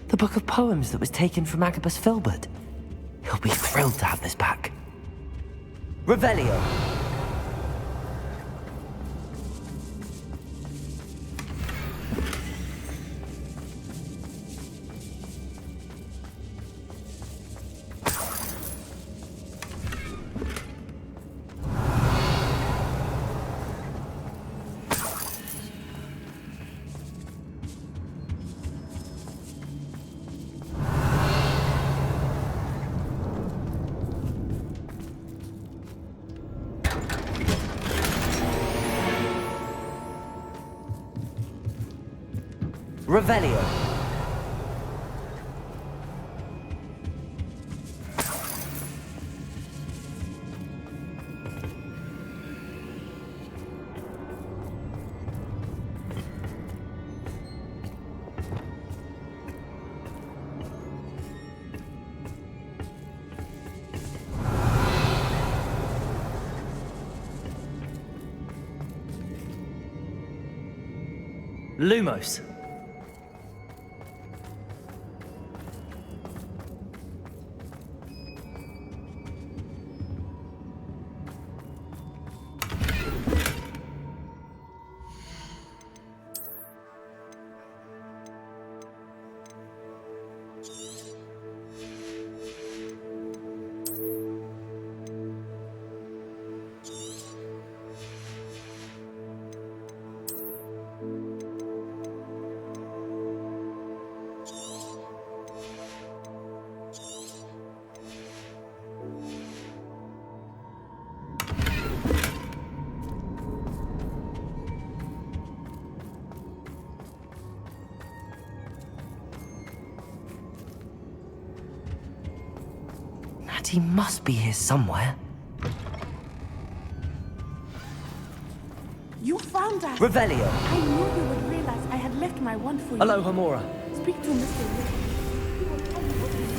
The book of poems that was taken from Agabus Filbert. He'll be thrilled to have this back. Revelio. Revelio. Lumos. He must be here somewhere. You found us! Revelio! I knew you would realize I had left my wand for you. Hello, Hamura. Speak to Mr. Rick. He will tell you what you need.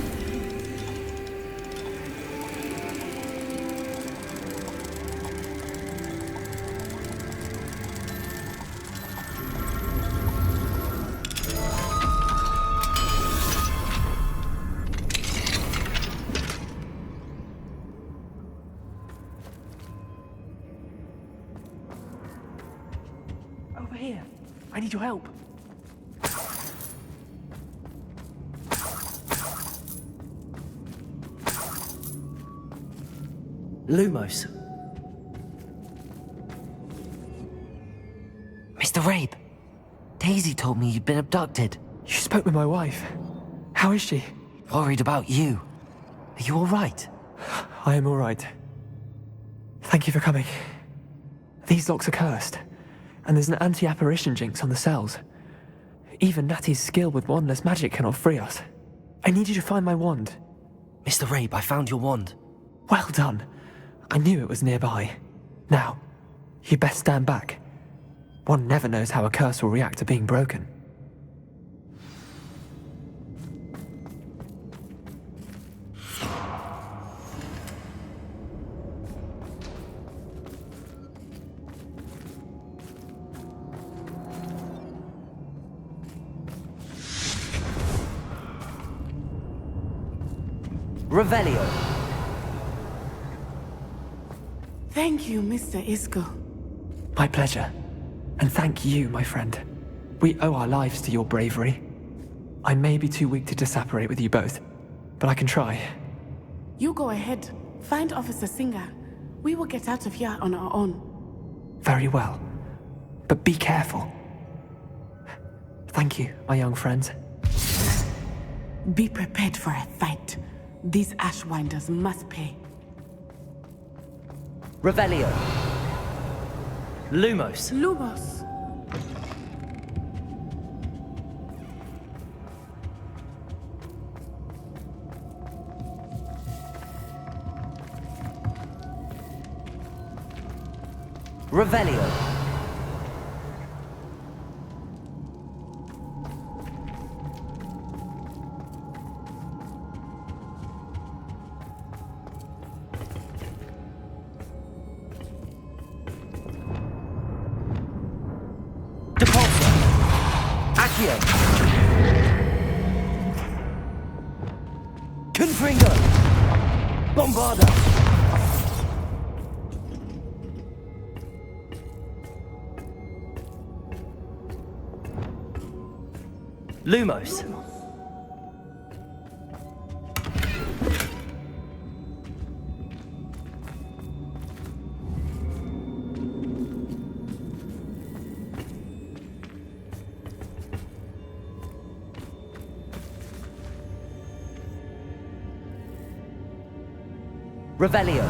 Over here. I need your help. Lumos. Mr. Rabe, Daisy told me you'd been abducted. You spoke with my wife. How is she? Worried about you. Are you all right? I am all right. Thank you for coming. These locks are cursed, and there's an anti-apparition jinx on the cells. Even Natty's skill with wandless magic cannot free us. I need you to find my wand. Mr. Rabe, I found your wand. Well done. I knew it was nearby. Now, you best stand back. One never knows how a curse will react to being broken. Revelio. Thank you, Mr. Isco. My pleasure. And thank you, my friend. We owe our lives to your bravery. I may be too weak to disapparate with you both, but I can try. You go ahead. Find Officer Singer. We will get out of here on our own. Very well. But be careful. Thank you, my young friends. Be prepared for a fight. These Ashwinders must pay. Revelio. Lumos. Lumos. Revelio. Accio. Confringo. Bombarda. Lumos. Revelio.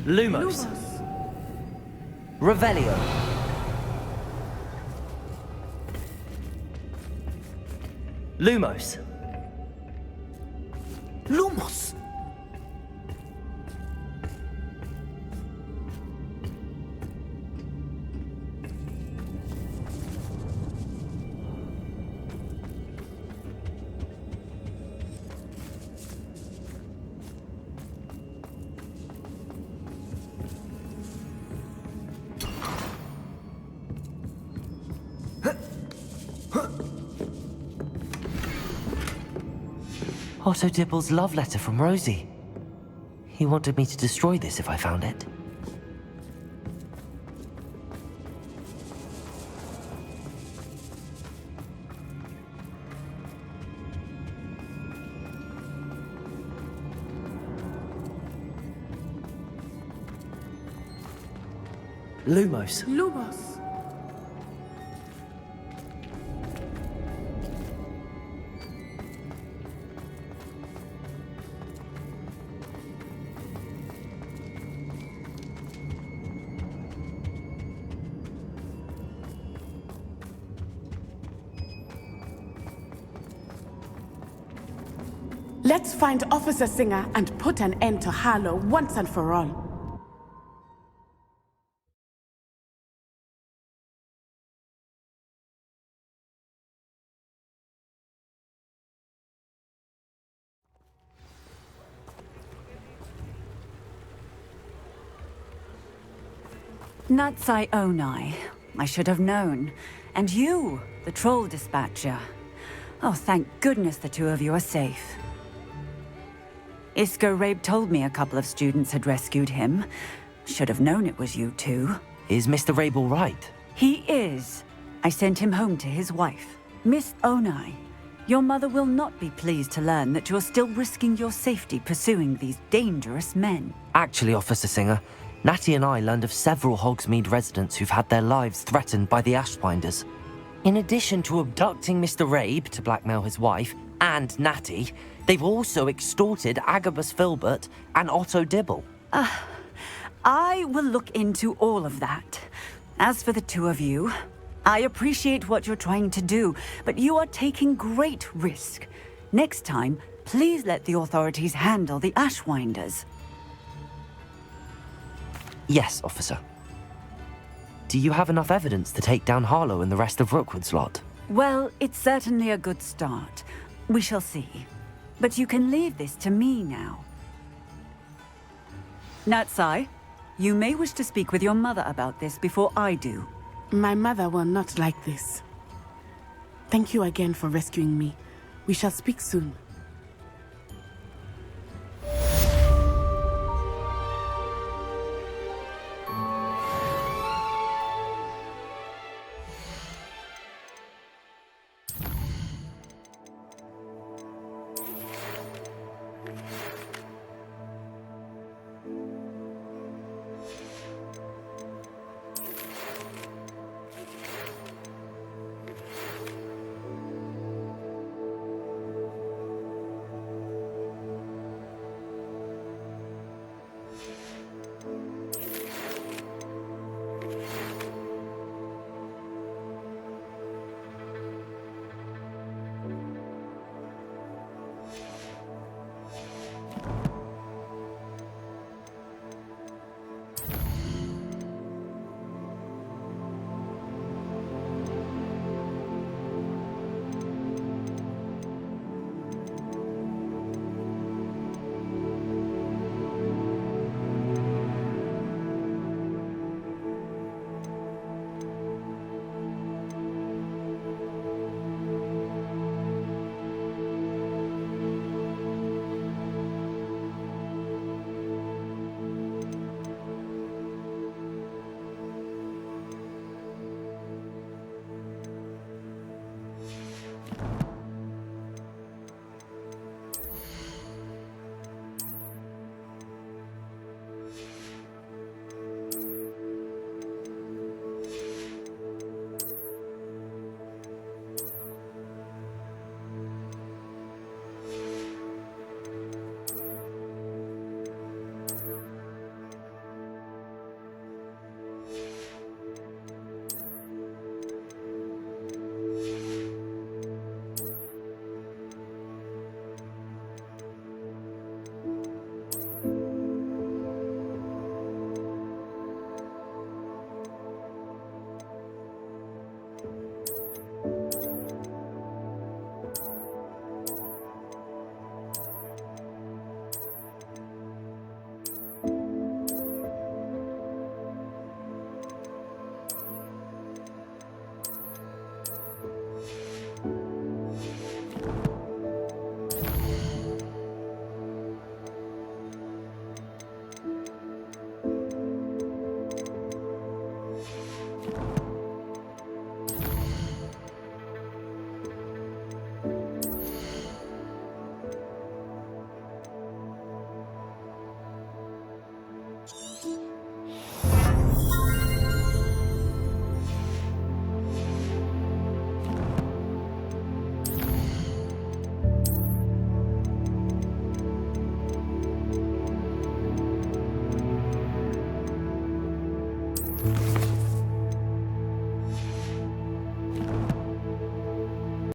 Lumos. Revelio. Lumos. Lumos! Otto Dibble's love letter from Rosie. He wanted me to destroy this if I found it. Lumos. Lumos. Let's find Officer Singer and put an end to Harlow once and for all. Natsai Onai. I should have known. And you, the troll dispatcher. Oh, thank goodness the two of you are safe. Isco Rabe told me a couple of students had rescued him. Should have known it was you two. Is Mr. Rabe all right? He is. I sent him home to his wife. Miss Onai, your mother will not be pleased to learn that you're still risking your safety pursuing these dangerous men. Actually, Officer Singer, Natty and I learned of several Hogsmeade residents who've had their lives threatened by the Ashbinders. In addition to abducting Mr. Rabe to blackmail his wife and Natty, they've also extorted Agabus Filbert and Otto Dibble. I will look into all of that. As for the two of you, I appreciate what you're trying to do, but you are taking great risk. Next time, please let the authorities handle the Ashwinders. Yes, officer. Do you have enough evidence to take down Harlow and the rest of Rookwood's lot? Well, it's certainly a good start. We shall see. But you can leave this to me now. Natsai, you may wish to speak with your mother about this before I do. My mother will not like this. Thank you again for rescuing me. We shall speak soon.